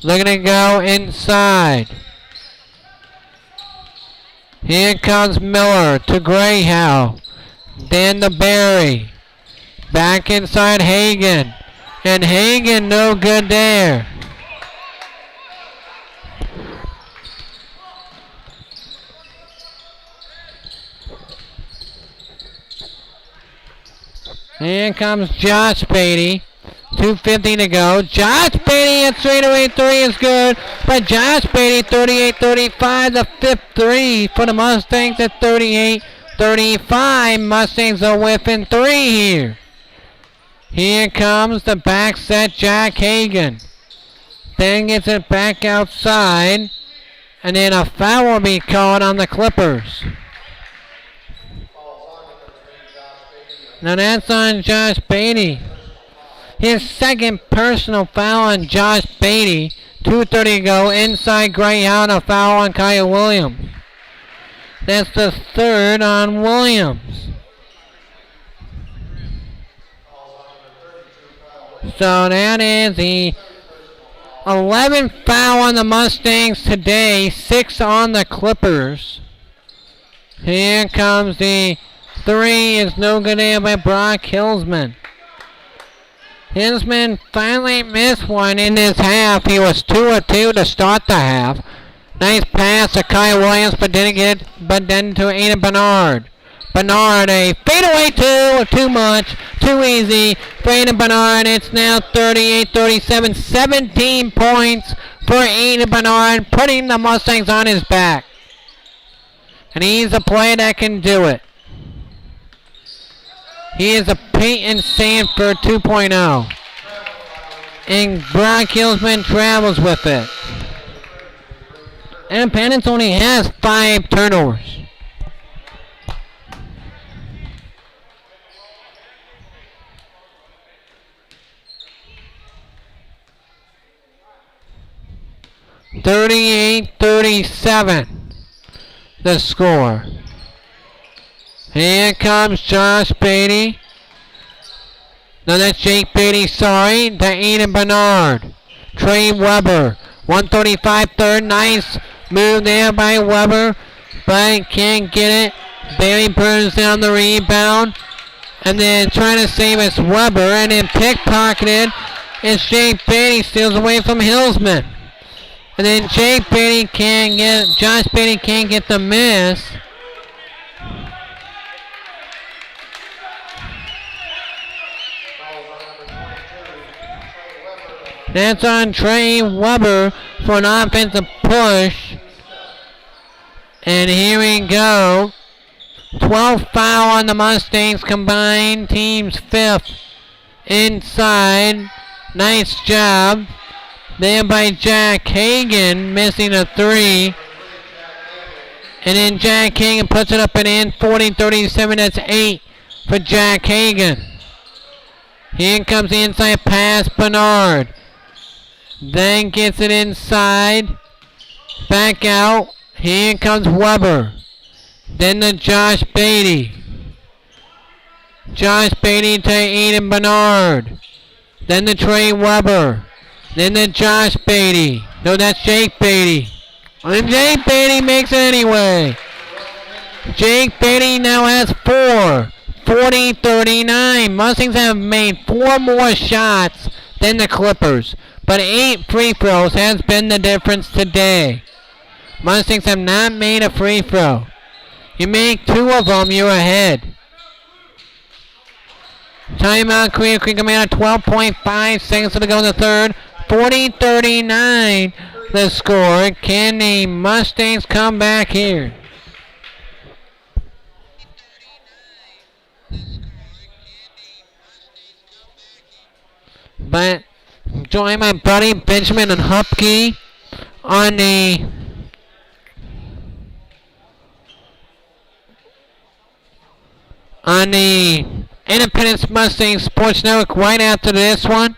Looking to go inside. Here comes Miller to Grayhow. Then to Barry. Back inside Hagan. And Hagan no good there. Here comes Josh Beatty. 2:50 to go. Josh Beatty, a straightaway three is good. But Josh Beatty, 38-35, the 5th three for the Mustangs at 38-35. Mustangs are within 3 here. Here comes the back set, Jack Hagan. Then gets it back outside. And then a foul will be called on the Clippers. Now that's on Josh Beatty. His second personal foul on Josh Beatty. 2:30 to go. Inside Greyhound, a foul on Kyle Williams. That's the 3rd on Williams. So that is the 11th foul on the Mustangs today. 6 on the Clippers. Here comes the 3 is no good there by Brock Hillsman. Hillsman finally missed one in this half. He was 2 of 2 to start the half. Nice pass to Kyle Williams, but didn't get it. But then to Aiden Bernard. Bernard, a fadeaway too much, too easy for Aiden Bernard. It's now 38-37, 17 points for Aiden Bernard, putting the Mustangs on his back. And he's a player that can do it. He is a Peyton Sanford 2.0. And Brock Hillsman travels with it. And Independence only has 5 turnovers. (38-37) the score. Here comes Josh Beatty. No, that's Jake Beatty, sorry. To Aiden Bernard. Trey Weber. 135 third. Nice move there by Weber. But can't get it. Bailey burns down the rebound. And then trying to save it's Weber. And then pickpocketed. It's Jake Beatty. Steals away from Hillsman. And then Josh Beatty can't get the miss. That's on Trey Weber for an offensive push. And here we go. 12th foul on the Mustangs combined. Team's 5th. Inside. Nice job. There by Jack Hagan, missing a 3. And then Jack Hagan puts it up and in. 40-37, that's 8 for Jack Hagan. Here comes the inside pass, Bernard. Then gets it inside. Back out. Here comes Weber. Then to Josh Beatty. Josh Beatty to Aiden Bernard. Then to Trey Weber. Then to Josh Beatty. No, that's Jake Beatty. And Jake Beatty makes it anyway. Jake Beatty now has 4. 40-39. Mustangs have made 4 more shots than the Clippers. But 8 free throws has been the difference today. Mustangs have not made a free throw. You make 2 of them, you're ahead. Timeout, Korea Creek coming out 12.5 seconds to go in the third. 40-39 the score. Can the Mustangs come back here? But join my buddy Benjamin and Hupke on the Independence Mustang Sports Network right after this one.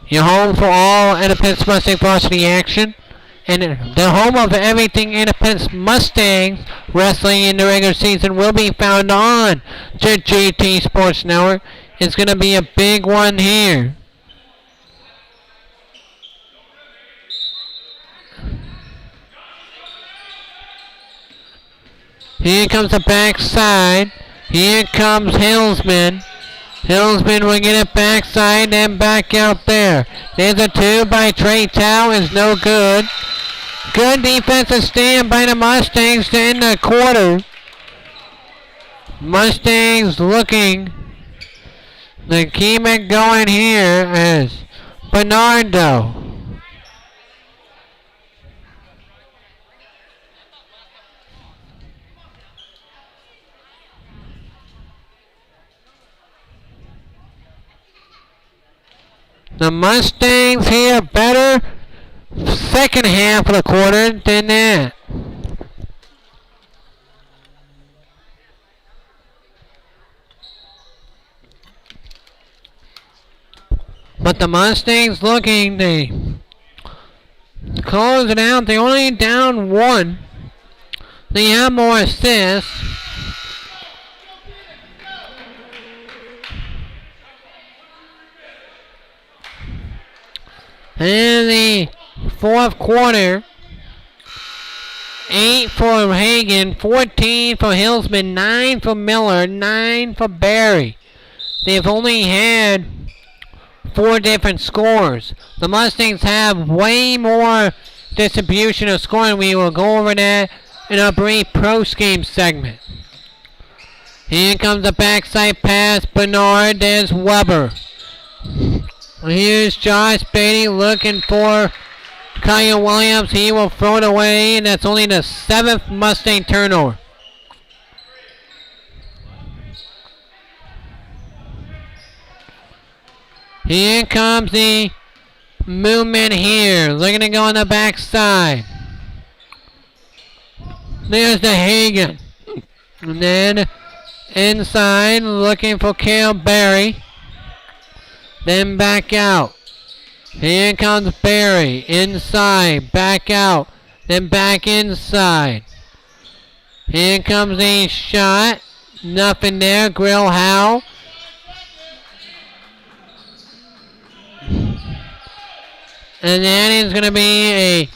You're home for all Independence Mustang varsity action. And the home of everything Independence Mustangs wrestling in the regular season will be found on the GT Sports Network. It's going to be a big one here. Here comes the backside. Here comes Hillsman. Hillsman will get it backside and back out there. There's a 2 by Trey Tao. Is no good. Good defensive stand by the Mustangs to end the quarter. Mustangs looking to keep it going here as Bernardo. The Mustangs here better second half of the quarter than that. But the Mustangs looking to close it out. They're only down 1. They have more assists. In the fourth quarter, 8 for Hagan, 14 for Hillsman, 9 for Miller, 9 for Barry. They've only had 4 different scores. The Mustangs have way more distribution of scoring. We will go over that in a brief post-game segment. Here comes the backside pass. Bernard, there's Weber. Here's Josh Beatty looking for Kyle Williams. He will throw it away, and that's only the 7th Mustang turnover. Here comes the movement here. Looking to go on the backside. There's the Hagan. And then inside looking for Cale Barry. Then back out. Here comes Barry. Inside. Back out. Then back inside. Here comes a shot. Nothing there. Grill Howe. And that is going to be a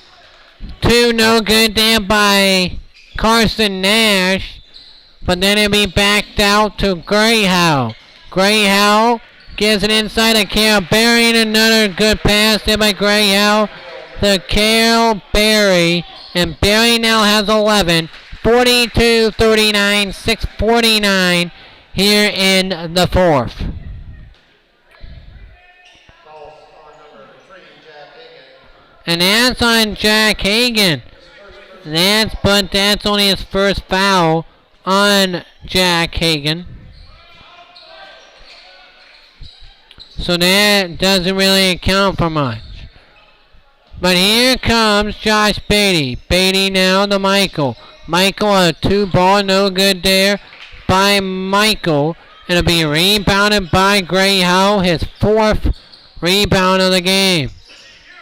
2 no good there by Carson Nash. But then it'll be backed out to Gray Howe. Gray Howe gives it inside to Cale Barry, and another good pass there by Gray Howe to Cale Barry. And Barry now has 11. 42-39, 6:49 here in the fourth. And that's on Jack Hagan. But that's only his first foul on Jack Hagan. So that doesn't really account for much. But here comes Josh Beatty. Beatty now to Michael. Michael, a 2-ball, no good there by Michael. It'll be rebounded by Gray Howe, his 4th rebound of the game.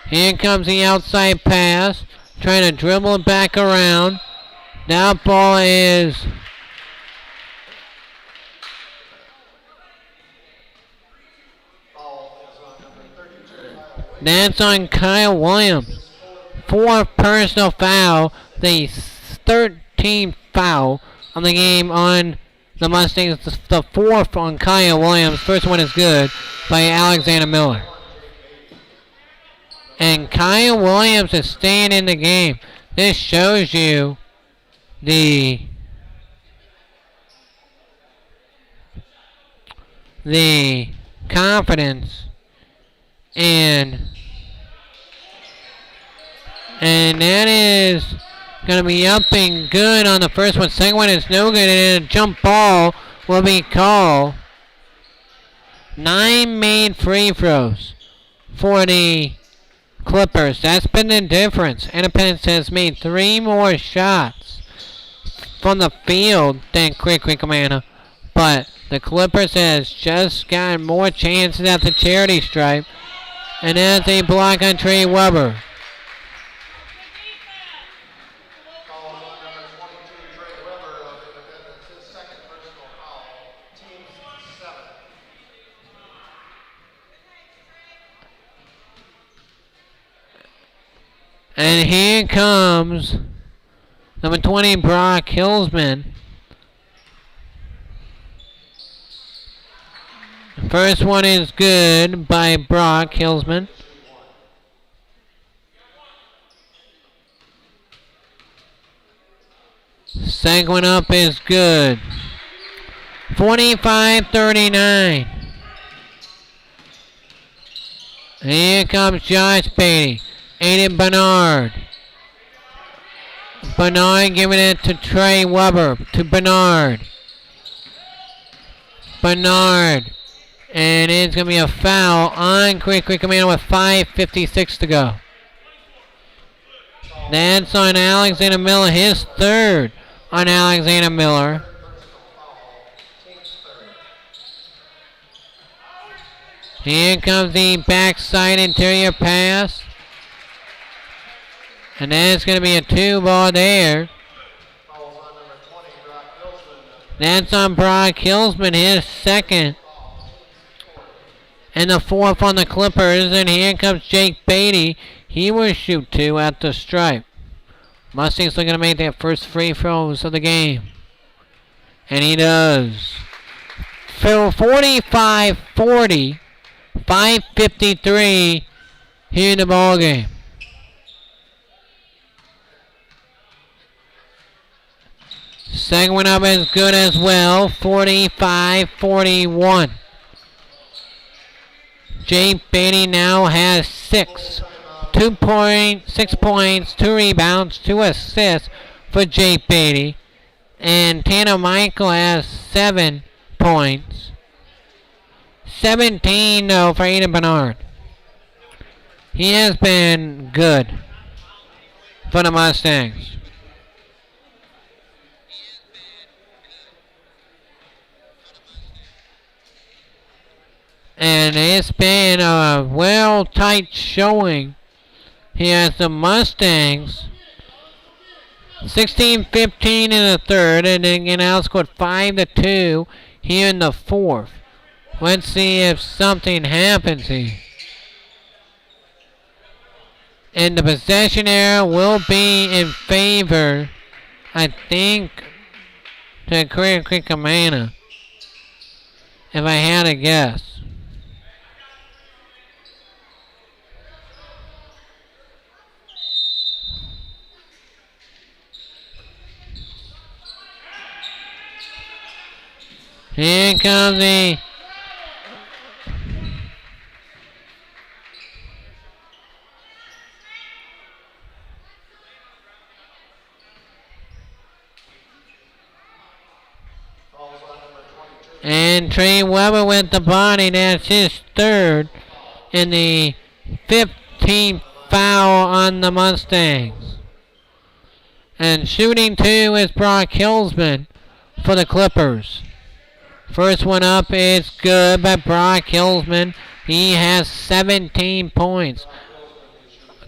Here comes the outside pass. Trying to dribble it back around. That ball is that's on Kyle Williams. 4th personal foul. The 13th foul on the game on the Mustangs. The 4th on Kyle Williams. First one is good by Alexander Miller. And Kyle Williams is staying in the game. This shows you the confidence and that is going to be up and good on the first one. Second one is no good, and a jump ball will be called. 9 made free throws for the Clippers. That's been the difference. Independence has made 3 more shots from the field than Quick Amanda, but the Clippers has just gotten more chances at the charity stripe, and that's a block on Trey Weber. And here comes number 20, Brock Hillsman. First one is good by Brock Hillsman. Second one up is good. 45-39. Here comes Josh Beatty. Aiden Bernard. Bernard giving it to Trey Weber. To Bernard. Bernard. And it's going to be a foul on Quick Amanda with 5:56 to go. That's on Alexander Miller. His third on Alexander Miller. Here comes the backside interior pass. And then it's going to be a 2-ball there. That's on Brock Hillsman, his second. And the fourth on the Clippers. And here comes Jake Beatty. He will shoot 2 at the stripe. Mustangs looking to make their first free throws of the game. And he does. 45-40. 5:53 here in the ball game. Second one up is good as well. 45-41. Jake Beatty now has 6. 6 points, 2 rebounds, 2 assists for Jake Beatty. And Tanner Michael has 7 points. 17 though for Aiden Bernard. He has been good for the Mustangs. And it's been a tight showing here as the Mustangs 16-15 in the third, and then get outscored 5-2 here in the fourth. Let's see if something happens here. And the possession error will be in favor, I think, to Quick Amanda, if I had to guess. Here comes the and Trey Weber with the body. That's his third and the 15th foul on the Mustangs. And shooting 2 is Brock Hillsman for the Clippers. First one up is good by Brock Hillsman. He has 17 points.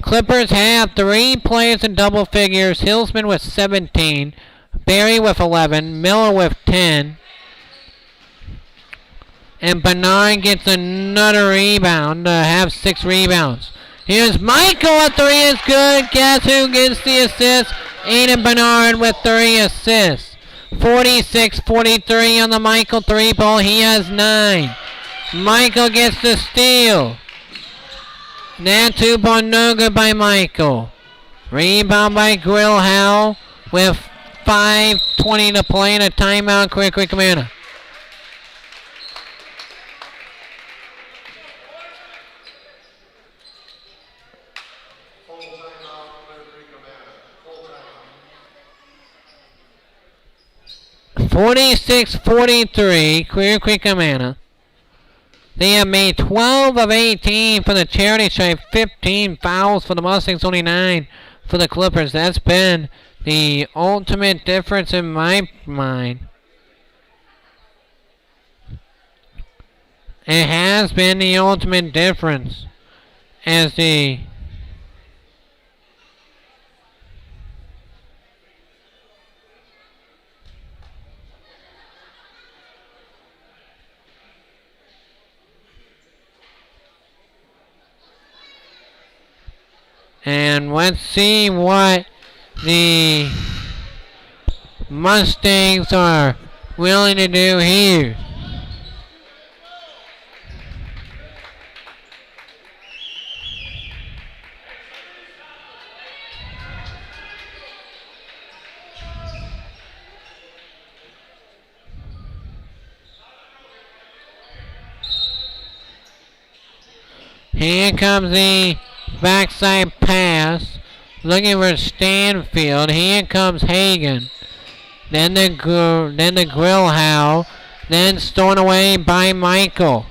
Clippers have 3 players in double figures. Hillsman with 17. Barry with 11. Miller with 10. And Bernard gets another rebound to have 6 rebounds. Here's Michael. A 3 is good. Guess who gets the assist? Aiden Bernard with 3 assists. 46-43 on the Michael 3 ball. He has 9. Michael gets the steal. Now 2 ball no good by Michael. Rebound by Grillhow with 5:20 to play and a timeout. Quick Commander. Full timeout, 46-43, Quick Commander. They have made 12 of 18 for the charity stripe, 15 fouls for the Mustangs, only 9 for the Clippers. That's been the ultimate difference in my mind. It has been the ultimate difference as the and let's see what the Mustangs are willing to do here. Here comes the backside pass, looking for Stanfield. Here comes Hagan. Then the Grillhow. Then stolen away by Michael.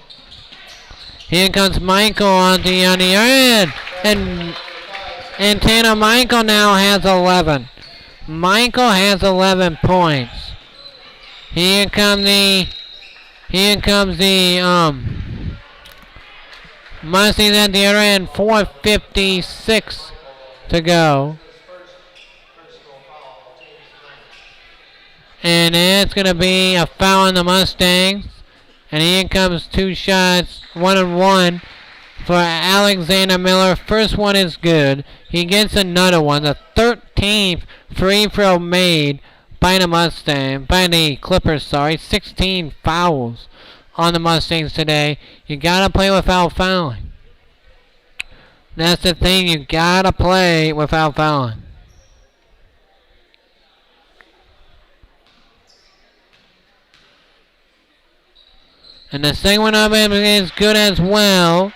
Here comes Michael on the end. And Tanner Michael now has 11. Michael has 11 points. Here comes the Mustangs at the other end, 4:56 to go. And it's going to be a foul on the Mustangs. And here comes 2 shots, 1-1 for Alexander Miller. First one is good. He gets another one, the 13th free throw made by the Clippers, 16 fouls on the Mustangs today. You gotta play without fouling. That's the thing, you gotta play without fouling. And the second one up is good as well.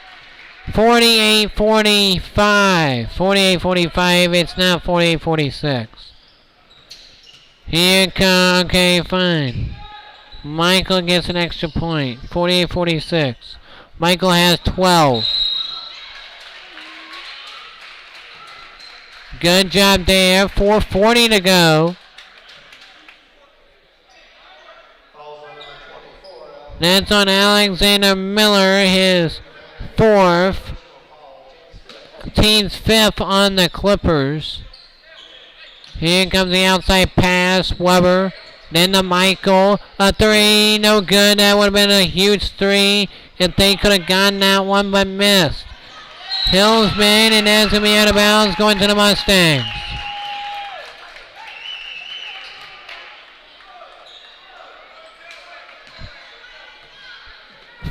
48-45. 48-45. It's now 48-46. Here comes, okay, fine. Michael gets an extra point. 48-46. Michael has 12. Good job there. 4:40 to go. That's on Alexander Miller, his 4th. Team's 5th on the Clippers. Here comes the outside pass. Weber. Then the Michael. A 3. No good. That would have been a huge 3 if they could have gotten that one, but missed. Hillsman, and that's going to be out of bounds, going to the Mustangs.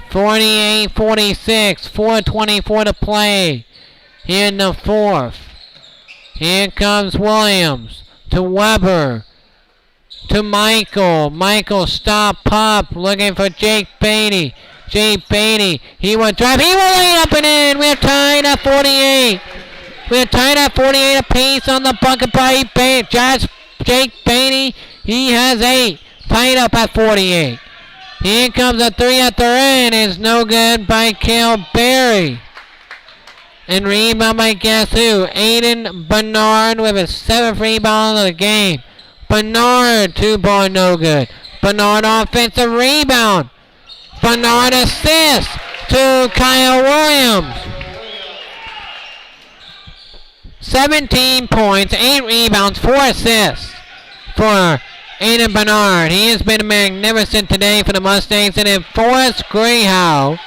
(48-46), 4:24 to play here in the 4th. Here comes Williams to Weber to Michael. Michael stop, pop, looking for Jake Beatty. Jake Beatty, he will drive, he will lay it up and in. We're tied at 48. We're tied at 48 apiece on the bucket by Jake Beatty. He has 8, tied up at 48. Here comes a 3 at the end. It's no good by Cale Berry. And rebound by guess who? Aiden Bernard with his 7th rebound of the game. Bernard, 2 ball, no good. Bernard offensive rebound. Bernard assist to Kyle Williams. 17 points, 8 rebounds, 4 assists for Aiden Bernard. He has been magnificent today for the Mustangs. And then Forrest Greyhow,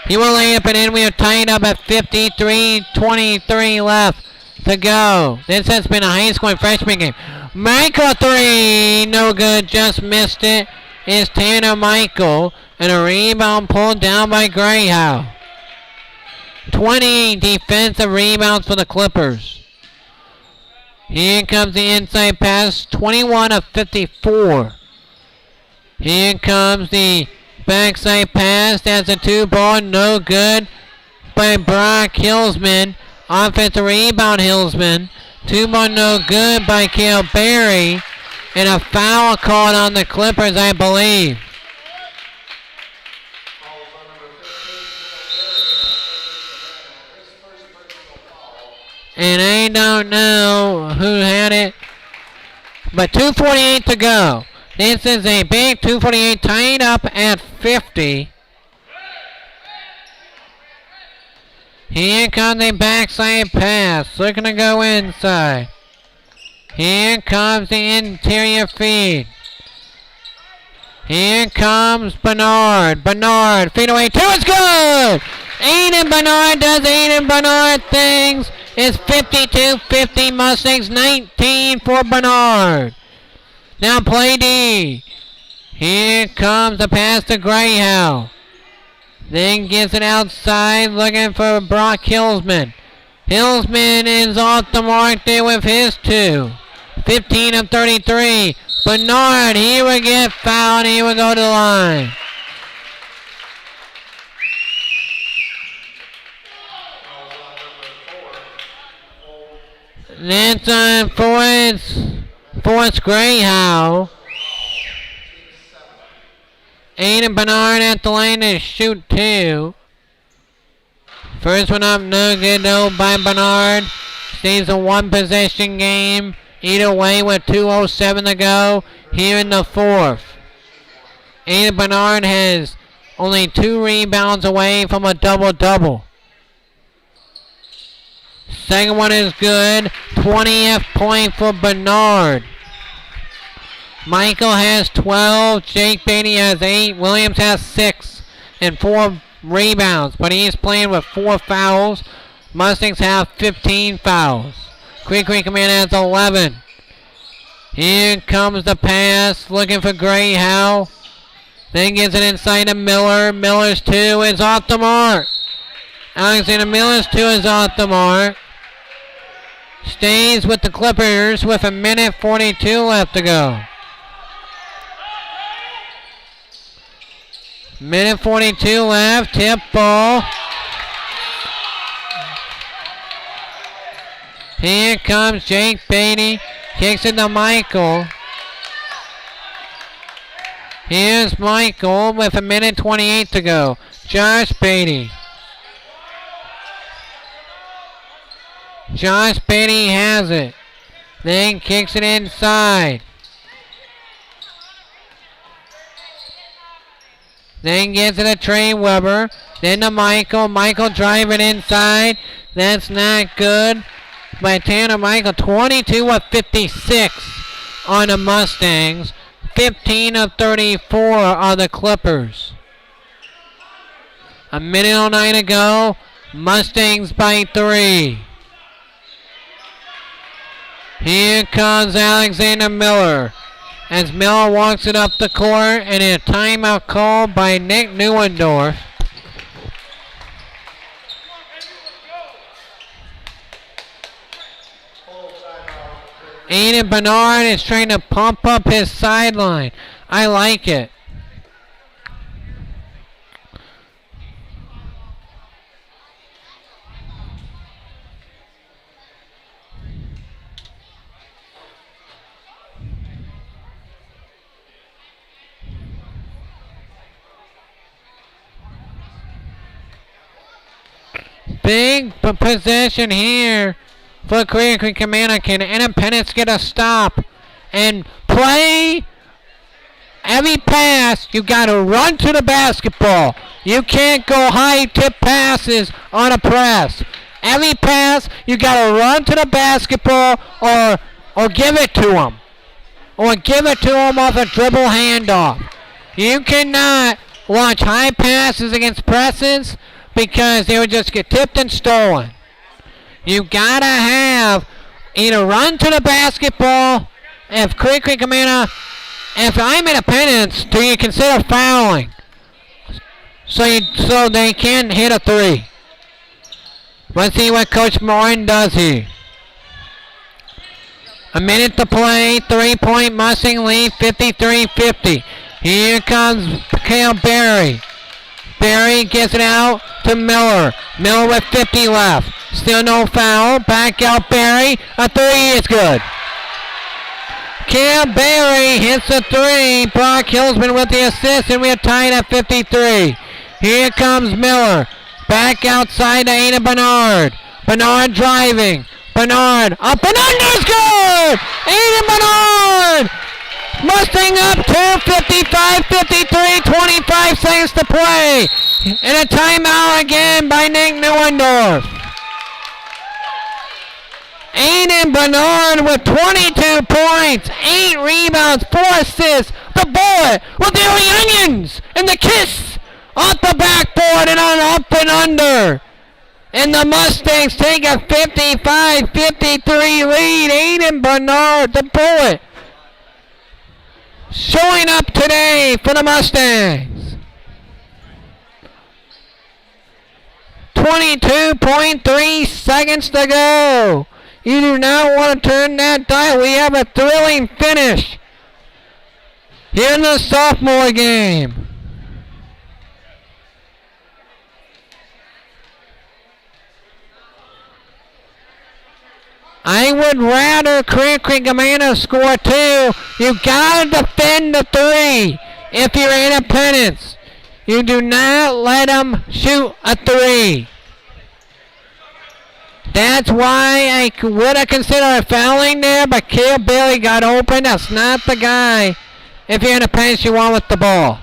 he will lay up and in. We are tied up at 53-23 left to go. This has been a high-scoring freshman game. Michael 3, no good, just missed it. Is Tanner Michael, and a rebound pulled down by Greyhow. 20 defensive rebounds for the Clippers. Here comes the inside pass, 21 of 54. Here comes the backside pass. That's a 2-ball, no good by Brock Hillsman. Offensive rebound, Hillsman. 2-ball, no good by Cale Berry. And a foul called on the Clippers, I believe. And I don't know who had it, but 2:48 to go. This is a big 2:48 tied up at 50. Here comes the backside pass, looking to go inside. Here comes the interior feed. Here comes Bernard. Bernard, feed away, 2 is good! Aiden Bernard does Aiden Bernard things. It's 52-50 Mustangs, 19 for Bernard. Now play D. Here comes the pass to Grayhow. Then gets it outside, looking for Brock Hillsman. Hillsman is off the mark there with his 2. 15 of 33. Bernard, he will get fouled. He will go to the line. That's on Forrest Grayhow. Aiden Bernard at the line to shoot 2. First one up, no good though by Bernard. Stays a 1-possession game. Either way with 2:07 to go here in the 4th. Aiden Bernard has only 2 rebounds away from a double-double. Second one is good. 20th point for Bernard. Michael has 12. Jake Beatty has 8. Williams has 6 and 4 rebounds. But he is playing with 4 fouls. Mustangs have 15 fouls. Creek Command has 11. Here comes the pass. Looking for Grayhow. Then gets it inside to Miller. Miller's 2 is off the mark. Alexander Miller's 2 is off the mark. Stays with the Clippers with 1:42 left to go. 1:42 left. Tip ball. Here comes Jake Beatty. Kicks it to Michael. Here's Michael with 1:28 to go. Josh Beatty. Josh Beatty has it. Then kicks it inside. Then gets it to Trey Weber. Then to Michael. Michael driving inside. That's not good. By Tanner Michael, 22 of 56 on the Mustangs. 15 of 34 on the Clippers. 1:09 to go. Mustangs by 3. Here comes Alexander Miller. As Miller walks it up the court, and a timeout called by Nick Neuendorf. Aiden Bernard is trying to pump up his sideline. I like it. Big possession here for Korea Creek Commander. Can Independence get a stop and play? Every pass, you got to run to the basketball. You can't go high tip passes on a press. Every pass, you got to run to the basketball or give it to them. Or give it to them off a dribble handoff. You cannot launch high passes against presses because they would just get tipped and stolen. You gotta have either run to the basketball. If Creek Commander, if I'm Independence, do you consider fouling? So they can hit a 3. Let's see what Coach Morin does here. A minute to play. 3-point Mustang lead, 53-50. Here comes Cale Berry. Berry gets it out to Miller. Miller with 50 left. Still no foul. Back out Berry. A three is good. Cale Berry hits a three. Brock Hillsman with the assist, and we are tied at 53. Here comes Miller. Back outside to Aiden Bernard. Bernard driving. Bernard up and under is good! Aiden Bernard! Mustang up 2:55-53, 25 seconds to play. And a timeout again by Nick Neuendorf. Aiden Bernard with 22 points, 8 rebounds, 4 assists. The bullet with the onions and the kiss off the backboard and on up and under. And the Mustangs take a 55-53 lead. Aiden Bernard, the bullet, showing up today for the Mustangs. 22.3 seconds to go. You do not want to turn that dial. We have a thrilling finish here in the sophomore game. I would rather Creek Amanda score 2. You gotta defend the 3 if you're in opponents. You do not let them shoot a 3. That's why I would have considered a fouling there, but Cale Bailey got open. That's not the guy if you're in opponents you want with the ball.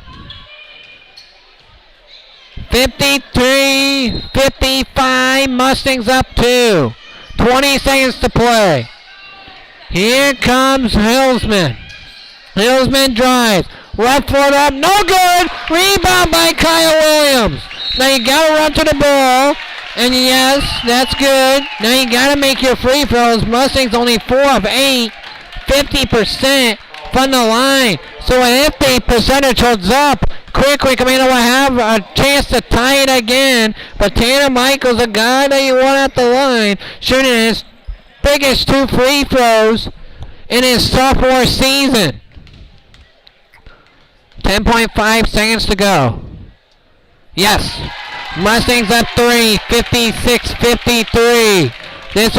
53-55, Mustangs up 2. 20 seconds to play. Here comes Hillsman. Hillsman drives. Left foot up. No good. Rebound by Kyle Williams. Now you got to run to the ball. And yes, that's good. Now you got to make your free throws. Mustangs only 4 of 8. 50% from the line. So if the percentage holds up, Quick Amanda will have a chance to tie it again. But Tanner Michaels, a guy that you want at the line, shooting his biggest 2 free throws in his sophomore season. 10.5 seconds to go. Yes. Mustangs up 3, 56-53. This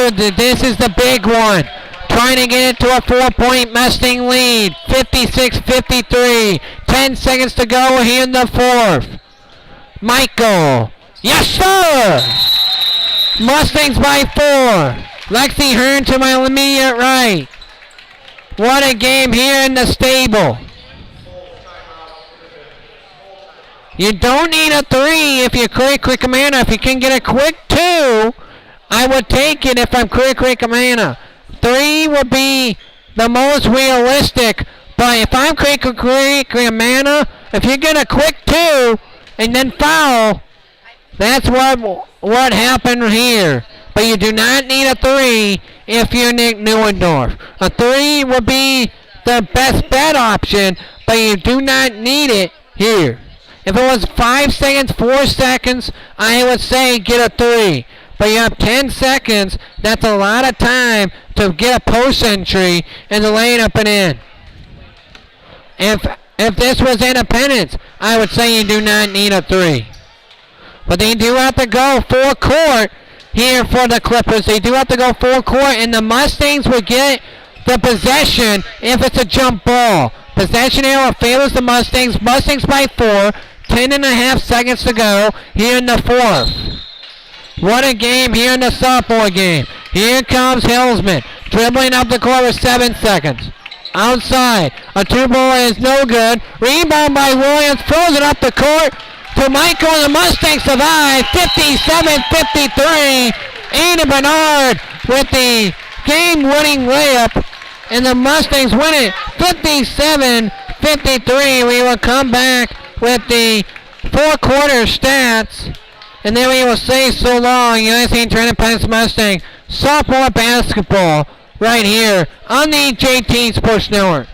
is the big one. Trying to get it to a 4-point Mustang lead. 56-53. 10 seconds to go here in the 4th. Michael. Yes, sir! Mustangs by 4. Lexi Hearn to my immediate right. What a game here in the stable. You don't need a 3 if you're Quick Amanda. If you can get a quick 2, I would take it if I'm Quick Amanda. 3 would be the most realistic, but if I'm Quick Amanda, if you get a quick 2 and then foul, that's what happened here. But you do not need a 3 if you're Nick Neuendorf. A 3 would be the best bet option, but you do not need it here. If it was 5 seconds, 4 seconds, I would say get a 3. But you have 10 seconds. That's a lot of time to get a post entry and to lay it up and in. If this was independence, I would say you do not need a 3. But they do have to go full court here for the Clippers. They do have to go full court, and the Mustangs would get the possession if it's a jump ball. Possession arrow favors the Mustangs. Mustangs by 4. 10.5 seconds to go here in the 4th. What a game here in the sophomore game. Here comes Hillsman, dribbling up the court with 7 seconds. Outside, a 2-ball is no good. Rebound by Williams, throws it up the court to Michael, and the Mustangs survive. 57-53. Aiden Bernard with the game-winning layup, and the Mustangs win it 57-53. We will come back with the 4-quarter stats. And then we will say so long. USA Tournament Pines Mustang sophomore basketball right here on the JT Sports Network.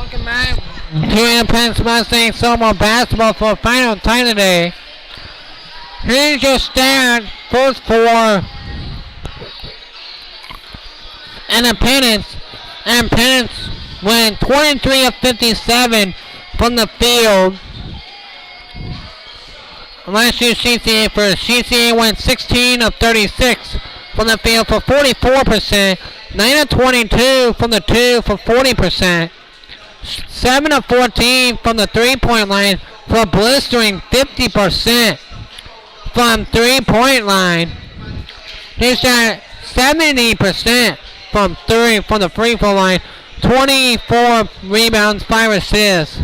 Welcome back to Independence Mustangs softball basketball for the final time today. Here's your stat first for Independence. Independence went 23 of 57 from the field. Last year's CCA first. CCA went 16 of 36 from the field for 44%. 9 of 22 from the 2 for 40%. 7 of 14 from the 3-point line for a blistering 50% from 3-point line. He shot 70% from the free throw line. 24 rebounds, 5 assists.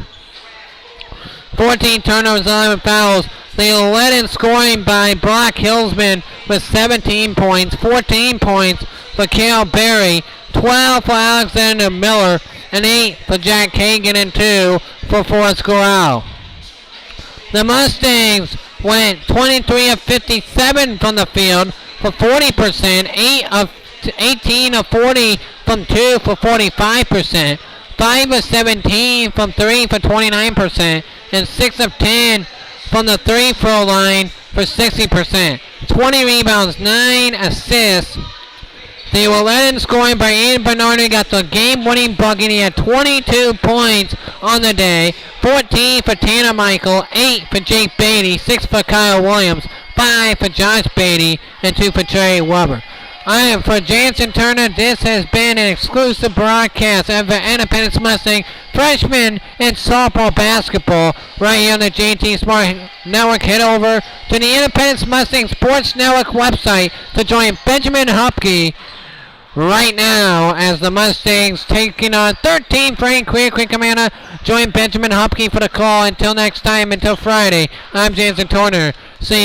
14 turnovers, 11 fouls. They led in scoring by Brock Hillsman with 17 points, 14 points for Cale Berry, 12 for Alexander Miller, and 8 for Jack Hagan, and 2 for Forrest Corral. The Mustangs went 23 of 57 from the field for 40%, 18 of 40 from 2 for 45%, 5 of 17 from 3 for 29%, and 6 of 10 from the 3-throw line for 60%. 20 rebounds, 9 assists. They were led in scoring by Ian Bernard, who got the game-winning bucket. He had 22 points on the day. 14 for Tanner Michael, 8 for Jake Beatty, 6 for Kyle Williams, 5 for Josh Beatty, and 2 for Trey Weber. I am for Jansen Turner. This has been an exclusive broadcast of the Independence Mustang freshman and softball basketball right here on the JT Smart Network. Head over to the Independence Mustang Sports Network website to join Benjamin Hupke right now as the Mustangs taking on 13th ranked Queer Creek Commander. Join Benjamin Hupke for the call. Until next time, until Friday, I'm Jansen Turner.